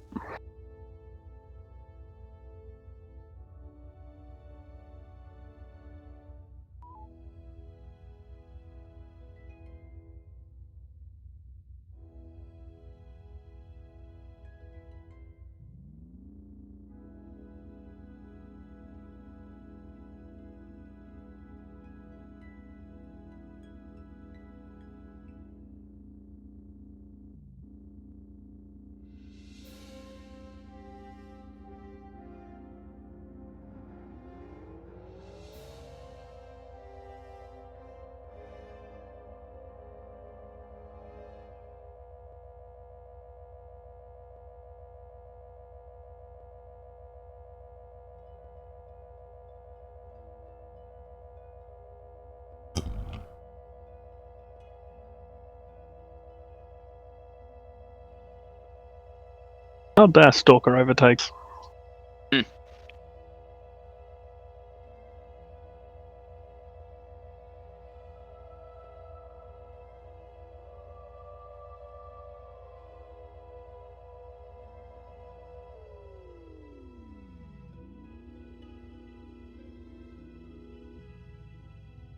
How dare Stalker overtakes?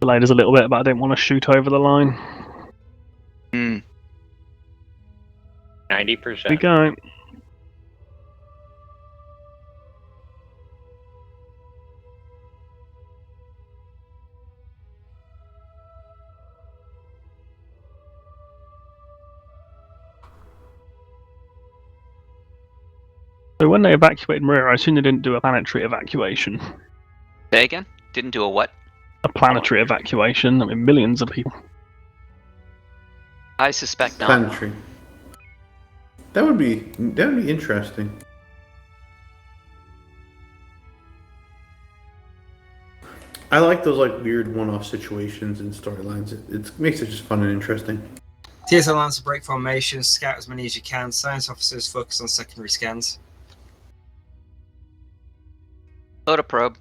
Delayed us a little bit, but I didn't want to shoot over the line. 90%. Here we go. So when they evacuated Maria, I assume they didn't do a planetary evacuation. Say again? Didn't do a what? A planetary evacuation. I mean, millions of people. I suspect not. Planetary. That would be interesting. I like those like weird one-off situations and storylines. It makes it just fun and interesting. TSN Lancer break formation, scout as many as you can. Science officers focus on secondary scans. Load a probe.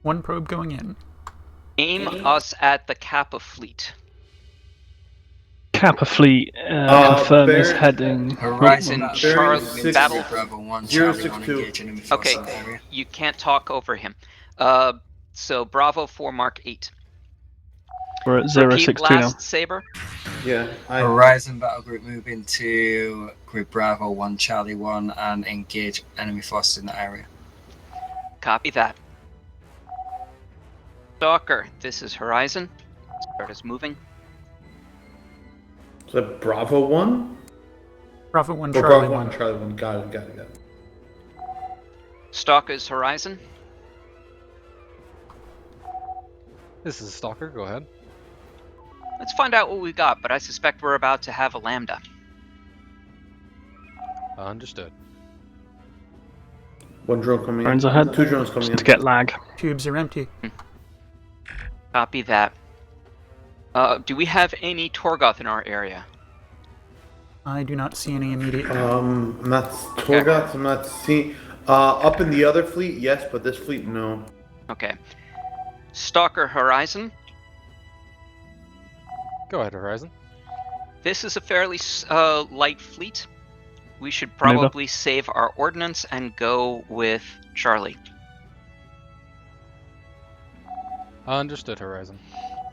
One probe going in. Aim us at the Kappa fleet. Kappa fleet, confirm is heading. Horizon, Charlie, battle. Bravo 1, Charlie 1, engage enemy force in the area. Okay, you can't talk over him. So Bravo 4, Mark 8. We're at Repeat 062 last now. Saber. Yeah. Horizon battle group move into group Bravo 1, Charlie 1, and engage enemy forces in the area. Copy that. Stalker, this is Horizon. Start us moving. Is that Bravo 1? Bravo 1, Or Charlie Bravo 1. 1, Charlie 1. Got it. Stalker's Horizon. This is Stalker. Go ahead. Let's find out what we got, but I suspect we're about to have a Lambda. Understood. One drone coming Drones in. ahead. Two drones coming in. To get lag. Tubes are empty. Copy that. Do we have any Torgoth in our area? I do not see any immediate. I'm not Torgoth. I'm not seeing. Up in the other fleet, yes, but this fleet, no. Okay. Stalker Horizon. Go ahead, Horizon. This is a fairly light fleet. We should probably save our ordnance and go with Charlie. Understood, Horizon.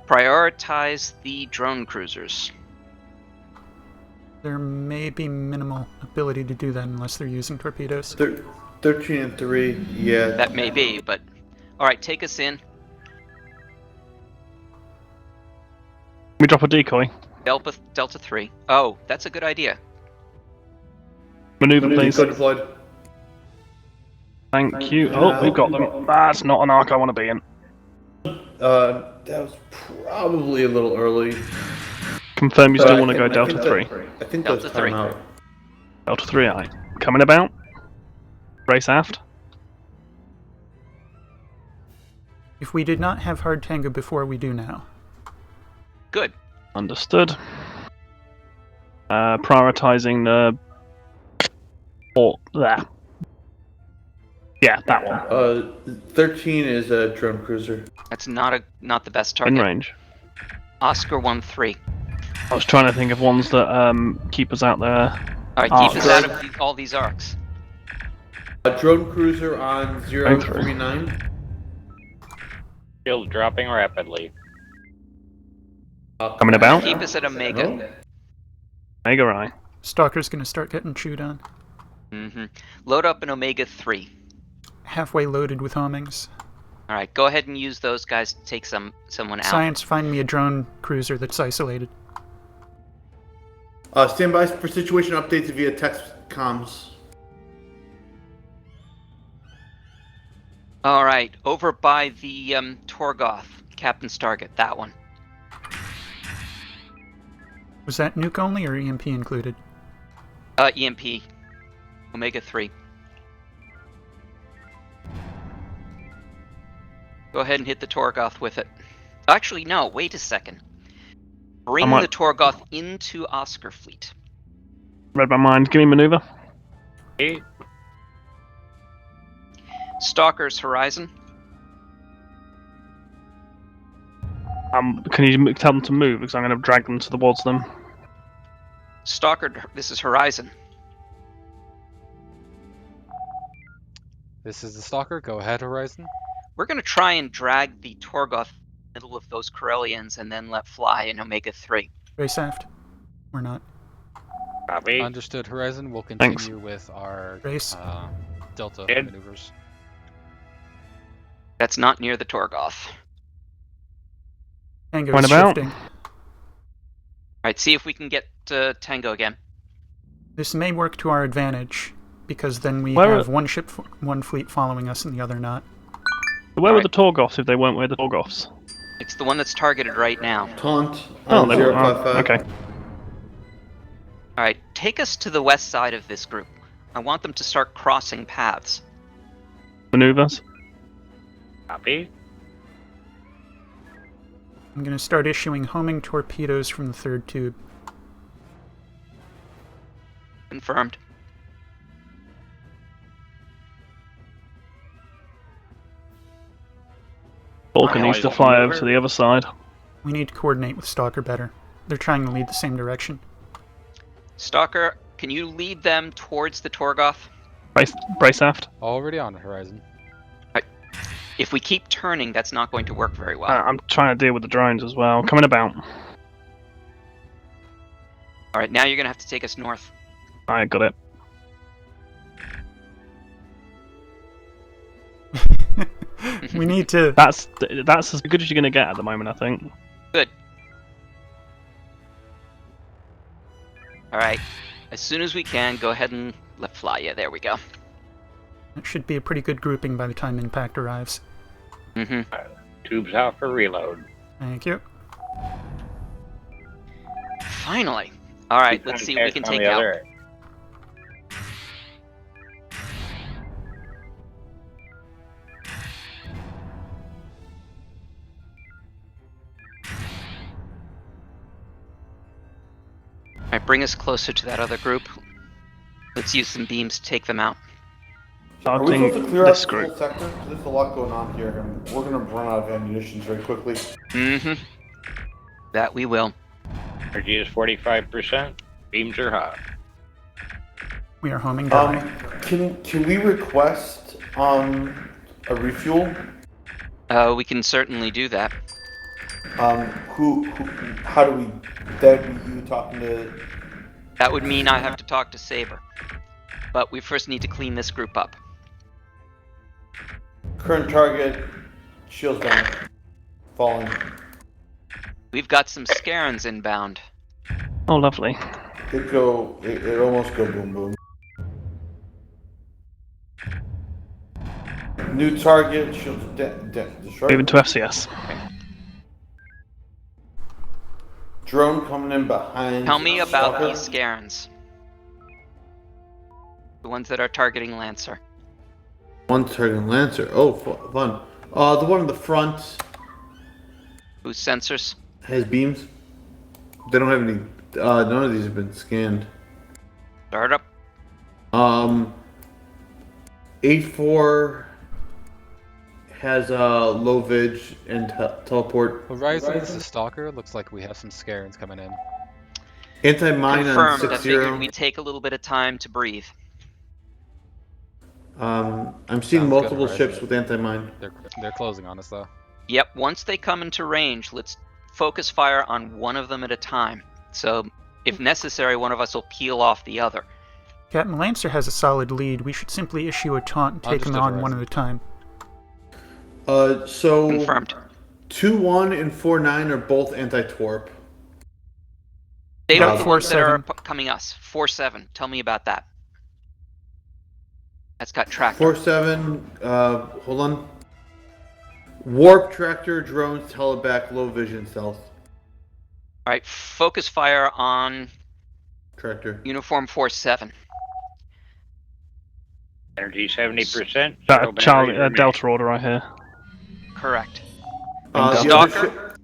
prioritize the drone cruisers. There may be minimal ability to do that unless they're using torpedoes. 13 and 3, yeah. That may be, but alright, take us in. Can we drop a decoy? Delta 3. Oh, that's a good idea. Maneuver, please. Decoy deployed. Thank you. Oh, we've got them. That's not an arc I want to be in. That was probably a little early. Confirm you still want to go Delta 3. I think Delta that's 3. out. Delta 3, aye. Coming about. Race aft. If we did not have hard tango before, we do now. Good. Understood. Prioritizing the port there. Yeah, that one. 13 is a drone cruiser. That's not the best target. In range. Oscar 1-3. I was trying to think of ones that keep us out there. Alright, keep us out of all these arcs. A drone cruiser on 039. Shield dropping rapidly. Coming about. Keep us at Omega. Omega eye. Stalker's gonna start getting chewed on. Load up an Omega 3. Halfway loaded with homings. Alright, go ahead and use those guys to take someone out. Science, find me a drone cruiser that's isolated. Stand by for situation updates via text comms. Alright, over by the Torgoth, Captain Stargate, that one. Was that nuke only or EMP included? EMP. Omega 3. Go ahead and hit the Torgoth with it. Actually, no, wait a second. Bring the Torgoth into Oscar Fleet. Read my mind. Give me maneuver. Hey, Stalker's Horizon. Can you tell them to move because I'm going to drag them towards them. Stalker, this is Horizon. This is the Stalker. Go ahead, Horizon. We're going to try and drag the Torgoth middle of those Corellians and then let fly in Omega 3. Race aft. We're not. copy. Understood, Horizon. We'll continue with our Race. Delta Ed. maneuvers. That's not near the Torgoth. Tango Point is about. shifting. Alright, see if we can get Tango again. This may work to our advantage, because then we Where have one ship, one fleet following us and the other not. Where were the Torgoths if they weren't where the Torgoths? It's the one that's targeted right now. Taunt. Oh, they were. 055. Okay. Alright, take us to the west side of this group. I want them to start crossing paths. Maneuvers. Copy. I'm going to start issuing homing torpedoes from the third tube. Confirmed. Vulcan needs to fly over to the other side. We need to coordinate with Stalker better. They're trying to lead the same direction. Stalker, can you lead them towards the Torgoth? Brace aft. Already on Horizon. If we keep turning, that's not going to work very well. I'm trying to deal with the drones as well. Coming about. Alright, now you're going to have to take us north. I got it. We need to... That's as good as you're going to get at the moment, I think. Good. Alright, as soon as we can, go ahead and let fly. Yeah, there we go. That should be a pretty good grouping by the time impact arrives. Mm-hmm. Tubes out for reload. Thank you. Finally. Alright, let's see what we can take out. Alright, bring us closer to that other group. Let's use some beams to take them out. Are we Starting supposed to clear out this the group. whole sector? There's a lot going on here, and we're going to run out of ammunition very quickly. Mm-hmm. That we will. Energy is 45%. Beams are hot. We are homing down. Can we request a refuel? We can certainly do that. How do we? That you talking to? That would mean I have to talk to Saber. But we first need to clean this group up. Current target, shields down, falling. We've got some Scarens inbound. Oh, lovely. It almost go boom boom. New target, shields destroyed. Moving to FCS. Drone coming in behind. Tell me about Stalker. these Scarens. The ones that are targeting Lancer. One targeting Lancer. Oh, fun. The one in the front Whose sensors? has beams. They don't have any. None of these have been scanned. Start up. 8-4 has low vid and teleport. Horizon, this is Stalker. Looks like we have some Scarens coming in. Anti-mine on Confirmed. I figured 6-0. we'd take a little bit of time to breathe. I'm seeing Sounds good, multiple Horizon. ships with anti-mine. They're closing on us though. Yep, once they come into range, let's focus fire on one of them at a time. So, if necessary, one of us will peel off the other. Captain Lancer has a solid lead. We should simply issue a taunt and take them Understood, on one at Horizon. a time. So Confirmed. 2-1 and 4-9 are both anti-torp. They Got are the ones that are 4-7. coming us. 4-7. Tell me about that. That's got tractor. 4-7, hold on. Warp tractor, drones, teleback, low vision, stealth. Alright, focus fire on Tractor. uniform 4-7. Energy 70%. Charlie, Delta order right here. Correct. The other Stalker.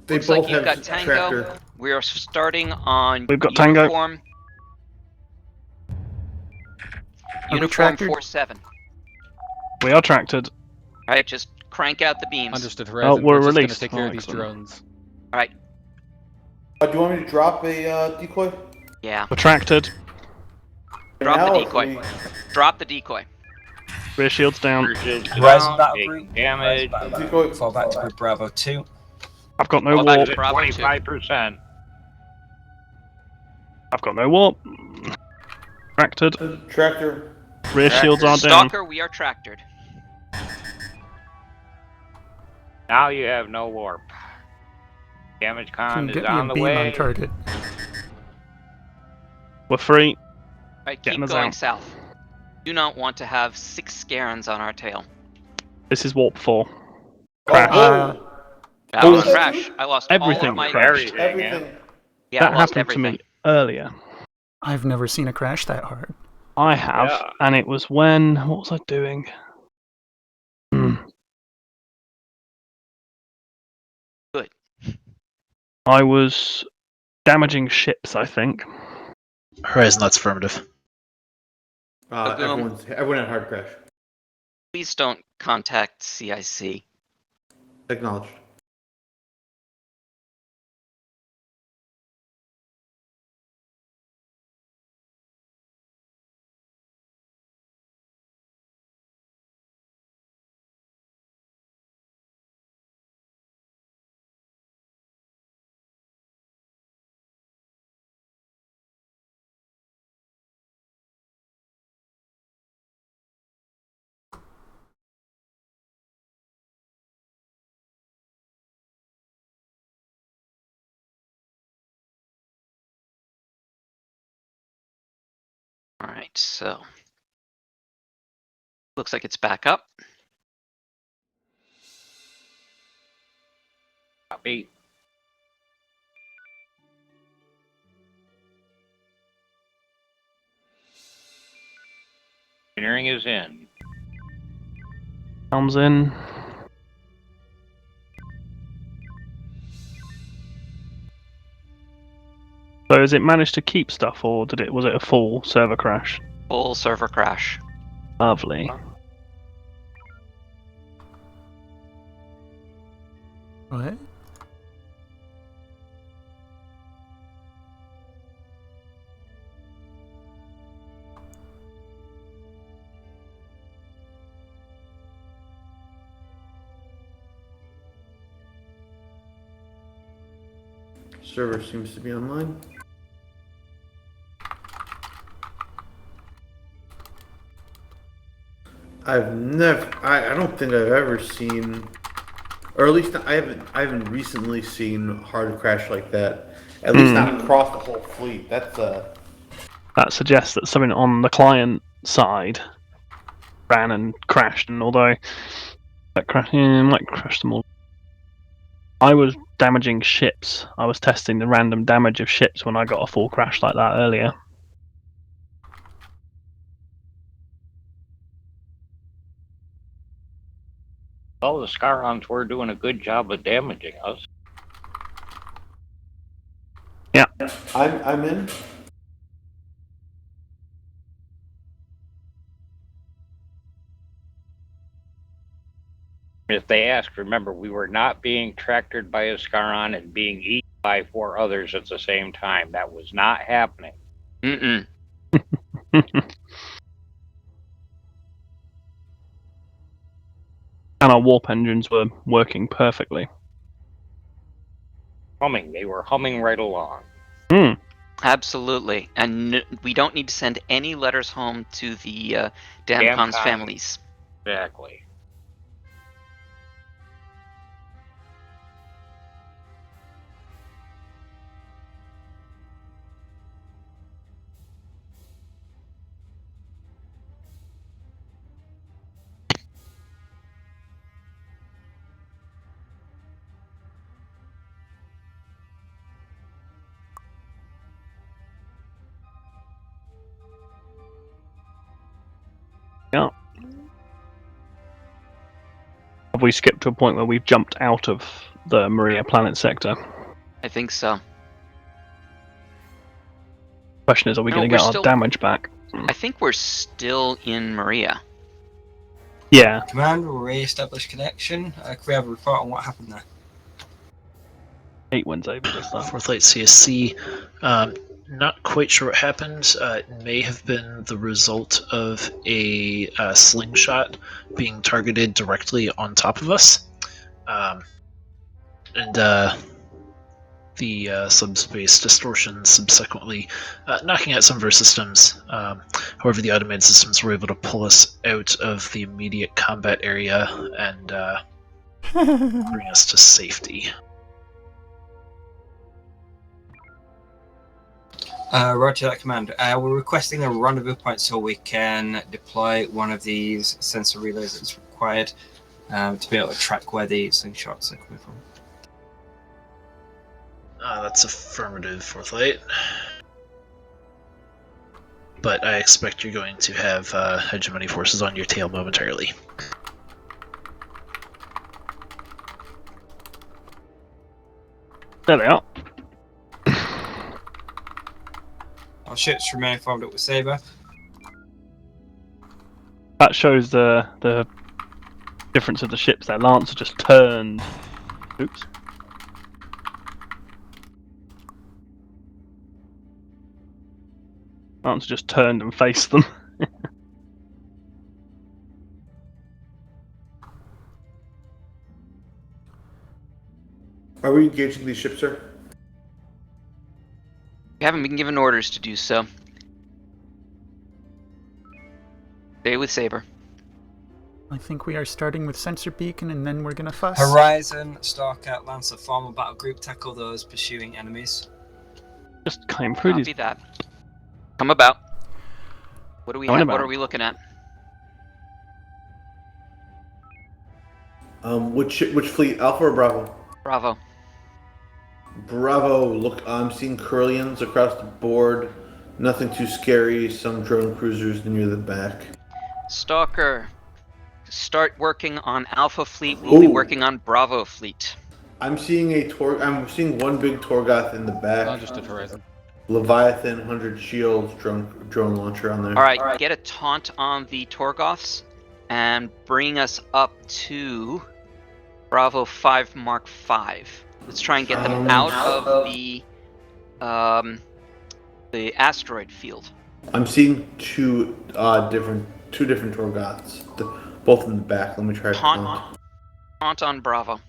They Looks both like you've have got Tango. tractor. We are starting on We've got Tango. uniform Uniform tractored? 4-7. We are tracted. All right, just crank out the beams. Understood, Horizon. we're just going to released. take care Oh, of these excellent. drones. All right. Do you want me to drop a decoy? Yeah. We're tracted. Drop Now the or decoy. we- Drop the decoy. Rear shields down. Rear shields Horizon down, battle taking group. damage. Decoy. Fall back to group Bravo 2. I've got no Fall back warp. to Bravo 2. 25%. I've got no warp. Tracted. Tractor. Rear shields are down. Stalker, we are tractored. Now you have no warp. Damage con Can is get me on a the beam way. on target. We're free. All right, Getting keep us going out. south. Do not want to have 6 Scarons on our tail. This is warp 4. Crash. That was a crash. I lost all Everything of my crashed. Everything. Yeah, That I lost happened everything. to me earlier. I've never seen a crash that hard. I have, Yeah. and it was when. What was I doing? Good. I was damaging ships, I think. Horizon, that's affirmative. Everyone had hard crash. Please don't contact CIC. Acknowledged. All right, so looks like it's back up. Copy. Engineering is in. Helms in. So has it managed to keep stuff, or was it a full server crash? Full server crash. Lovely. What? Server seems to be online. I don't think I've ever seen, or at least I haven't recently seen hard crash like that. At least not across the whole fleet. That's That suggests that something on the client side ran and crashed, and although that might crash them all. I was damaging ships. I was testing the random damage of ships when I got a full crash like that earlier. All the Scarons were doing a good job of damaging us. Yeah. I'm in. If they ask, remember, we were not being tractored by a Scaron and being eaten by 4 others at the same time. That was not happening. Mm-mm. And our warp engines were working perfectly. Humming. They were humming right along. Absolutely. And we don't need to send any letters home to the Damcon's families. Exactly. Yeah. Have we skipped to a point where we've jumped out of the Maria planet sector? I think so. Question is, are we No, going to we're get our still- damage back? I think we're still in Maria. Yeah. Command will re-establish connection. Can we have a report on what happened there? 8 wins over this time. Forthlight CSC. Not quite sure what happened. It may have been the result of a slingshot being targeted directly on top of us. The subspace distortion subsequently knocking out some of our systems. However, the automated systems were able to pull us out of the immediate combat area and bring us to safety. Roger that, command. We're requesting a rendezvous point so we can deploy one of these sensor relays that's required to be able to track where the slingshots are coming from. That's affirmative, Forthlight. But I expect you're going to have hegemony forces on your tail momentarily. There they are. Our ships remain formed up with Saber. That shows the difference of the ships. That Lancer just turned. Oops. Lancer just turned and faced them. Are we engaging these ships, sir? We haven't been given orders to do so. Stay with Saber. I think we are starting with Sensor Beacon and then we're gonna fuss. Horizon, Stalker, Lancer, form a battle group, tackle those pursuing enemies. Just came through Copy these. that. Come about. What do we Coming have? What about. are we looking at? Which fleet? Alpha or Bravo? Bravo. Bravo. Look, I'm seeing Curlians across the board. Nothing too scary. Some drone cruisers near the back. Stalker. Start working on Alpha Fleet. We'll be working on Bravo Fleet. I'm seeing I'm seeing one big Torgoth in the back. I just did Horizon. Leviathan, 100 shields, drone launcher on there. All right, get a taunt on the Torgoths and bring us up to Bravo 5 Mark 5. Let's try and get them out of the asteroid field. I'm seeing two different Torgoths, both in the back. Let me try to taunt. Taunt on Bravo.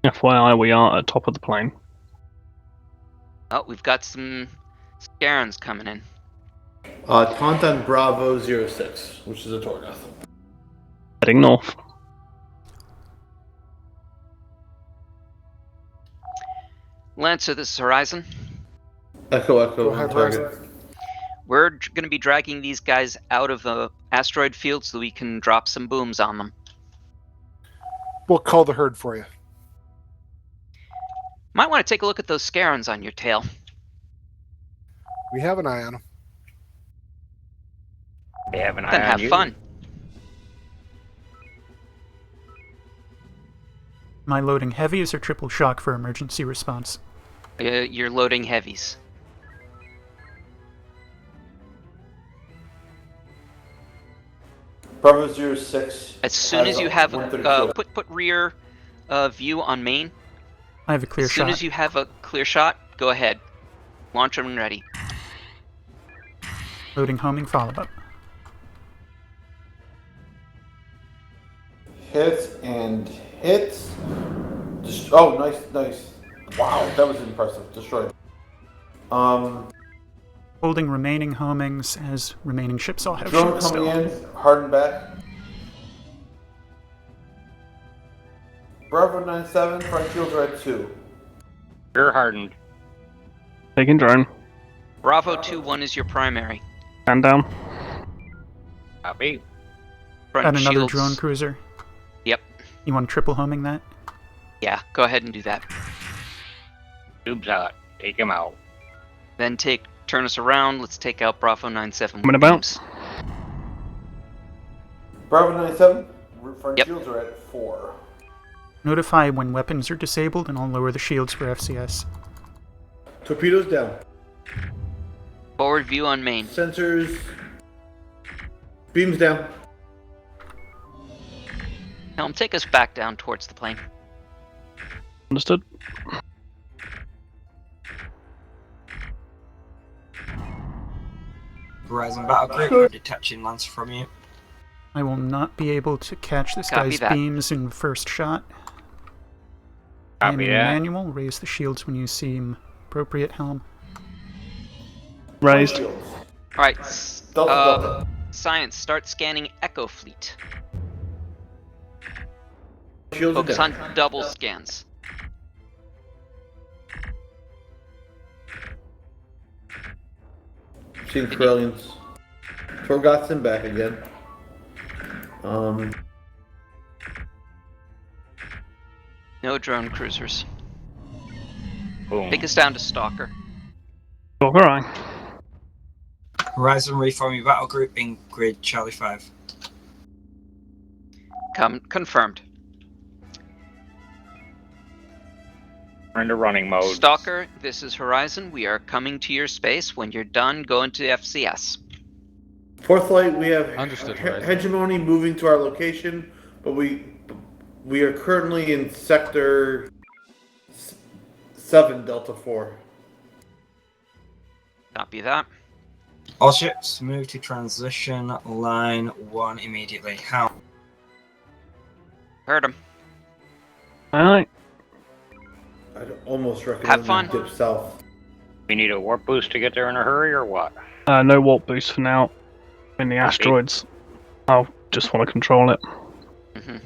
FYI, we are at top of the plane. Oh, we've got some Scarens coming in. Taunt on Bravo 06, which is a Torgoth. Heading north. Lancer, this is Horizon. Echo, on target. We're going to be dragging these guys out of the asteroid field so we can drop some booms on them. We'll call the herd for you. Might want to take a look at those Scarens on your tail. We have an eye on them. They have an eye Then on have you. fun. Am I loading heavies or triple shock for emergency response? You're loading heavies. Bravo 06. As soon as you have put rear view on main. I have a clear shot. As soon as you have a clear shot, go ahead. Launch them and ready. Loading homing follow-up. Hits and hits. Oh, nice. Wow, that was impressive. Destroyed. Holding remaining homings as remaining ships all have Drone shields coming still. in, hardened back. Bravo 97, front shields are at 2. You're hardened. Taking drone. Bravo 2-1 is your primary. Stand down. Copy. Front And another shields. drone cruiser. Yep. You want triple homing that? Yeah, go ahead and do that. Tubes out. Take him out. Then turn us around. Let's take out Bravo 97. Coming about. Bravo 97, front Yep. shields are at 4. Notify when weapons are disabled and I'll lower the shields for FCS. Torpedoes down. Forward view on main. Sensors. Beams down. Helm, take us back down towards the plane. Understood. Horizon battle group, detaching Lancer from you. I will not be able to catch this Copy guy's that. beams in the first shot. I am Copy in that. manual. Raise the shields when you seem appropriate, Helm. Raised. Alright, Delta. Science, start scanning Echo Fleet. Shields Focus down. on double scans. Seeing Corellians. Torgotson back again. No drone cruisers. Boom. Take us down to Stalker. Stalker eye. Horizon, reform your battle group in grid Charlie 5. Confirmed. We're into running mode. Stalker, this is Horizon. We are coming to your space. When you're done, go into FCS. Fourth light, we have Understood, Horizon. hegemony moving to our location, but we are currently in sector 7, Delta 4. Copy that. All ships move to transition line 1 immediately. How? Heard him. Alright. I'd almost recommend Have fun. we dip south. We need a warp boost to get there in a hurry, or what? No warp boost for now. In the asteroids. I'll just want to control it. Mm-hmm.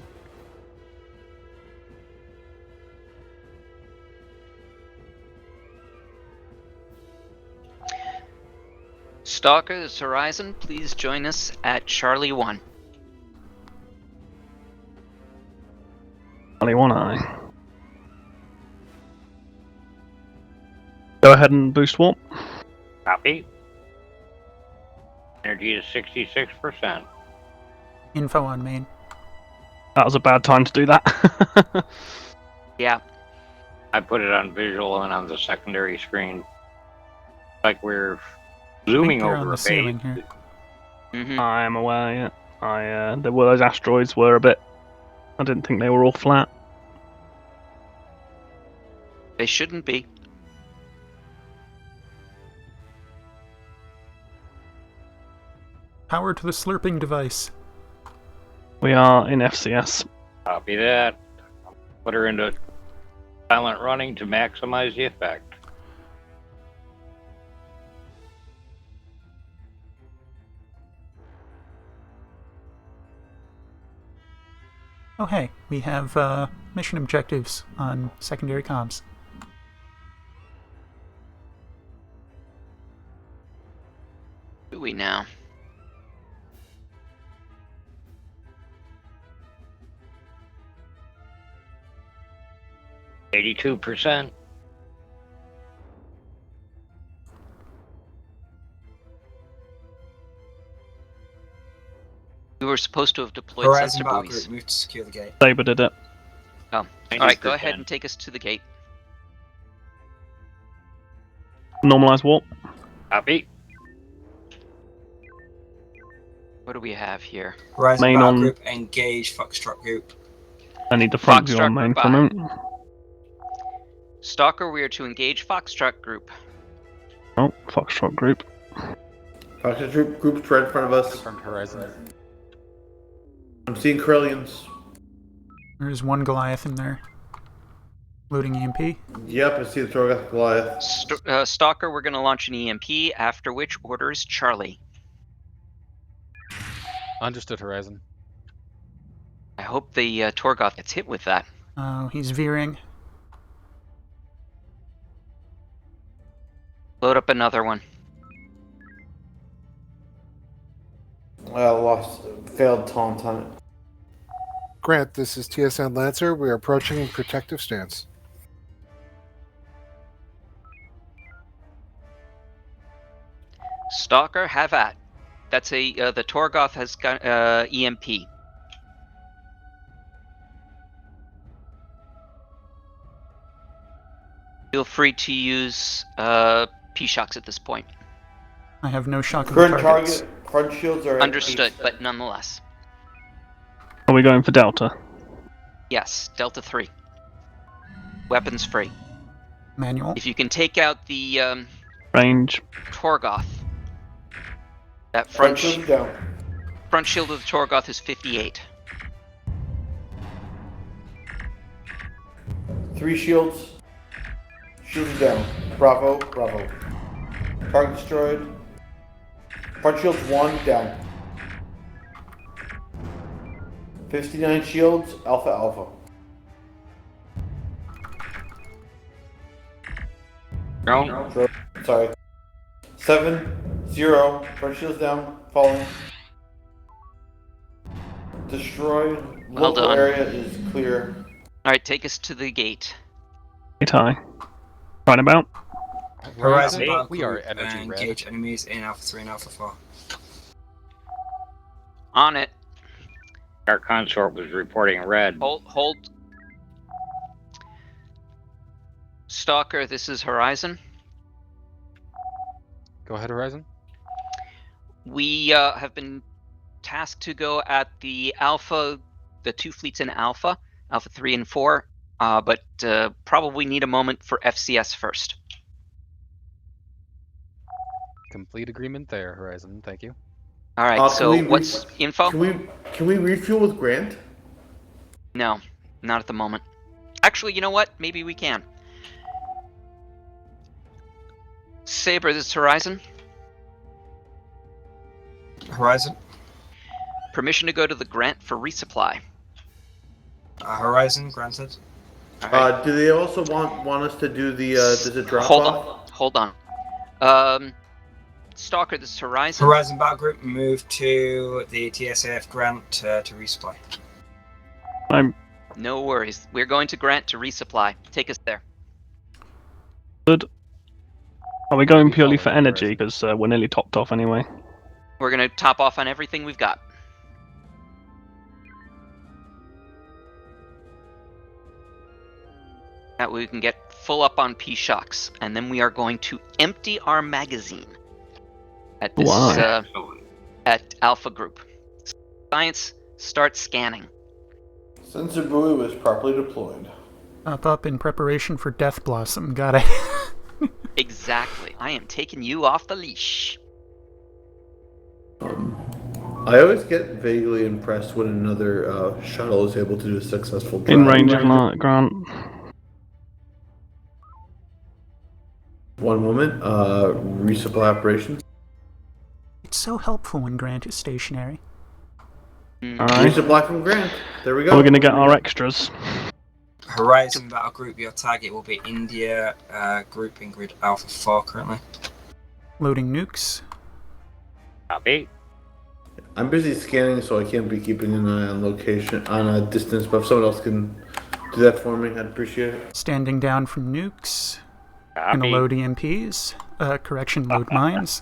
Stalker, this is Horizon. Please join us at Charlie 1. Only one eye. Go ahead and boost warp. Copy. Energy is 66%. Info on main. That was a bad time to do that. Yeah. I put it on visual and on the secondary screen. Like we're zooming they're on over the a ceiling page. here. Mm-hmm. I am aware, yeah. Those asteroids were a bit... I didn't think they were all flat. They shouldn't be. Power to the slurping device. We are in FCS. Copy that. Put her into silent running to maximize the effect. Oh hey, we have mission objectives on secondary comms. Do we now? %82%. We were supposed to have deployed Horizon sensor battle buoys. group, move to secure the gate. Saber did it. Oh. Alright, go 90%. ahead and take us to the gate. Normalize warp. Copy. What do we have here? Horizon Main battle on- group, engage Foxtrot group. I need the front view Foxtrot on main group for a eye. moment. Stalker, we are to engage Foxtrot group. Oh, Foxtrot group. Foxtrot group's right in front of us. Confirmed Horizon. I'm seeing Corellians. There's one Goliath in there. Loading EMP. Yep, I see the Torgoth Goliath. Stalker, we're going to launch an EMP, after which orders Charlie. Understood, Horizon. I hope the Torgoth gets hit with that. Oh, he's veering. Load up another one. Failed taunt on it. Grant, this is TSN Lancer. We are approaching protective stance. Stalker, have at. That's the Torgoth has got EMP. Feel free to use P-Shocks at this point. I have no shockable Current targets. target front shields are at Understood, 8. but nonetheless. Are we going for Delta? Yes, Delta 3. Weapons free. Manual. If you can take out the Range. Torgoth, that Front shield down. front shield of the Torgoth is 58. 3 shields. Shields down. Bravo, bravo. Target destroyed. Front shields 1 down. 59 shields, Alpha Alpha. Drone. Sorry. 7-0. Front shields down. Falling. Destroyed. Well Local done. area is clear. Alright, take us to the gate. Gate high. Right about. Horizon Hey, battle we are group energy and red. engage enemies in Alpha 3 and Alpha 4. On it. Our consort was reporting red. Hold. Stalker, this is Horizon. Go ahead, Horizon. We have been tasked to go at the Alpha, the 2 fleets in Alpha, Alpha 3 and 4, but probably need a moment for FCS first. Complete agreement there, Horizon. Thank you. Alright, so what's info? Can we refuel with Grant? No, not at the moment. Actually, you know what? Maybe we can. Saber, this is Horizon. Horizon. Permission to go to the Grant for resupply. Horizon, granted. Do they also want us to do the does it drop off? Hold on. Stalker, this is Horizon. Horizon battle group, move to the TSAF Grant to resupply. No worries. We're going to Grant to resupply. Take us there. Good. Are we going purely for energy? Because we're nearly topped off anyway. We're going to top off on everything we've got. That way we can get full up on P-Shocks. And then we are going to empty our magazine at this at Alpha Group. Science, start scanning. Sensor buoy was properly deployed. Up in preparation for Death Blossom. Got it. Exactly. I am taking you off the leash. I always get vaguely impressed when another shuttle is able to do a successful drive. In range of Grant. One moment. Resupply operations. It's so helpful when Grant is stationary. Alright. Resupply from Grant. There we go. We're going to get our extras. Horizon battle group, your target will be India group in grid Alpha 4 currently. Loading nukes. Copy. I'm busy scanning, so I can't be keeping an eye on location, on a distance, but if someone else can do that for me, I'd appreciate it. Standing down from nukes. Copy. Gonna load EMPs. Load mines.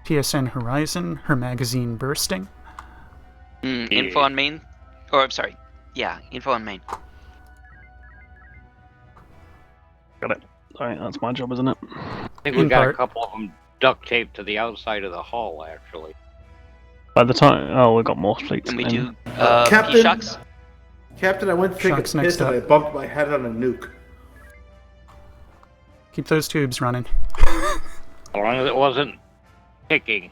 TSN Horizon, her magazine bursting. Info on main? Or, I'm sorry. Yeah, info on main. Got it. Alright, that's my job, isn't it? I think we got a couple of them duct taped to the outside of the hull, actually. By the time... Oh, we've got more fleets. And we in. do Captain, P-Shocks? Captain, I went to take Shocks a next piss and I up. bumped my head on a nuke. Keep those tubes running. As long as it wasn't ticking.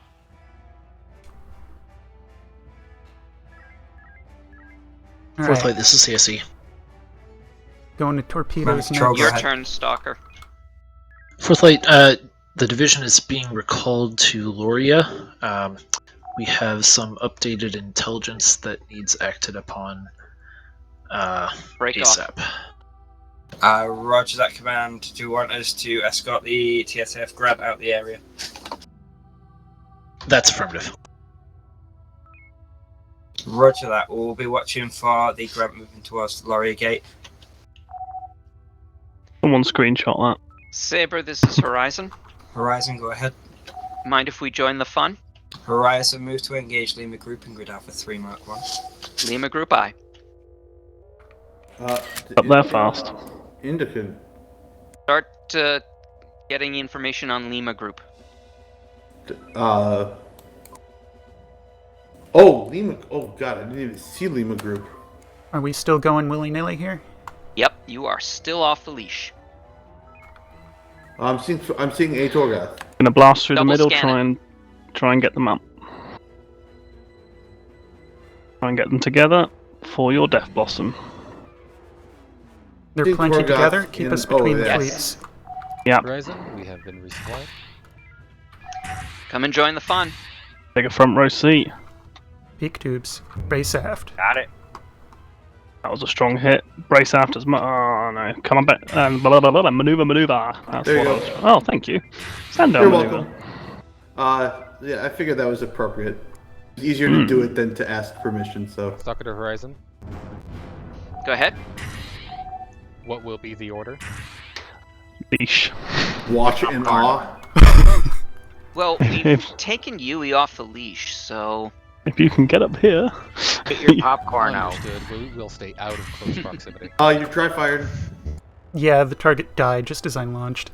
Fourth flight, this is CSE. Going to torpedoes Control, next. Your turn, Stalker. Fourth flight, the division is being recalled to Loria. We have some updated intelligence that needs acted upon Break ASAP. Roger that command. Do you want us to escort the TSF Grant out the area? That's affirmative. Roger that. We'll be watching for the Grant moving towards the Laurier Gate. Someone screenshot that. Saber, this is Horizon. Horizon, go ahead. Mind if we join the fun? Horizon, move to engage Lima Group in grid Alpha 3 Mark 1. Lima Group I. Up there fast. Indican. Start getting information on Lima Group. Oh, Lima. Oh God, I didn't even see Lima Group. Are we still going willy-nilly here? Yep, you are still off the leash. I'm seeing a Torgath. Gonna blast through Double the middle, scan try and get them up. Try and get them together for your Death Blossom. They're Think plenty Torgath together. Keep us between the yes. fleets. Yeah. Horizon, we have been resupplied. Come and join the fun. Take a front row seat. Peak tubes. Brace aft. Got it. That was a strong hit. Brace aft as much. Oh no! Come on back and maneuver. That's There you what I go. was. Oh, thank you. Stand down. You're maneuver. welcome. Yeah, I figured that was appropriate. It's easier to do it than to ask permission. So. Stalker to Horizon. Go ahead. What will be the order? Leash. Watch in awe. Well, we've taken Yui off the leash, so If you can get up here. Get your popcorn out. Understood. We'll stay out of close proximity. You dry fired. Yeah, the target died just as I launched.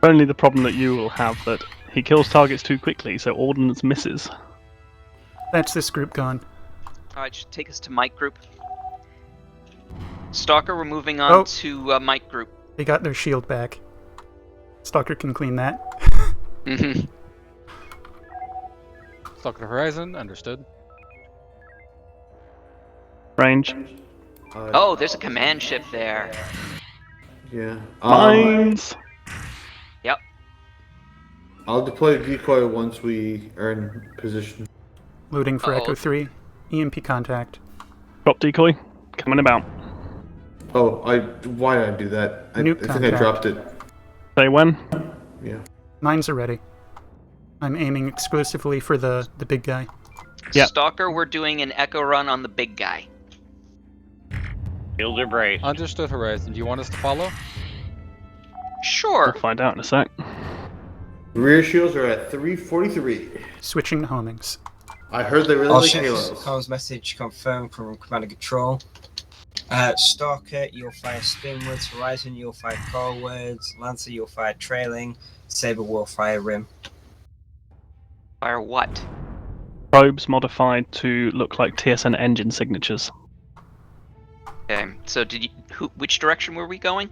Only the problem that you will have that he kills targets too quickly, so ordnance misses. That's this group gone. alright, should take us to Mike Group. Stalker, we're moving on to Mike Group. They got their shield back. Stalker can clean that. Mm-hmm. Stalker to Horizon, understood. Range. Oh, there's a command ship there. Yeah. Mines. Yep. I'll deploy a decoy once we are in position. Loading for Echo 3. EMP contact. Drop decoy. Coming about. Oh, why did I do that? I think contact. I dropped it. Say when? Yeah. Mines are ready. I'm aiming exclusively for the big guy. Yep. Stalker, we're doing an echo run on the big guy. Shields are braced. Understood, Horizon. Do you want us to follow? Sure. We'll find out in a sec. Rear shields are at 343. Switching to homings. I heard they really All like ships, Halos. comms message confirmed from Command and Control. Stalker, you'll fire spinwards. Horizon, you'll fire forwards. Lancer, you'll fire trailing. Saber will fire rim. Fire what? Probes modified to look like TSN engine signatures. Okay, so which direction were we going?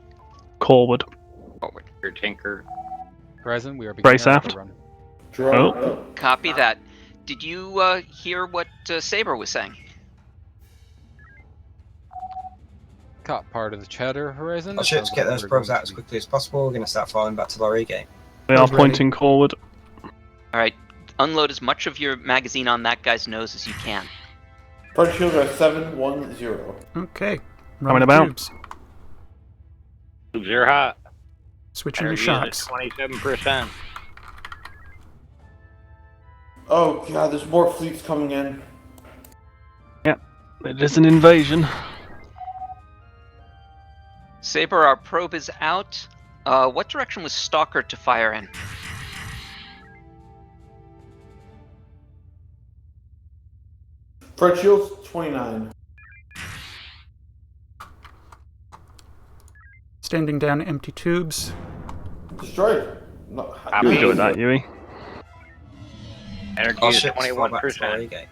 Corward. Forward. Your tinker. Horizon, we are Brace beginning our aft. run. Oh. Copy that. Did you hear what Saber was saying? Caught part of the chatter, Horizon. All ships, get those probes out as quickly as possible. We're going to start falling back to Lorry Gate. They are pointing Corward. Alright, unload as much of your magazine on that guy's nose as you can. Front shields are 710. Okay. Coming about. Tubes. Tubes are hot. Switching to Energy is shocks. at 27%. Oh god, there's more fleets coming in. It is an invasion. Saber, our probe is out. What direction was Stalker to fire in? Front shields 29. Standing down empty tubes. Destroyed. No, You're good at that, Yui. Energy All is ships fall back to 21%. Lorry Gate.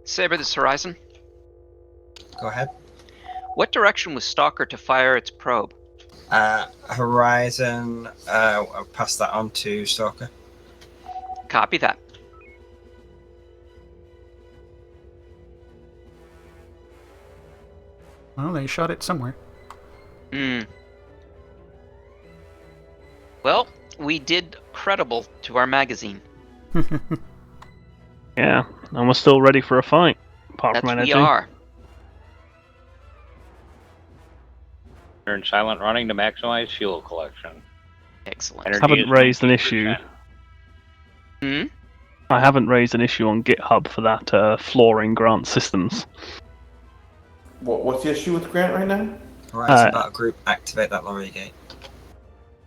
Saber, this is Horizon. Go ahead. What direction was Stalker to fire its probe? Horizon, I'll pass that on to Stalker. Copy that. Well, they shot it somewhere. Well, we did credible to our magazine. Yeah, and we're still ready for a fight. Apart from energy. We are. Turn silent running to maximize fuel collection. Excellent. Energy Haven't is raised an 19%. issue. Hmm? I haven't raised an issue on GitHub for that flooring Grant Systems. What's the issue with Grant right now? Horizon Battle Group, activate that Lorry Gate.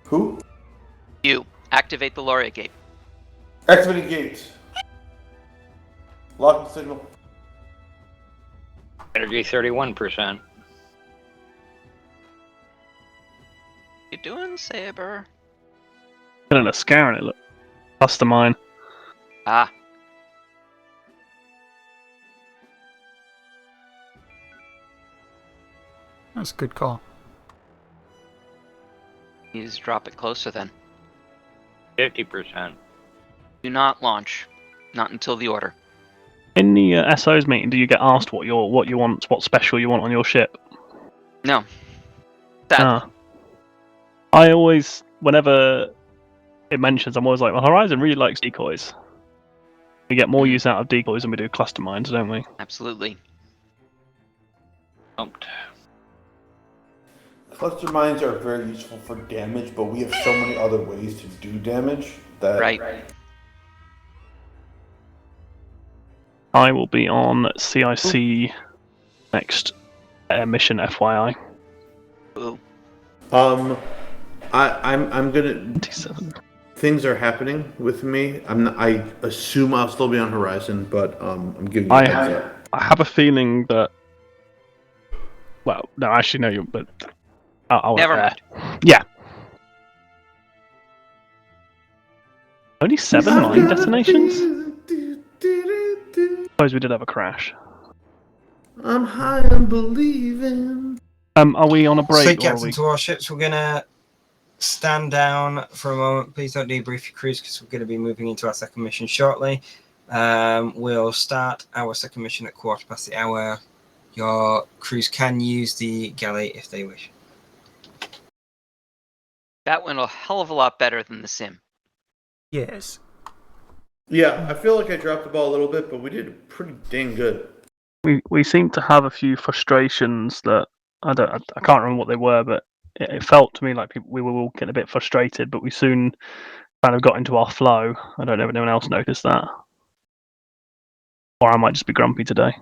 Who? You. Activate the Lauria Gate. Activating gates. Locking signal. Energy 31%. You doing, Saber? Killing a scar in it, look. Cluster mine. Ah. That's a good call. You just drop it closer then. 50%. Do not launch. Not until the order. In the SO's meeting, do you get asked what you want, what special you want on your ship? No. Sadly. I always, whenever it mentions, I'm always like, well, Horizon really likes decoys. We get more use out of decoys than we do cluster mines, don't we? Absolutely. Pumped. Cluster mines are very useful for damage, but we have so many other ways to do damage that. Right. I will be on CIC next mission, FYI. Ooh. I'm gonna. 27. Things are happening with me. I assume I'll still be on Horizon, but I'm giving you a heads up. I have a feeling that. Well, no, actually, no. But I'll Never mind. Yeah. Only 7 mine detonations. Suppose we did have a crash. I'm high and believing. Are we on a break? Fleet or are captain we... to our ships. We're gonna stand down for a moment. Please don't debrief your crews because we're going to be moving into our second mission shortly. We'll start our second mission at 1:15. Your crews can use the galley if they wish. That went a hell of a lot better than the sim. Yes. Yeah, I feel like I dropped the ball a little bit, but we did pretty dang good. We seem to have a few frustrations that I can't remember what they were, but it felt to me like we were all getting a bit frustrated, but we soon kind of got into our flow. I don't know if anyone else noticed that, or I might just be grumpy today.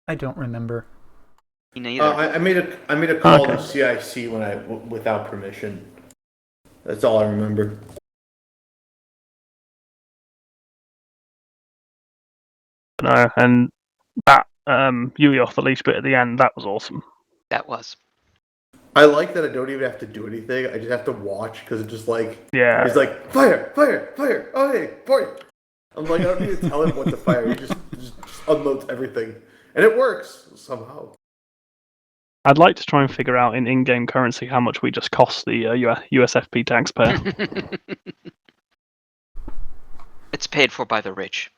I don't remember. Me neither. I made a call to CIC without permission. That's all I remember. No, and that Yui off the leash bit at the end, that was awesome. That was. I like that I don't even have to do anything. I just have to watch because it's just like, yeah, it's like fire, fire, fire. Oh hey, fire! I'm like, I don't need to tell him what to fire. He just unloads everything, and it works somehow. I'd like to try and figure out in in-game currency how much we just cost the USFP taxpayer. It's paid for by the rich.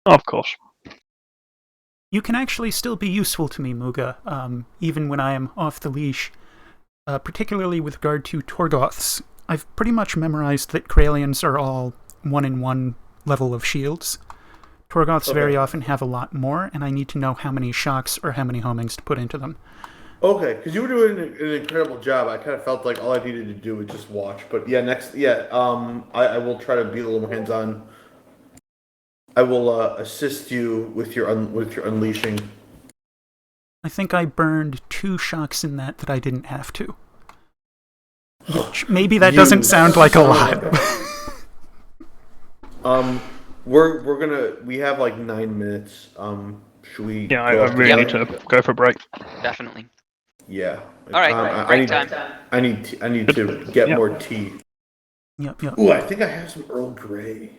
Of course. You can actually still be useful to me, Muga, even when I am off the leash. Particularly with regard to Torgoths. I've pretty much memorized that Kralians are all 1-in-1 level of shields. Torgoths very often have a lot more, and I need to know how many shocks or how many homings to put into them. Okay, because you were doing an incredible job. I kind of felt like all I needed to do was just watch. But yeah, I will try to be a little more hands-on. I will assist you with your unleashing. I think I burned 2 shocks in that I didn't have to. Which, maybe that doesn't sound like a lot. We have like 9 minutes. Should we? Yeah, I really need to go for a break. Definitely. Yeah. All right. Break time. I need to get more tea. Yep. Ooh, I think I have some Earl Grey.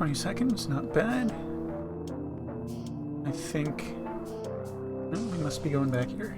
20 seconds, not bad. I think... No, we must be going back here.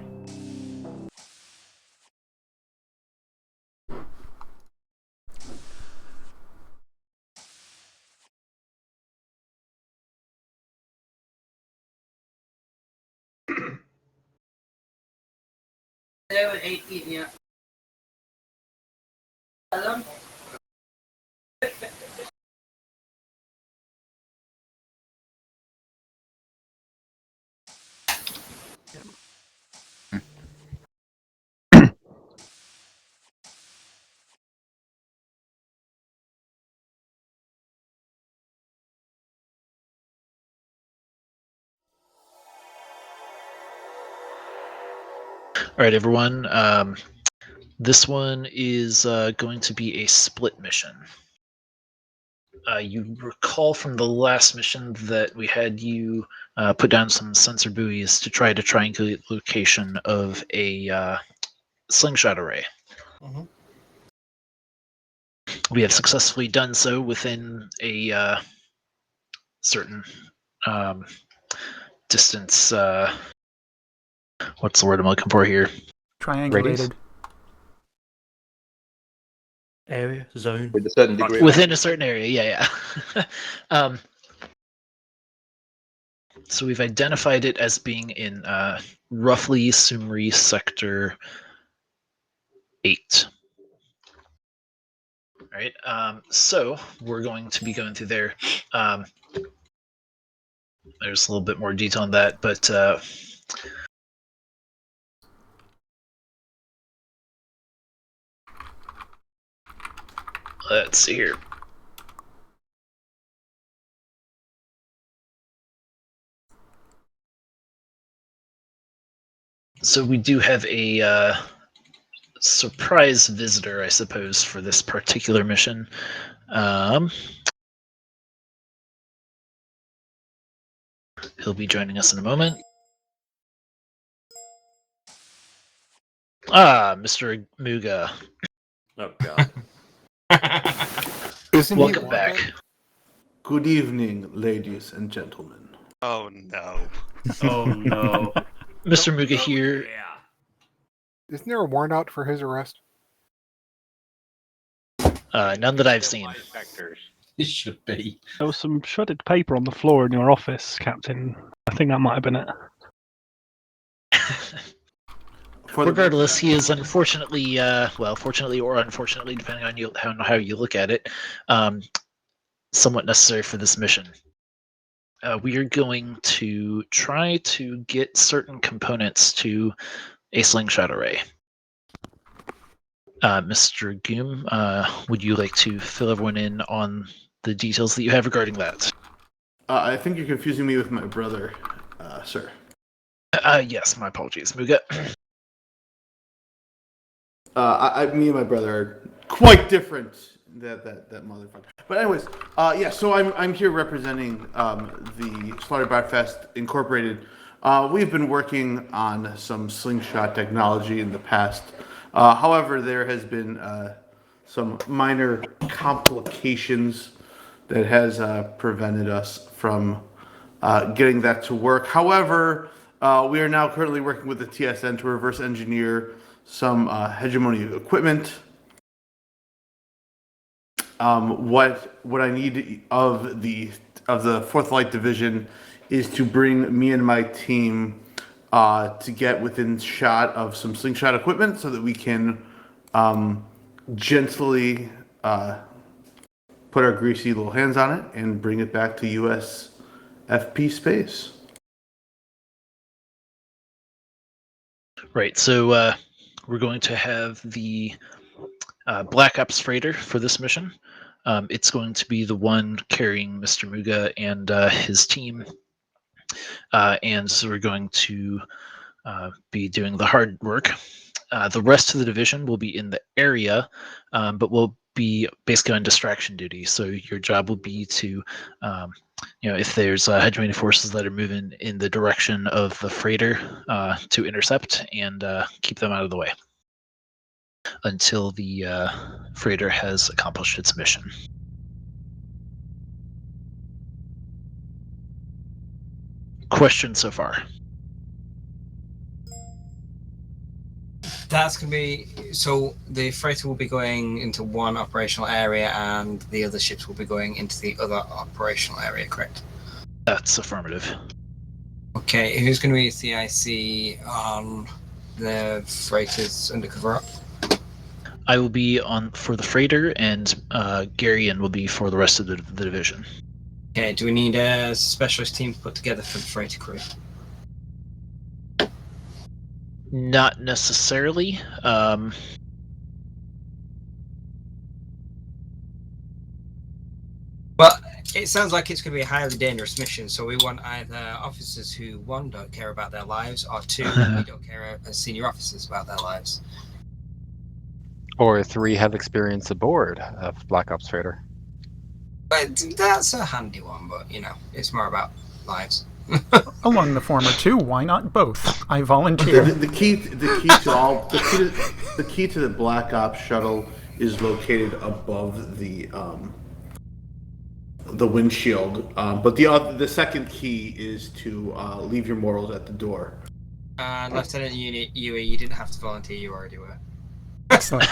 All right, everyone. This one is going to be a split mission. You recall from the last mission that we had you put down some sensor buoys to try to triangulate the location of a slingshot array. Mm-hmm. We have successfully done so within a certain distance. What's the word I'm looking for here? Triangulated. Area, zone. With a certain degree. Within a certain area, yeah. So we've identified it as being in roughly Sumri Sector 8. All right. So we're going to be going through there. There's a little bit more detail on that, but let's see here. So we do have a surprise visitor, I suppose, for this particular mission. He'll be joining us in a moment. Mr. Muga. Oh God. Welcome back. Good evening, ladies and gentlemen. Oh no. Oh no. Mr. Muga here. Isn't there a warrant out for his arrest? None that I've seen. It should be. There was some shredded paper on the floor in your office, Captain. I think that might have been it. Regardless, he is unfortunately, fortunately or unfortunately, depending on how you look at it, somewhat necessary for this mission. We are going to try to get certain components to a slingshot array. Mr. Goom, would you like to fill everyone in on the details that you have regarding that? I think you're confusing me with my brother, sir. Yes, my apologies, Muga. Me and my brother are quite different. That motherfucker. But anyways, yeah. So I'm here representing the Slaughter Fest Incorporated. We've been working on some slingshot technology in the past. However, there has been some minor complications that has prevented us from getting that to work. However, we are now currently working with the TSN to reverse engineer some hegemony equipment. What I need of the Fourth Light Division is to bring me and my team to get within shot of some slingshot equipment so that we can gently put our greasy little hands on it and bring it back to US FP space. Right, so we're going to have the Black Ops freighter for this mission. It's going to be the one carrying Mr. Muga and his team. And so we're going to be doing the hard work. The rest of the division will be in the area, but will be basically on distraction duty. So your job will be to, if there's hegemony forces that are moving in the direction of the freighter, to intercept and keep them out of the way until the freighter has accomplished its mission. Questions so far? That's going to be... So the freighter will be going into one operational area and the other ships will be going into the other operational area, correct? That's affirmative. Okay, who's going to be CIC on the freighter's undercover op? I will be on for the freighter, and Garion will be for the rest of the division. Okay, do we need a specialist team put together for the freighter crew? Not necessarily. Well, it sounds like it's going to be a highly dangerous mission, so we want either officers who, one, don't care about their lives, or two, we don't care as senior officers about their lives. Or 3 have experience aboard of Black Ops Freighter. But that's a handy one, but it's more about lives. Among the former two, why not both? I volunteer. The key to the Black Ops shuttle is located above the windshield, but the second key is to leave your morals at the door. Lieutenant Yui, you didn't have to volunteer; you already were. Excellent.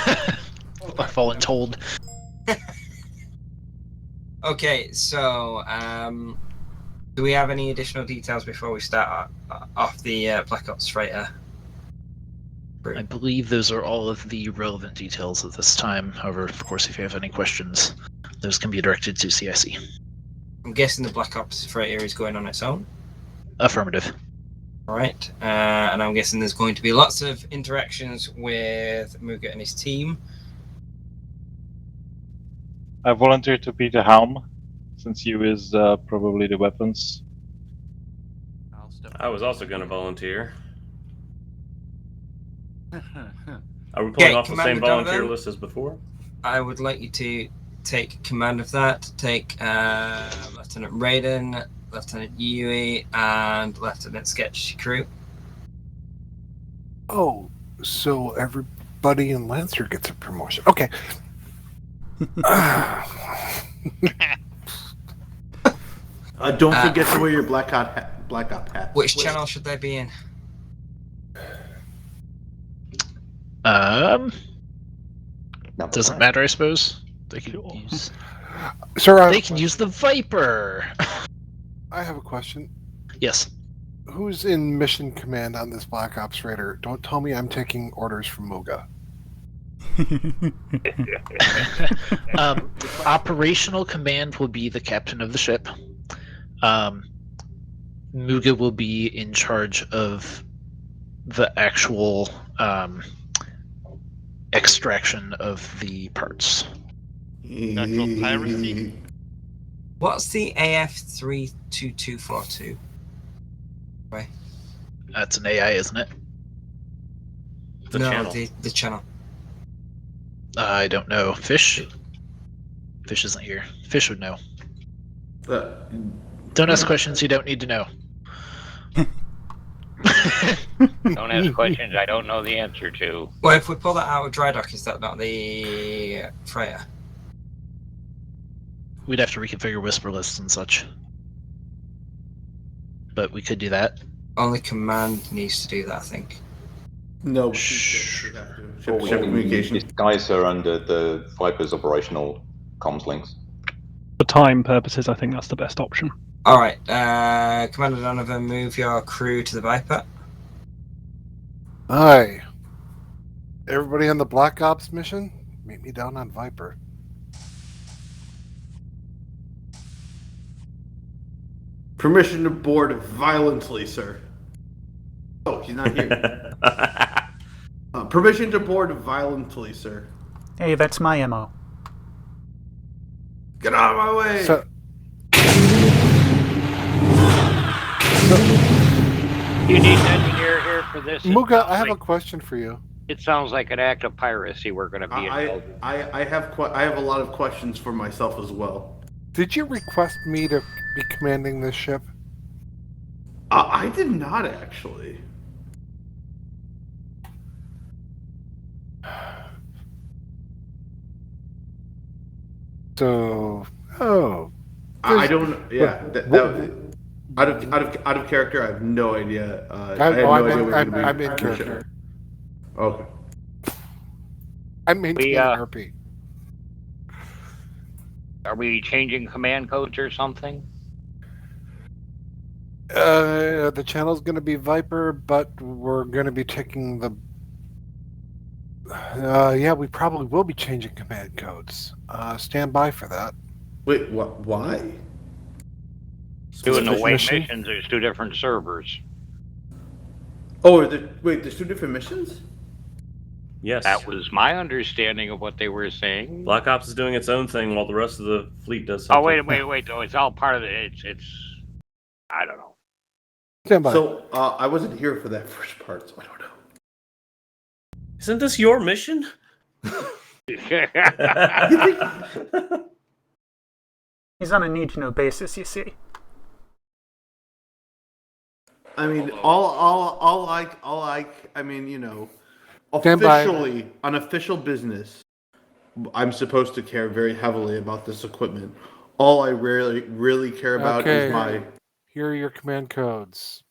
I've fallen told. Okay, so do we have any additional details before we start off the Black Ops freighter? I believe those are all of the relevant details at this time. However, of course, if you have any questions, those can be directed to CIC. I'm guessing the Black Ops freighter is going on its own. Affirmative. All right, and I'm guessing there's going to be lots of interactions with Muga and his team. I volunteer to be the helm, since you is probably the weapons. I was also going to volunteer. Are we pulling Okay, off the same Commander volunteer Donovan, list as before? I would like you to take command of that. Take Lieutenant Raiden, Lieutenant Yui, and Lieutenant Sketch crew. Oh, so everybody in Lancer gets a promotion. Okay. Don't forget to wear your Black Op hat. Which channel should they be in? Doesn't matter, I suppose. They can use. Sir, they can use the Viper. I have a question. Yes. Who's in mission command on this Black Ops Raider? Don't tell me I'm taking orders from Muga. Operational command will be the captain of the ship. Muga will be in charge of the actual extraction of the parts. Actual piracy. What's the AF32242? Right. That's an AI, isn't it? The channel. The channel. I don't know. Fish? Fish isn't here. Fish would know. Don't ask questions you don't need to know. Don't ask questions I don't know the answer to. Well, if we pull that out of dry dock, is that not the freighter? We'd have to reconfigure whisper lists and such. But we could do that. Only command needs to do that, I think. No, Ship communication. These guys are under the Viper's operational comms links. For time purposes, I think that's the best option. All right, Commander Donovan, move your crew to the Viper. Aye. Everybody on the Black Ops mission? Meet me down on Viper. Permission to board violently, sir. Oh, he's not here. Permission to board violently, sir. Hey, that's my MO. Get out of my way! You need an engineer here for this. Muga, I have a question for you. It sounds like an act of piracy we're going to be involved in. I have a lot of questions for myself as well. Did you request me to be commanding this ship? I did not, actually. So, I don't. Yeah, out of character. I have no idea. I'm in character. Okay. I'm maintaining RP. Are we changing command codes or something? The channel's going to be Viper, but we're going to be taking the. Yeah, we probably will be changing command codes. Stand by for that. Wait, what? Why? Doing the away missions, there's 2 different servers. Oh, wait, there's 2 different missions? Yes. That was my understanding of what they were saying. Black Ops is doing its own thing while the rest of the fleet does something. Oh, wait. Oh, it's all part of it. It's I don't know. Stand by. So, I wasn't here for that first part, so I don't know. Isn't this your mission? He's on a need-to-know basis, you see. I mean, I mean, you know, Stand by. officially, on official business, I'm supposed to care very heavily about this equipment. All I really care about is my. Here are your command codes.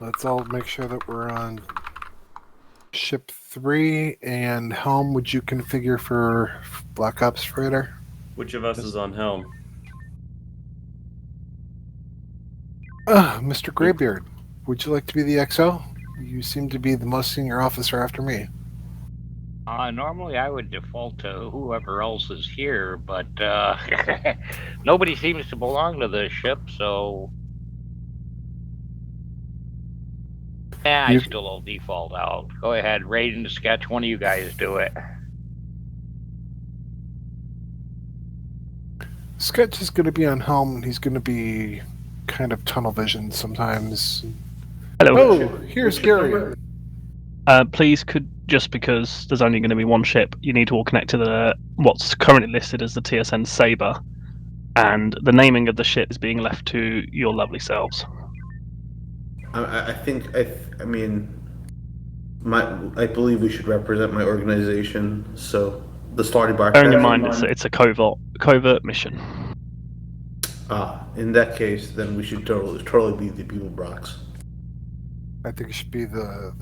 Let's all make sure that we're on ship 3. And Helm, would you configure for Black Ops Freighter? Which of us is on helm? Mr. Graybeard, would you like to be the XO? You seem to be the most senior officer after me. Normally I would default to whoever else is here, but nobody seems to belong to this ship, so I still will default out. Go ahead, Raiden, Sketch, one of you guys do it. Sketch is going to be on Helm, and he's going to be kind of tunnel vision sometimes. Hello. Oh, here's Gary. Please, just because there's only going to be one ship, you need to all connect to the what's currently listed as the TSN Saber, and the naming of the ship is being left to your lovely selves. I believe we should represent my organization. So the starting bar. Bearing in mind, it's a covert mission. In that case, then we should totally be the Beetle Brox. I think it should be the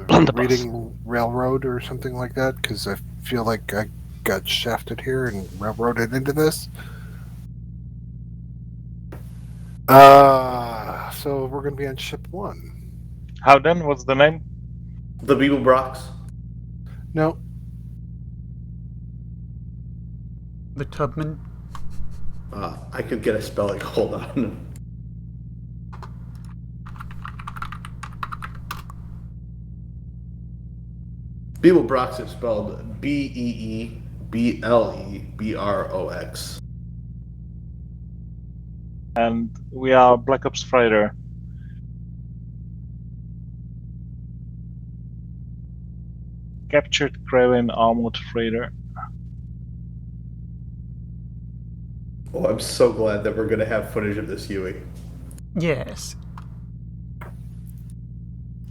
Blunderbuss. Reading Railroad or something like that, because I feel like I got shafted here and railroaded into this. So we're going to be on ship 1. How then? What's the name? The Beetle Brox. No. The Tubman. I could get a spelling. Hold on. Beetle Brox is spelled BEEBLEBROX. And we are Black Ops Freighter. Captured Kraven armored freighter. Oh, I'm so glad that we're going to have footage of this Huey. Yes.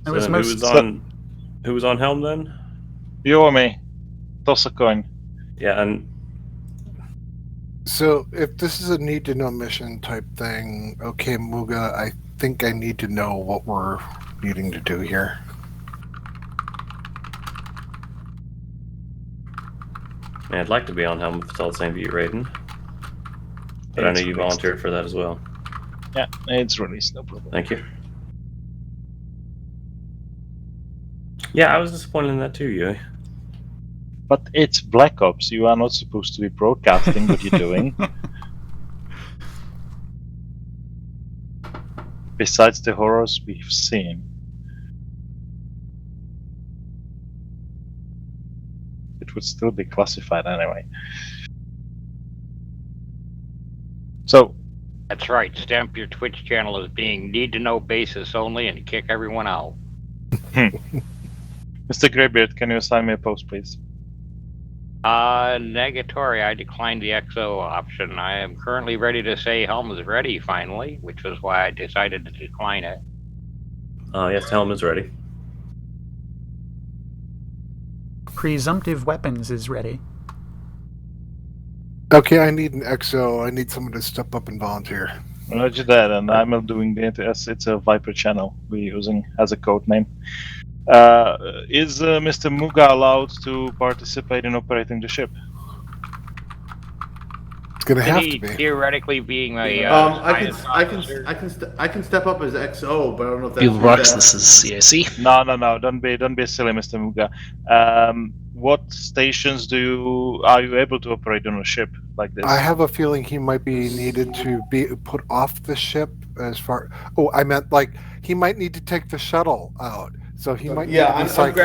So who was on helm then? You or me? Toss a coin. Yeah, and So if this is a need-to-know mission type thing, okay, Muga, I think I need to know what we're needing to do here. man, I'd like to be on helm if it's all the same to you, Raiden. But I know you volunteered for that as well. Yeah, it's released, no problem. Thank you. Yeah, I was disappointed in that too, Yui. But it's Black Ops. You are not supposed to be broadcasting what you're doing. Besides the horrors we've seen. It would still be classified anyway. So, That's right. Stamp your Twitch channel as being need-to-know basis only and kick everyone out. Mr. Greybeard, can you assign me a post, please? Negatory. I declined the XO option. I am currently ready to say helm is ready, finally, which was why I decided to decline it. Yes, helm is ready. Presumptive weapons is ready. Okay, I need an XO. I need someone to step up and volunteer. Roger that, and I'm not doing the NTS. It's a Viper channel we're using as a code name. Is Mr. Muga allowed to participate in operating the ship? It's gonna have to be. Theoretically, being a I can step up as XO, but I don't know if that's. Beetle Brox, this is CIC. No. Don't be silly, Mr. Muga. What stations are you able to operate on a ship like this? I have a feeling he might be needed to be put off the ship as far. Oh, I meant like he might need to take the shuttle out. So he might Yeah, need to be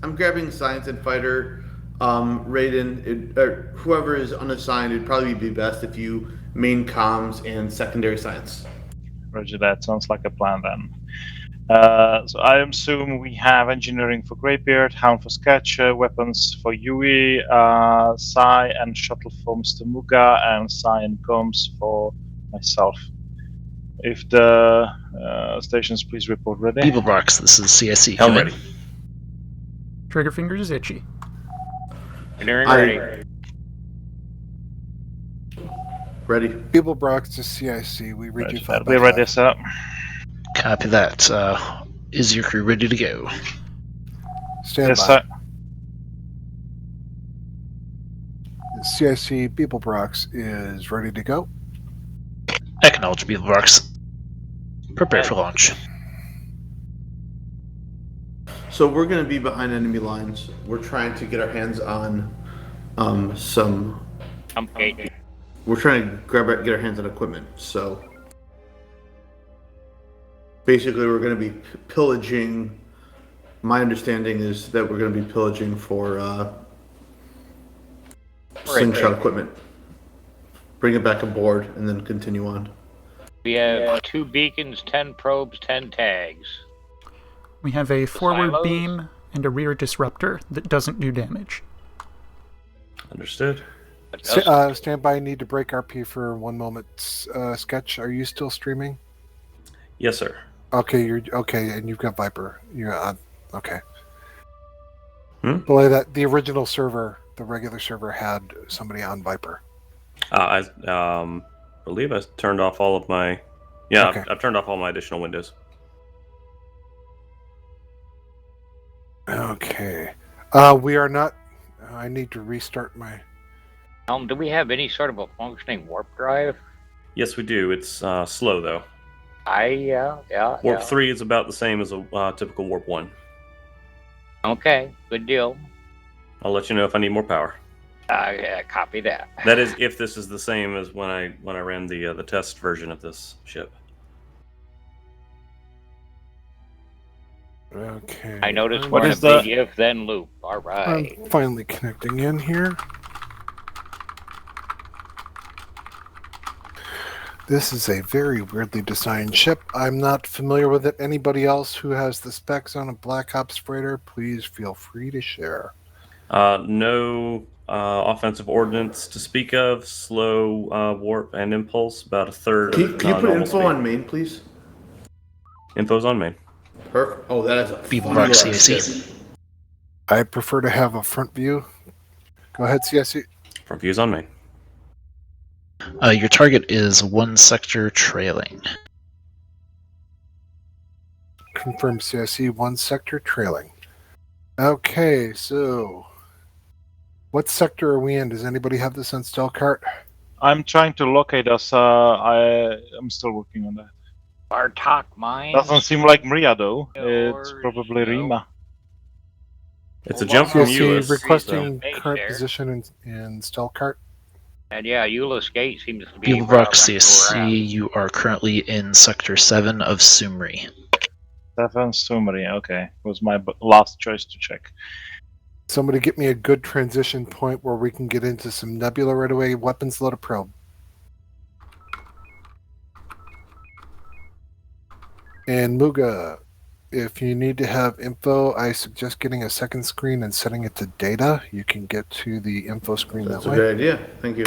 I'm grabbing science and fighter. Raiden, whoever is unassigned, it'd probably be best if you main comms and secondary science. Roger that. Sounds like a plan then. So I assume we have engineering for Greybeard, Hound for Sketch, weapons for Yui, Sai and shuttle for Mr. Muga, and Sai and Combs for myself. If the stations please report ready. People box, this is CSC. Helm Come in. ready. Trigger fingers itchy. Engineering ready. Ready. People Brox to CIC. We read you Roger 5 that. by Be ready, 5. sir. Copy that. Is your crew ready to go? Stand Yes, by. sir. CIC People Brox is ready to go. Acknowledge People box. Prepare for launch. So we're going to be behind enemy lines. We're trying to get our hands on some. Okay. We're trying to get our hands on equipment. So basically, we're going to be pillaging. My understanding is that we're going to be pillaging for slingshot equipment. Bring it back aboard and then continue on. We have 2 beacons, 10 probes, 10 tags. We have a forward silos? beam and a rear disruptor that doesn't do damage. Understood. Stand by. Need to break RP for 1 moment. Sketch, are you still streaming? Yes, sir. Okay, you're okay, and you've got Viper. You're on. Okay. Hmm? The original server, the regular server, had somebody on Viper. I believe I turned off all of my. Yeah, Okay. I've turned off all my additional windows. Okay. We are not. I need to restart my. Do we have any sort of a functioning warp drive? Yes, we do. It's slow though. Yeah. Warp 3 is about the same as a typical Warp 1. Okay, good deal. I'll let you know if I need more power. Yeah, copy that. That is, if this is the same as when I ran the test version of this ship. Okay. I noticed What we're in is a the- big if then loop. All right. I'm finally connecting in here. This is a very weirdly designed ship. I'm not familiar with it. Anybody else who has the specs on a Black Ops freighter, please feel free to share. No offensive ordnance to speak of. Slow warp and impulse, about a third. Can you put normal info speed. on main, please? Info's on main. Perfect. Oh, that is a People fun box looking CIC. ship. I prefer to have a front view. Go ahead, CSC. Front view's on main. Your target is 1 sector trailing. Confirm CSC 1 sector trailing. Okay, so what sector are we in? Does anybody have this on stealth cart? I'm trying to locate us. I'm still working on that. Bartok mine. Doesn't seem like Maria though. Or, It's probably Rima. It's a jump from CSC Euless. requesting so- current There. position in stealth cart. And yeah, Euless Gate seems to be People where I box want to go around. CSC, you are currently in sector 7 of Sumri. Stefan Sumri. Okay, was my last choice to check. Somebody get me a good transition point where we can get into some nebula right away. Weapons load a probe. And Muga, if you need to have info, I suggest getting a second screen and setting it to data. You can get to the info screen That's that a way. good idea. Thank you.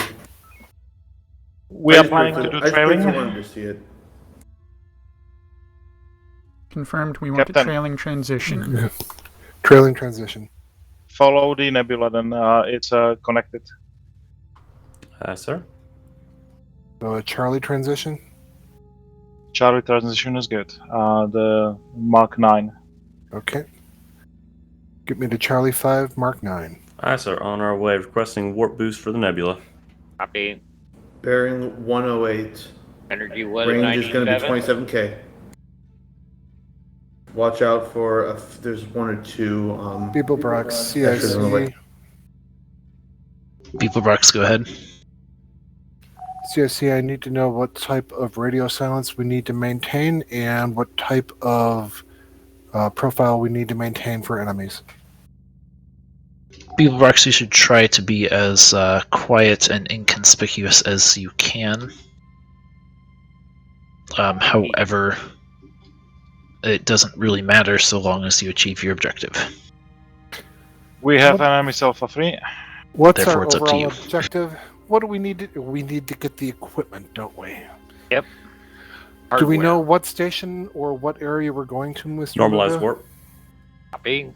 We I are just planning to quickly- do I just trailing. quickly wanted to see it. Confirmed, we want a Captain. trailing transition. Trailing transition. Follow the nebula, then it's connected. Sir? So a Charlie transition. Charlie transition is good. The Mark 9. Okay. Get me to Charlie 5, Mark 9. Aye, sir. On our way. Requesting warp boost for the nebula. Copy. Bearing 108. Energy was Range is going to be 97. 27K. Watch out for there's 1 or 2. People Brox, extras on the way. CIC. People box, go ahead. CIC, I need to know what type of radio silence we need to maintain and what type of profile we need to maintain for enemies. Beeblebrox, you should try to be as quiet and inconspicuous as you can. However, it doesn't really matter so long as you achieve your objective. We have enemies Alpha 3. What's Therefore, our it's up to overall you. objective? What do we need to do? We need to get the equipment, don't we? Yep. Do we Hardware. know what station or what area we're going to, Mr. Normalized Muda? warp. Copy.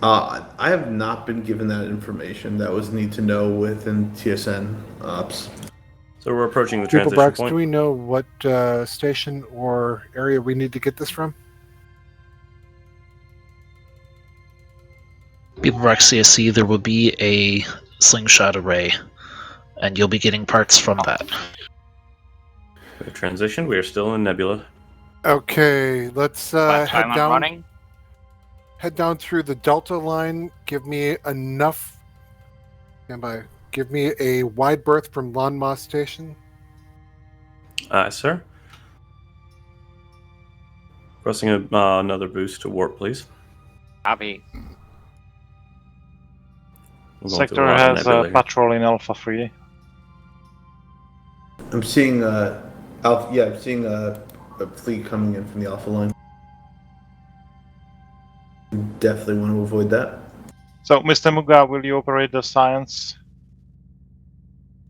I have not been given that information. That was need to know within TSN ops. So we're approaching the transition Beeblebrox, point. do we know what station or area we need to get this from? Beeblebrox CSC, there will be a slingshot array, and you'll be getting parts from that. We have transitioned. We are still in Nebula. Okay, let's head Silent down. running. Head down through the Delta line. Give me enough. Stand by. Give me a wide berth from Lanma Station. Sir. Pressing another boost to warp, please. Copy. We're going through a Sector lot of has nebula a here. patrol in Alpha 3. I'm seeing Alpha. Yeah, I'm seeing a fleet coming in from the Alpha line. Definitely want to avoid that. So, Mr. Muga, will you operate the science?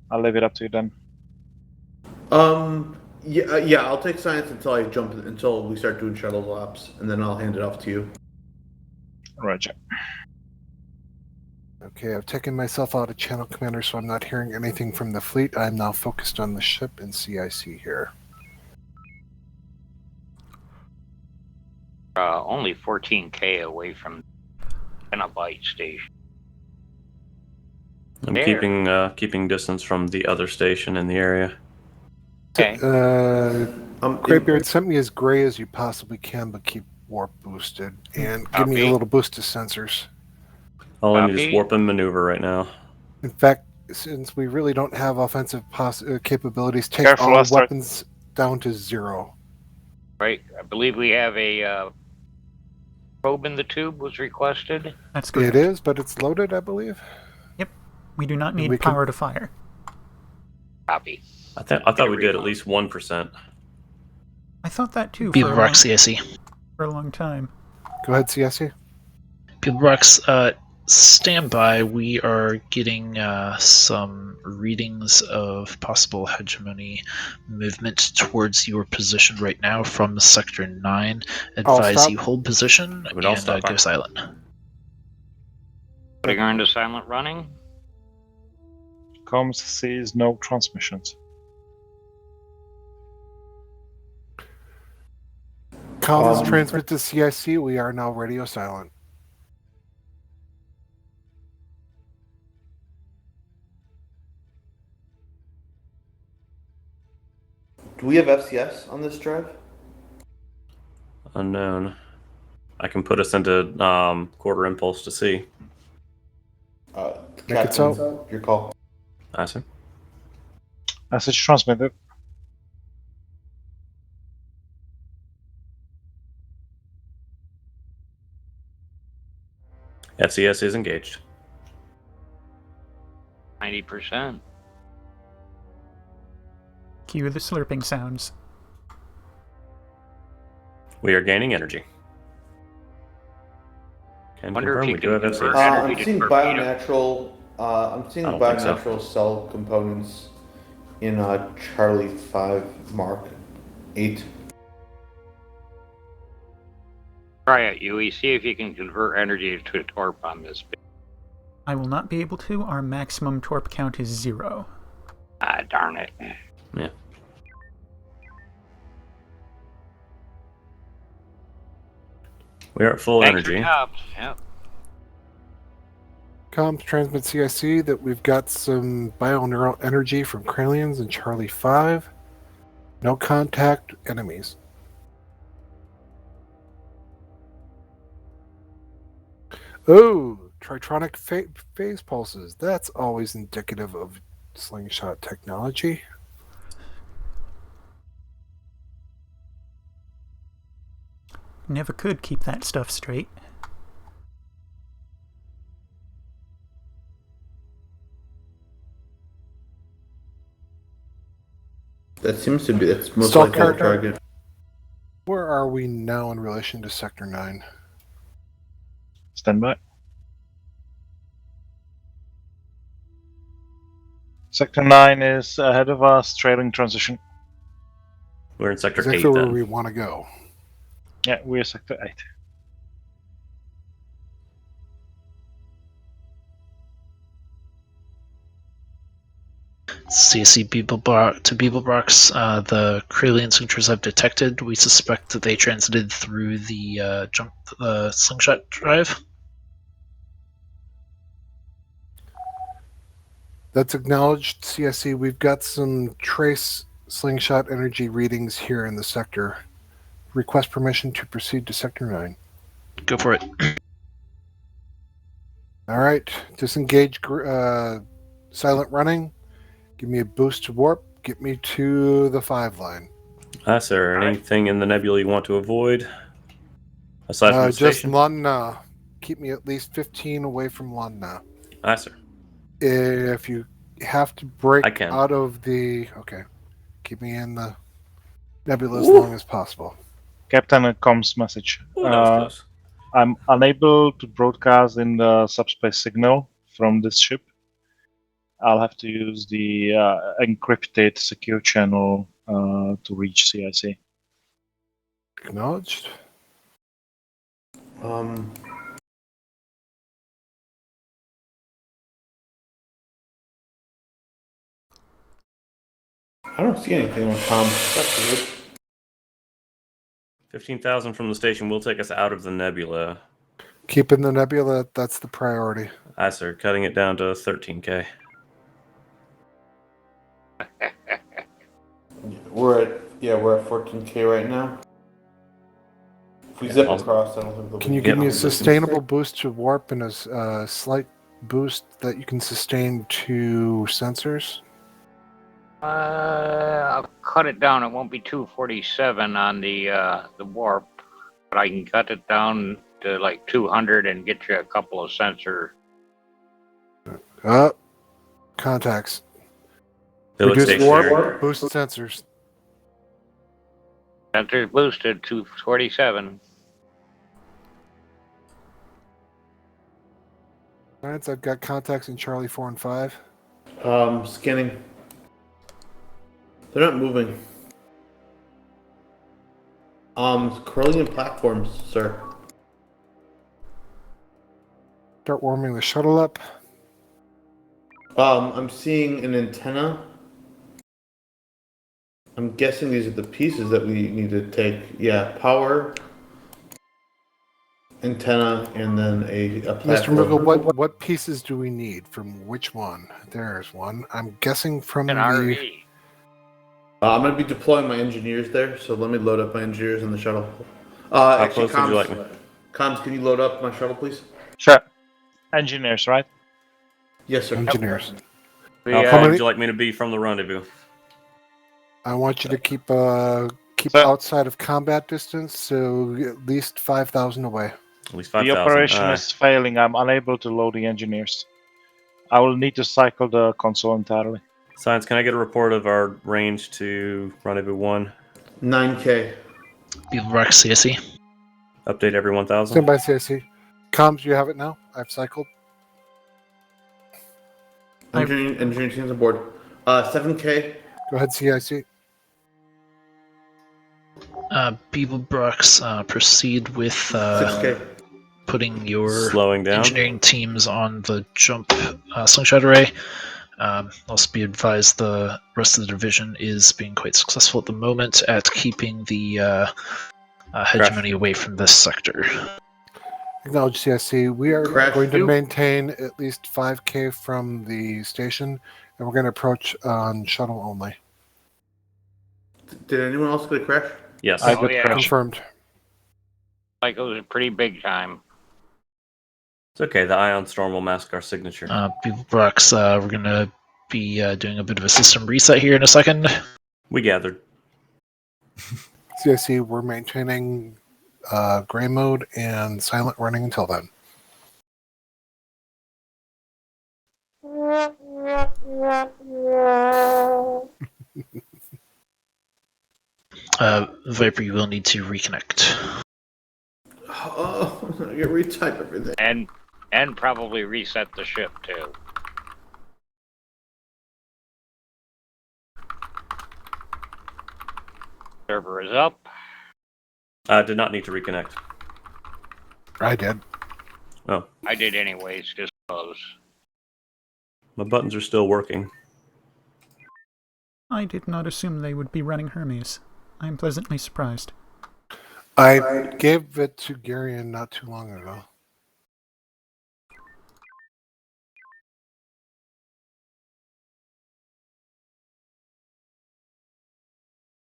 I'll leave it up to you then. Yeah, I'll take science until we start doing shuttle laps, and then I'll hand it off to you. Roger. Okay, I've taken myself out of channel commander, so I'm not hearing anything from the fleet. I'm now focused on the ship and CIC here. Only 14K away from Petabyte Station. I'm There. keeping distance from the other station in the area. Okay. Greybeard, sent me as gray as you possibly can, but keep warp boosted. And give me a Copy. little boost to sensors. All I need is Copy. warp and maneuver right now. In fact, since we really don't have offensive capabilities, take Careful, all Astrid. weapons down to 0. Right. I believe we have a probe in the tube was requested. That's correct. It is, but it's loaded, I believe. Yep. We do not need we can- power to fire. Copy. I thought we did at least 1%. I thought that too for Beeblebrox CSC. a long time. Go ahead, CSC. Beeblebrox, stand by. We are getting some readings of possible hegemony movement towards your position right now from Sector 9. Advise stop. you hold position We'd all and stop go our- silent. Putting her into silent running. Comms sees no transmissions. Comms transmit to CIC. We are now radio silent. Do we have FCS on this drive? Unknown. I can put us into quarter impulse to see. Make it so. Your call. I see. Message transmitted. FCS is engaged. 90%. Cue the slurping sounds. We are gaining energy. Can Wonder if confirm you we do have can FCS. convert- I'm seeing torpedo. I'm seeing I don't think so. bionatural cell components in Charlie 5 Mark 8. Try it, Yui. See if you can convert energy to a torp on this. I will not be able to. Our maximum torp count is 0. Ah, darn it. Yeah. We are at full Thanks for energy. jobs. Yep. Comms transmit CIC that we've got some bioneural energy from Kralians in Charlie 5. No contact enemies. Oh, tritronic phase pulses. That's always indicative of slingshot technology. Never could keep that stuff straight. That seems to be, that's most Stalker. likely the target. Where are we now in relation to Sector 9? Stand by. Sector 9 is ahead of us, trailing transition. We're in Sector Exactly 8 where then. we want to go. Yeah, we're Sector 8. CSC Beeblebrox, the Krelian signatures I've detected, we suspect that they transited through the slingshot drive. That's acknowledged, CSC. We've got some trace slingshot energy readings here in the sector. Request permission to proceed to Sector 9. Go for it. All right, disengage silent running. Give me a boost to warp. Get me to the 5 line. Aye, sir. Anything in the nebula you want to avoid? Aside from the Just station? Luna. Keep me at least 15 away from Luna. Aye, sir. If you have to break I can. out of the... Okay. Keep me in the nebula as long as possible. Captain, a comms message. Ooh, that was close. I'm unable to broadcast in the subspace signal from this ship. I'll have to use the encrypted secure channel to reach CIC. Acknowledged. I don't see anything on comms. That's weird. 15,000 from the station will take us out of the nebula. Keeping the nebula, that's the priority. Aye, sir. Cutting it down to 13K. We're at 14K right now. If we zip across, I don't think they'll Can you give me a sustainable boost to warp and a slight boost that you can sustain to sensors? I'll cut it down. It won't be 247 on the warp, but I can cut it down to like 200 and get you a couple of sensors. Contacts. They look Reduce stationary. warp, boost sensors. Sensors boosted to 247. Alright, I've got contacts in Charlie 4 and 5. Scanning. They're not moving. Corellian platforms, sir. Start warming the shuttle up. I'm seeing an antenna. I'm guessing these are the pieces that we need to take. Yeah, power, antenna, and then a Mr. platform. Muggle, what pieces do we need from which one? There's one. I'm guessing from An RV. I'm going to be deploying my engineers there, so let me load up my engineers in the shuttle. How close would you like me? Comms, can you load up my shuttle, please? Sure. Engineers, right? Yes, sir. Engineers. How far would you like me to be from the rendezvous? I want you to keep outside of combat distance, so at least 5,000 away. At least 5,000. The operation is failing. I'm unable to load the engineers. I will need to cycle the console entirely. Science, can I get a report of our range to rendezvous 1? 9K. Beeblebrox, CSC. Update every 1,000. Stand by, CSC. Comms, you have it now? I've cycled. Engineering teams aboard. 7K. Go ahead, CIC. Beeblebrox, proceed with 6K. putting your slowing down engineering teams on the jump slingshot array. Also be advised the rest of the division is being quite successful at the moment at keeping the hegemony away from this sector. Acknowledge, CSC. We are going to maintain at least 5K from the station, and we're going to approach on shuttle only. Did anyone else get a crash? Yes. I got confirmed. Like it was a pretty big time. It's okay. The Ion Storm will mask our signature. Beeblebrox, we're going to be doing a bit of a system reset here in a second. We gathered. CSC, we're maintaining gray mode and silent running until then. Viper, you will need to reconnect. Oh, I get retype everything. And probably reset the ship too. Server is up. I did not need to reconnect. I did. Oh, I did anyways, just close. my buttons are still working. I did not assume they would be running Hermes. I'm pleasantly surprised. I gave it to Garion not too long ago.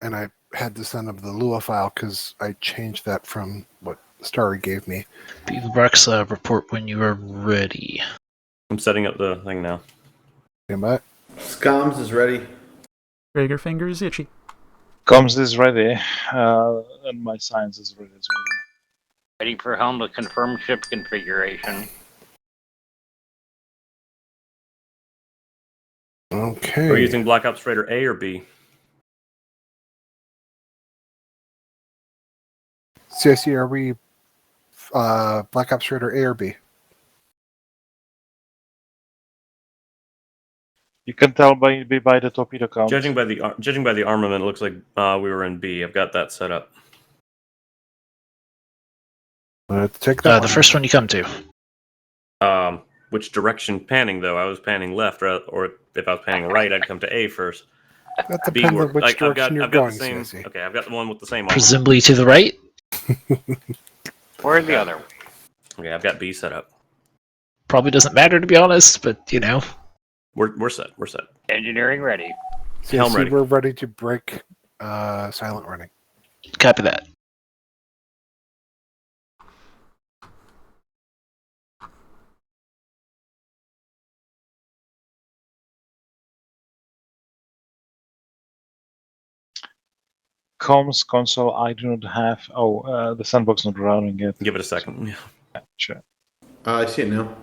And I had to send him the Lua file because I changed that from what Starry gave me. Beaverbrox, report when you are ready. I'm setting up the thing now. Stand by. Scoms is ready. Gregor finger is itchy. Comms is ready, and my science is ready as well. Ready for helm to confirm ship configuration. Okay. Are you using Black Ops Raider A or B? CIC, are we Black Ops Raider A or B? You can tell by the torpedo count. Judging by the armament, it looks like we were in B. I've got that set up. Let's take that. The first one you come to. Which direction panning though? I was panning left, or if I was panning right, I'd come to A first. That depends on which direction you're going, the same. CIC. Okay, I've got the one with the same armament. Presumably to the right. Or the other way. Okay, I've got B set up. Probably doesn't matter, to be honest, but you know. We're set. We're set. Engineering ready. Helm ready. We're ready to break silent running. Copy that. Comms console, I do not have. Oh, the sandbox not running yet. Give it a second. Yeah, sure. I see it now.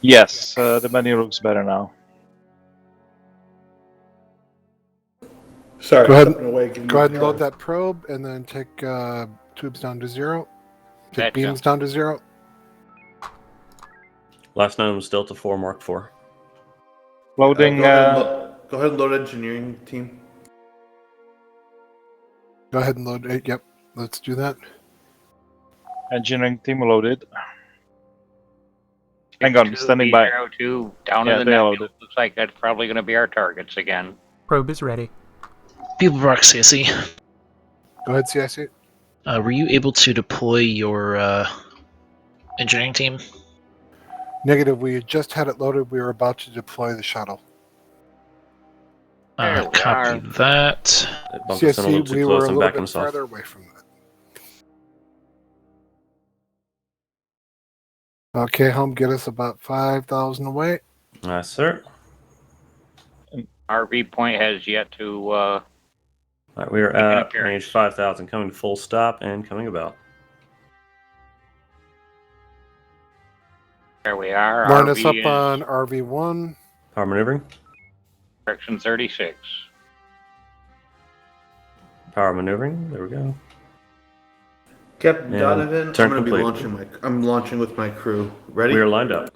Yes, the menu looks better now. Sorry, Go ahead, stepping away, giving go you ahead and a load call. that probe, and then take tubes down to 0. Take Gotcha. beams down to 0. Last known was Delta 4 Mark 4. Loading. Go ahead and load engineering team. Go ahead and load it. Yep, let's do that. Engineering team loaded. Hang on, standing by. 02 down Yeah, in the they net. loaded. Looks like that's probably going to be our targets again. Probe is ready. Beaverbrox, CSE. Go ahead, CIC. Were you able to deploy your engineering team? Negative. We just had it loaded. We were about to deploy the shuttle. Copy that. It bumped us in a little CIC, too we close. were a I'm little backing bit us off. farther away from that. Okay, home, get us about 5,000 away. Yes, sir. RV point has yet to. All right, we are at range 5,000, coming to full stop and coming about. There we are. Line RV us up is on RV1. Power maneuvering. direction 36. Power maneuvering. There we go. Captain And Donovan, I'm turn going to be complete. I'm launching with my crew. Ready? We are lined up.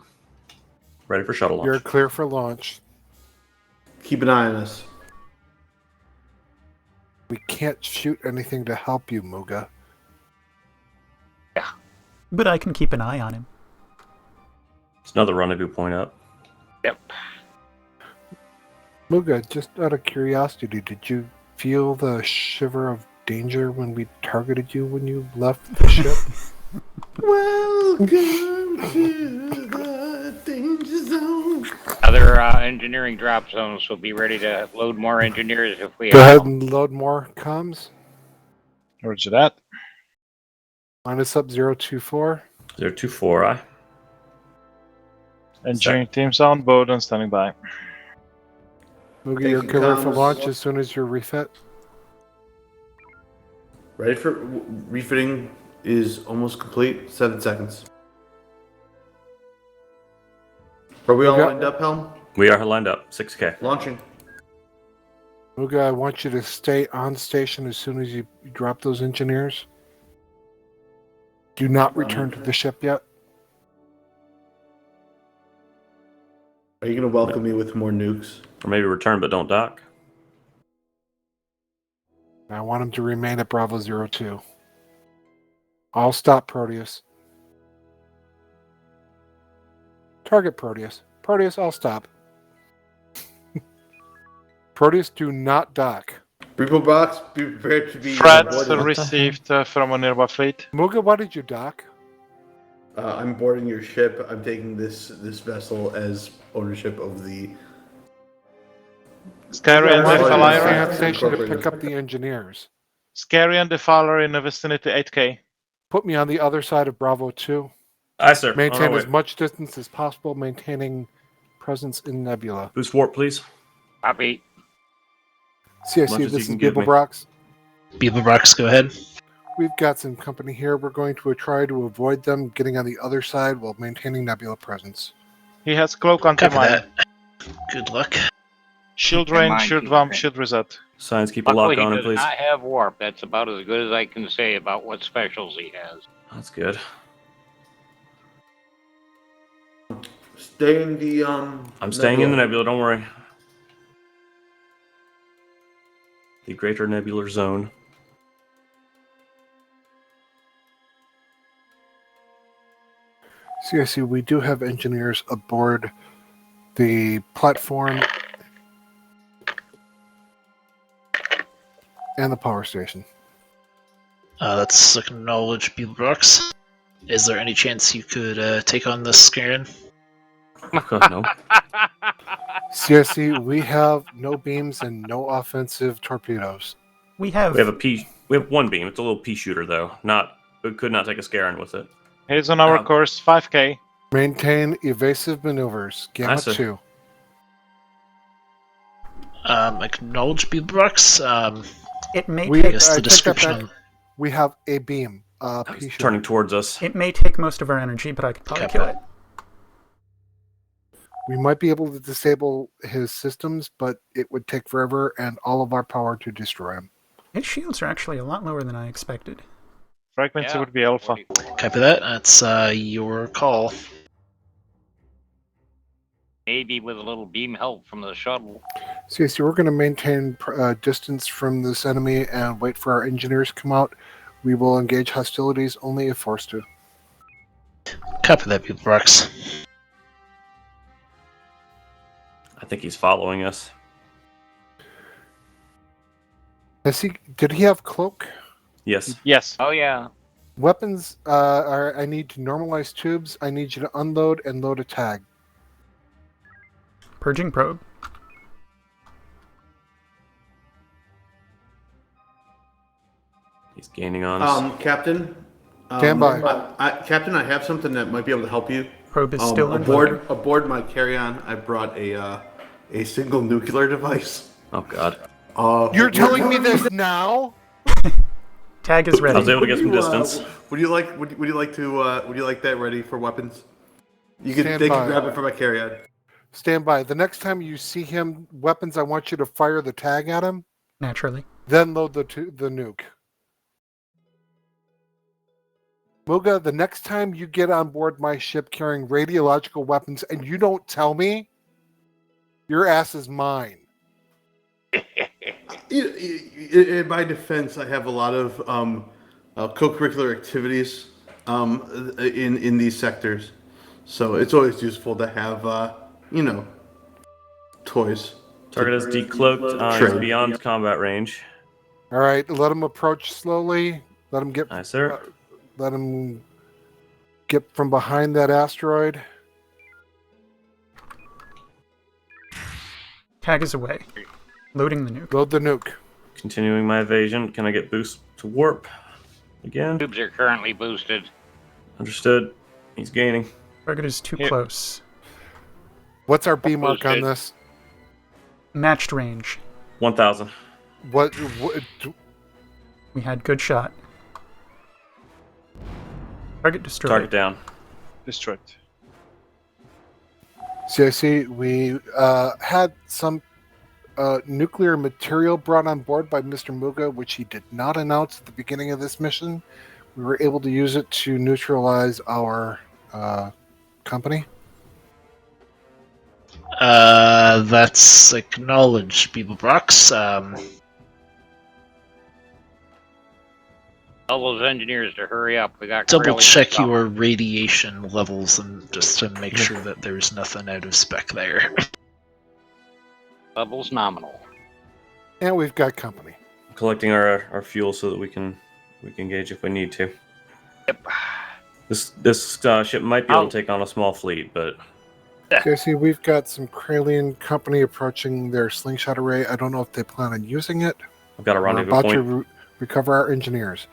Ready for shuttle launch. You're clear for launch. Keep an eye on us. We can't shoot anything to help you, Muga. But I can keep an eye on him. It's another rendezvous point up. Yep. Muga, just out of curiosity, did you feel the shiver of danger when we targeted you when you left the ship? Welcome to the danger zone. Other engineering drop zones will be ready to load more engineers if we Go have ahead them. and load more comms. Roger that. Line us up 024. 024, aye. Engineering teams on board and standing by. We'll get your Taking killer for comms. launch as soon as you're refit. Ready for refitting is almost complete. 7 seconds. Are we all lined up, Helm? We are lined up. 6K. Launching. Muga, I want you to stay on station as soon as you drop those engineers. Do not return to the ship yet. Are you going to welcome me with more nukes? Or maybe return but don't dock. I want him to remain at Bravo 02. I'll stop Proteus. Target Proteus. Proteus, I'll stop. Proteus, do not dock. Repo box, be prepared to be Threats boarded. received from a nearby fleet. Muga, why did you dock? I'm boarding your ship. I'm taking this vessel as ownership of the... Scary and Stay Defiler. on station to pick up the engineers. Scary and Defiler in the vicinity 8K. Put me on the other side of Bravo 2. Aye, sir. Maintain as much distance as possible, maintaining presence in Nebula. Boost warp, please. Copy. CIC, this is Beeblebrox. Beeblebrox, go ahead. We've got some company here. We're going to try to avoid them getting on the other side while maintaining Nebula presence. He has cloak anti-mine. Good luck. Shield range, shield vamp, shield reset. Science, keep a lock on him, He please. does not have warp. That's about as good as I can say about what specials he has. That's good. Stay in the I'm staying in the nebula, don't worry. The greater nebular zone. CIC, we do have engineers aboard the platform and the power station. Let's acknowledge Beeblebrox. Is there any chance you could take on this Scarin? No. CIC, we have no beams and no offensive torpedoes. We have We have one beam. It's a little pea shooter though. We could not take a Scarin with it. He's on our course, 5K. Maintain evasive maneuvers. Gamma 2. Acknowledge Beeblebrox. It may We, take. guess the take that description. back. We have a beam. Pea shooter. Turning towards us. It may take most of our energy, but I could probably kill it. We might be able to disable his systems, but it would take forever and all of our power to destroy him. His shields are actually a lot lower than I expected. Fragments would be alpha. Copy that. That's your call. Maybe with a little beam help from the shuttle. So we're going to maintain distance from this enemy and wait for our engineers to come out. We will engage hostilities only if forced to. Copy that, Beeblebrox. I think he's following us. Did he have cloak? Yes. Yes. Oh yeah. Weapons I need to normalize tubes. I need you to unload and load a tag. Purging probe. He's gaining on us. Captain. Stand by. Captain, I have something that might be able to help you. Probe is still aboard my carry-on. I brought a single nuclear device. Oh God. You're telling me this now? Tag is ready. I was able to get some distance. Would you like that ready for weapons? You can Stand they by. can grab it from my carry-on. Stand by. The next time you see him, weapons, I want you to fire the tag at him. Naturally. Then load the nuke. Muga, the next time you get on board my ship carrying radiological weapons and you don't tell me, your ass is mine. In my defense, I have a lot of co-curricular activities in these sectors, so it's always useful to have toys. Target is decloaked. He's beyond combat range. All right, let him approach slowly. Let him get. Aye, sir. Let him get from behind that asteroid. Tag is away. Loading the nuke. Load the nuke. Continuing my evasion. Can I get boost to warp again? Tubes are currently boosted. Understood. He's gaining. Target is too close. What's our B mark on this? Matched range. 1,000. What We had good shot. Target destroyed. Target down. Destroyed. CIC, we had some nuclear material brought on board by Mr. Muga, which he did not announce at the beginning of this mission. We were able to use it to neutralize our company. That's acknowledged, People Brox. Tell those engineers to hurry up. We got Double Krillin check stuff. your radiation levels and just to make sure that there's nothing out of spec there. Levels nominal. And we've got company. Collecting our fuel so that we can engage if we need to. Yep. This ship might be able to take on a small fleet, but CIC, we've got some Kralian company approaching their slingshot array. I don't know if they plan on using it. I've got a We're rendezvous about point. to recover our engineers.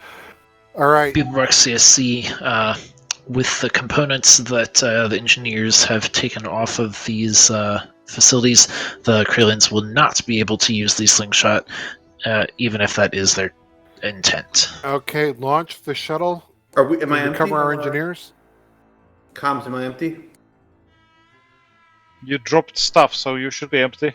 All right. People Brox CSC, with the components that the engineers have taken off of these facilities, the Kralians will not be able to use the slingshot, even if that is their intent. Okay, launch the shuttle. Am I empty? Recover our engineers. Comms, am I empty? You dropped stuff, so you should be empty.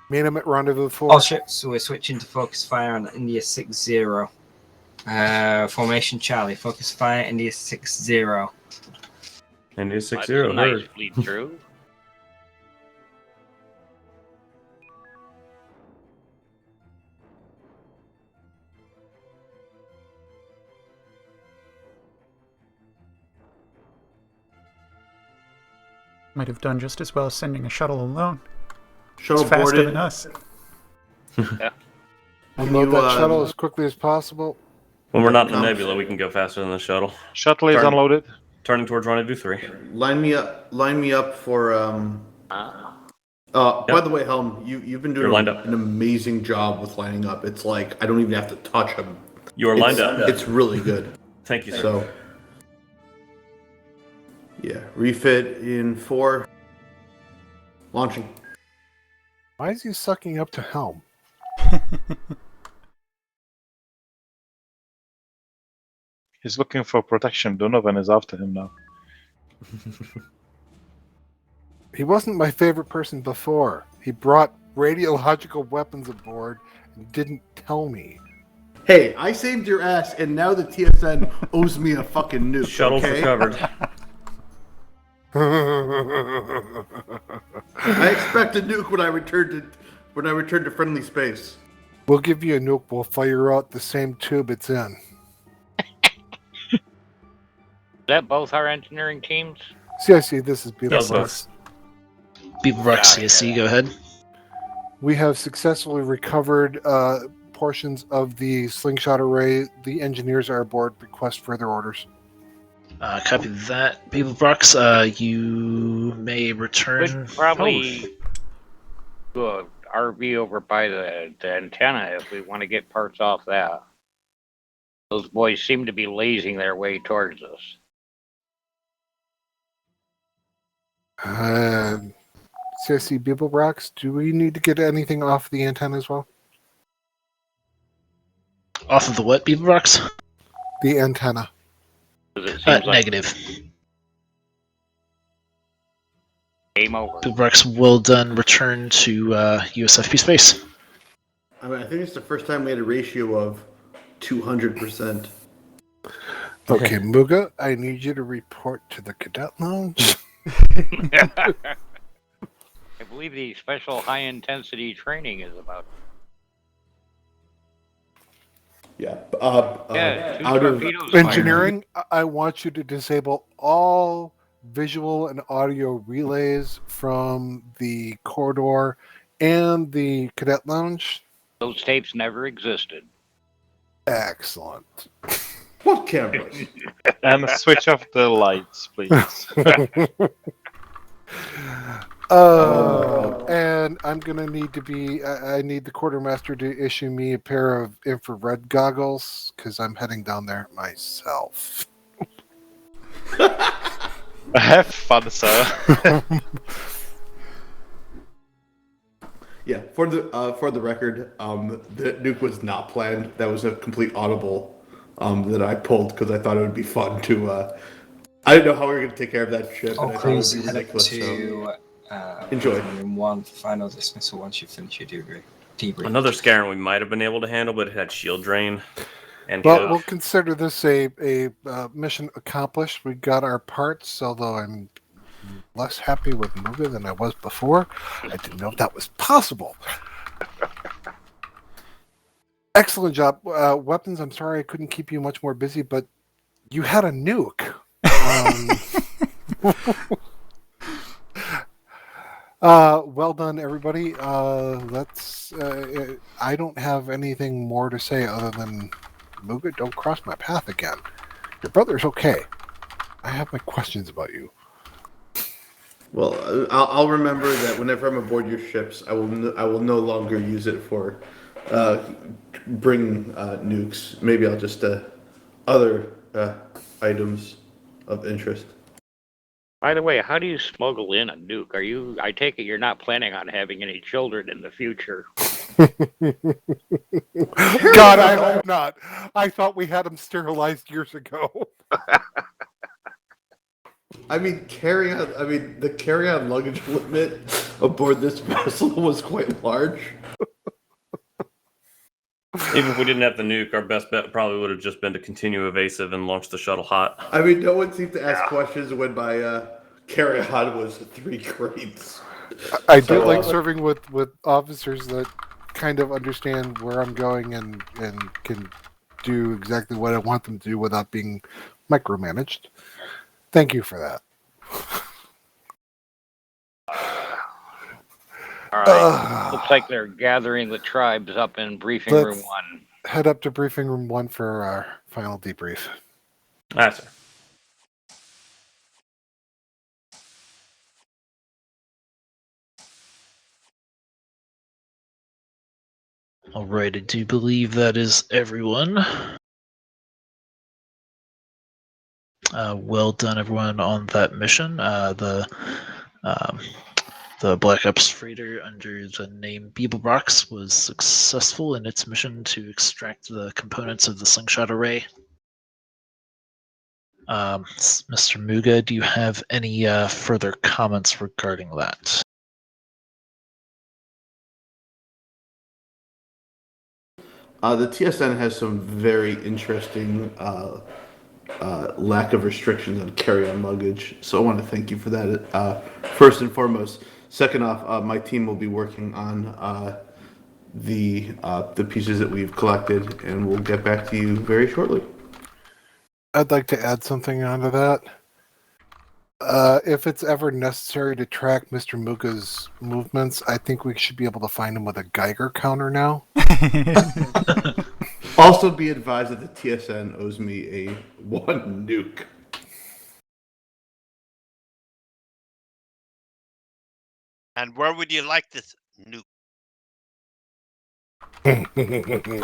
Meet him at rendezvous 4. All ships, so we're switching to focus fire on India 6-0. Formation Charlie, focus fire, India 6-0. India 6-0. That's a nice fleet through. Might have done just as well sending a shuttle alone. Shuttle it's faster boarded. than us. Yeah. Unload that shuttle as quickly as possible. When we're not in the nebula, we can go faster than the shuttle. Shuttle is unloaded. Turning towards rendezvous 3. Line me up for by the way, Helm, you've been doing an amazing job with lining up. It's like I don't even have to touch them. You are lined up. It's really good. Thank you, sir. So yeah, refit in 4. Launching. Why is he sucking up to helm? He's looking for protection. Donovan is after him now. He wasn't my favorite person before. He brought radiological weapons aboard and didn't tell me. Hey, I saved your ass, and now the TSN owes me a fucking nuke. Shuttle's okay? recovered. I expect a nuke when I return to friendly space. We'll give you a nuke. We'll fire out the same tube it's in. Is that both our engineering teams? CIC, this is Beetle Yes, Brox. People Brox CSC, go ahead. We have successfully recovered portions of the slingshot array. The engineers are aboard. Request further orders. Copy that. People Brox, you may return. We'd probably do a RV over by the antenna if we want to get parts off that. Those boys seem to be lazing their way towards us. CIC Beetle Brox, do we need to get anything off the antenna as well? Off of the what, Beeple Brox? The antenna. Negative. Game over. Beeple Brox will then return to USFP space. I mean, I think it's the first time we had a ratio of 200%. Okay, Muga, I need you to report to the cadet lounge. I believe the special high-intensity training is about. Yeah. Out of engineering, I want you to disable all visual and audio relays from the corridor and the cadet lounge. Those tapes never existed. Excellent. What cameras? And switch off the lights, please. And I'm gonna need to be. I need the quartermaster to issue me a pair of infrared goggles because I'm heading down there myself. Have fun, sir. Yeah, for the record, the nuke was not planned. That was a complete audible that I pulled because I thought it would be fun to. I didn't know how we were going to take care of that ship, All and I thought it would crews be head up ridiculous. to Enjoy. briefing room 1 for final dismissal once you finish your debrief. Another Scarron we might have been able to handle, but it had shield drain. And Well, we'll consider this a mission accomplished. We got our parts, although I'm less happy with Muga than I was before. I didn't know if that was possible. Excellent job. Weapons, I'm sorry I couldn't keep you much more busy, but you had a nuke. Well done, everybody. Let's. I don't have anything more to say other than, Muga, don't cross my path again. Your brother's okay. I have my questions about you. Well, I'll remember that whenever I'm aboard your ships, I will no longer use it for bringing nukes. Maybe I'll just other items of interest. By the way, how do you smuggle in a nuke? I take it you're not planning on having any children in the future. God, I hope not. I thought we had them sterilized years ago. I mean, the carry-on luggage limit aboard this vessel was quite large. even if we didn't have the nuke, our best bet probably would have just been to continue evasive and launch the shuttle hot. I mean, no one seemed to ask questions when my carry-on was 3 crates. I do like serving with officers that kind of understand where I'm going and can do exactly what I want them to do without being micromanaged. Thank you for that. All right. Looks like they're gathering the tribes up in briefing room 1. Head up to briefing room 1 for our final debrief. That's it. All right, I do believe that is everyone. Well done, everyone, on that mission. The Black Ops freighter under the name Beeblebrox was successful in its mission to extract the components of the slingshot array. Mr. Muga, do you have any further comments regarding that? The TSN has some very interesting lack of restrictions on carry-on luggage, so I want to thank you for that. First and foremost. Second off, my team will be working on the pieces that we've collected, and we'll get back to you very shortly. I'd like to add something onto that. If it's ever necessary to track Mr. Muga's movements, I think we should be able to find him with a Geiger counter now. Also be advised that the TSN owes me a 1 nuke. And where would you like this nuke?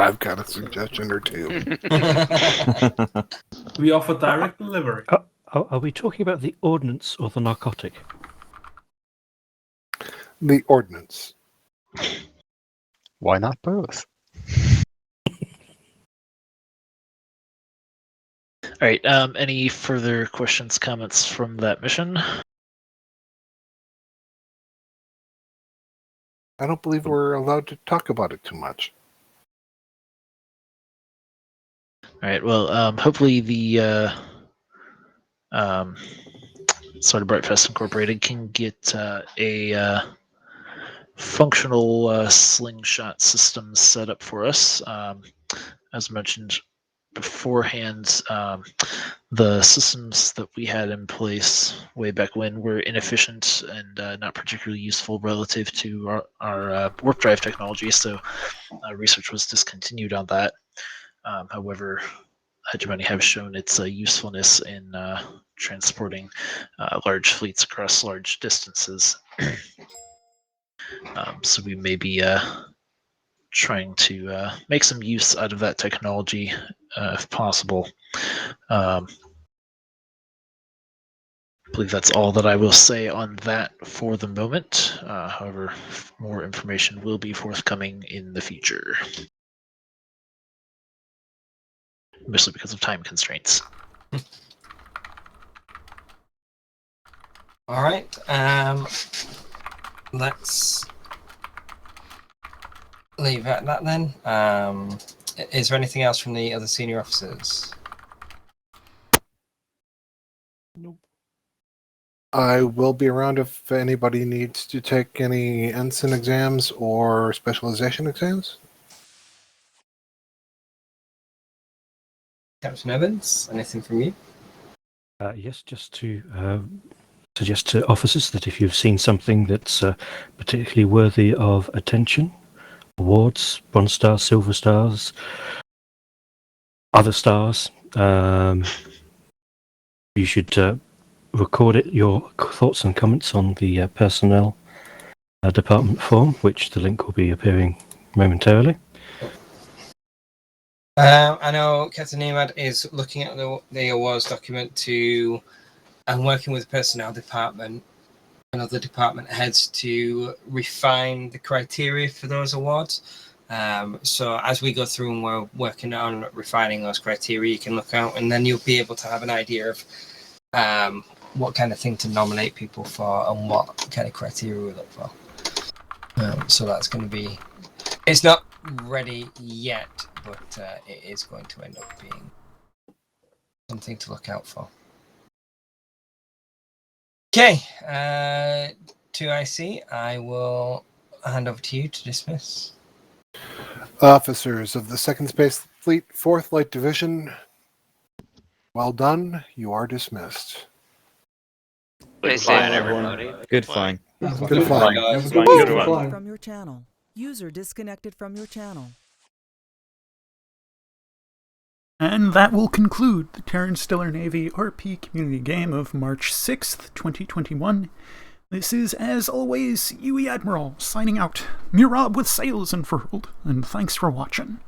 I've got a suggestion or two. We offer direct delivery. Are we talking about the ordnance or the narcotic? The ordnance. Why not both? All right, any further questions, comments from that mission? I don't believe we're allowed to talk about it too much. All right, well, hopefully the sort of Brightfest Incorporated can get a functional slingshot system set up for us. As mentioned beforehand, the systems that we had in place way back when were inefficient and not particularly useful relative to our warp drive technology, so research was discontinued on that. However, Hegemony have shown its usefulness in transporting large fleets across large distances. So we may be trying to make some use out of that technology if possible. believe that's all that I will say on that for the moment. However, more information will be forthcoming in the future, mostly because of time constraints. All right. Let's leave it at that then. Is there anything else from the other senior officers? Nope. I will be around if anybody needs to take any ensign exams or specialization exams. Captain Evans, anything from you? Yes, just to suggest to officers that if you've seen something that's particularly worthy of attention, awards, bronze stars, silver stars, other stars, you should record it, your thoughts and comments on the personnel department form, which the link will be appearing momentarily. I know Captain Nemad is looking at the awards document and working with the personnel department and other department heads to refine the criteria for those awards. So as we go through and we're working on refining those criteria, you can look out and then you'll be able to have an idea of what kind of thing to nominate people for and what kind of criteria we look for. So that's going to be... It's not ready yet, but it is going to end up being something to look out for. Okay, 2IC, I will hand over to you to dismiss. Officers of the Second Space Fleet, 4th Light Division, well done. You are dismissed. Stay safe, everybody. Good flying. Good flying. Disconnected from your channel. User disconnected from your channel. And that will conclude the Terran Stellar Navy RP Community Game of March 6th, 2021. This is, as always, UE Admiral signing out. Murab with sails unfurled, and thanks for watching.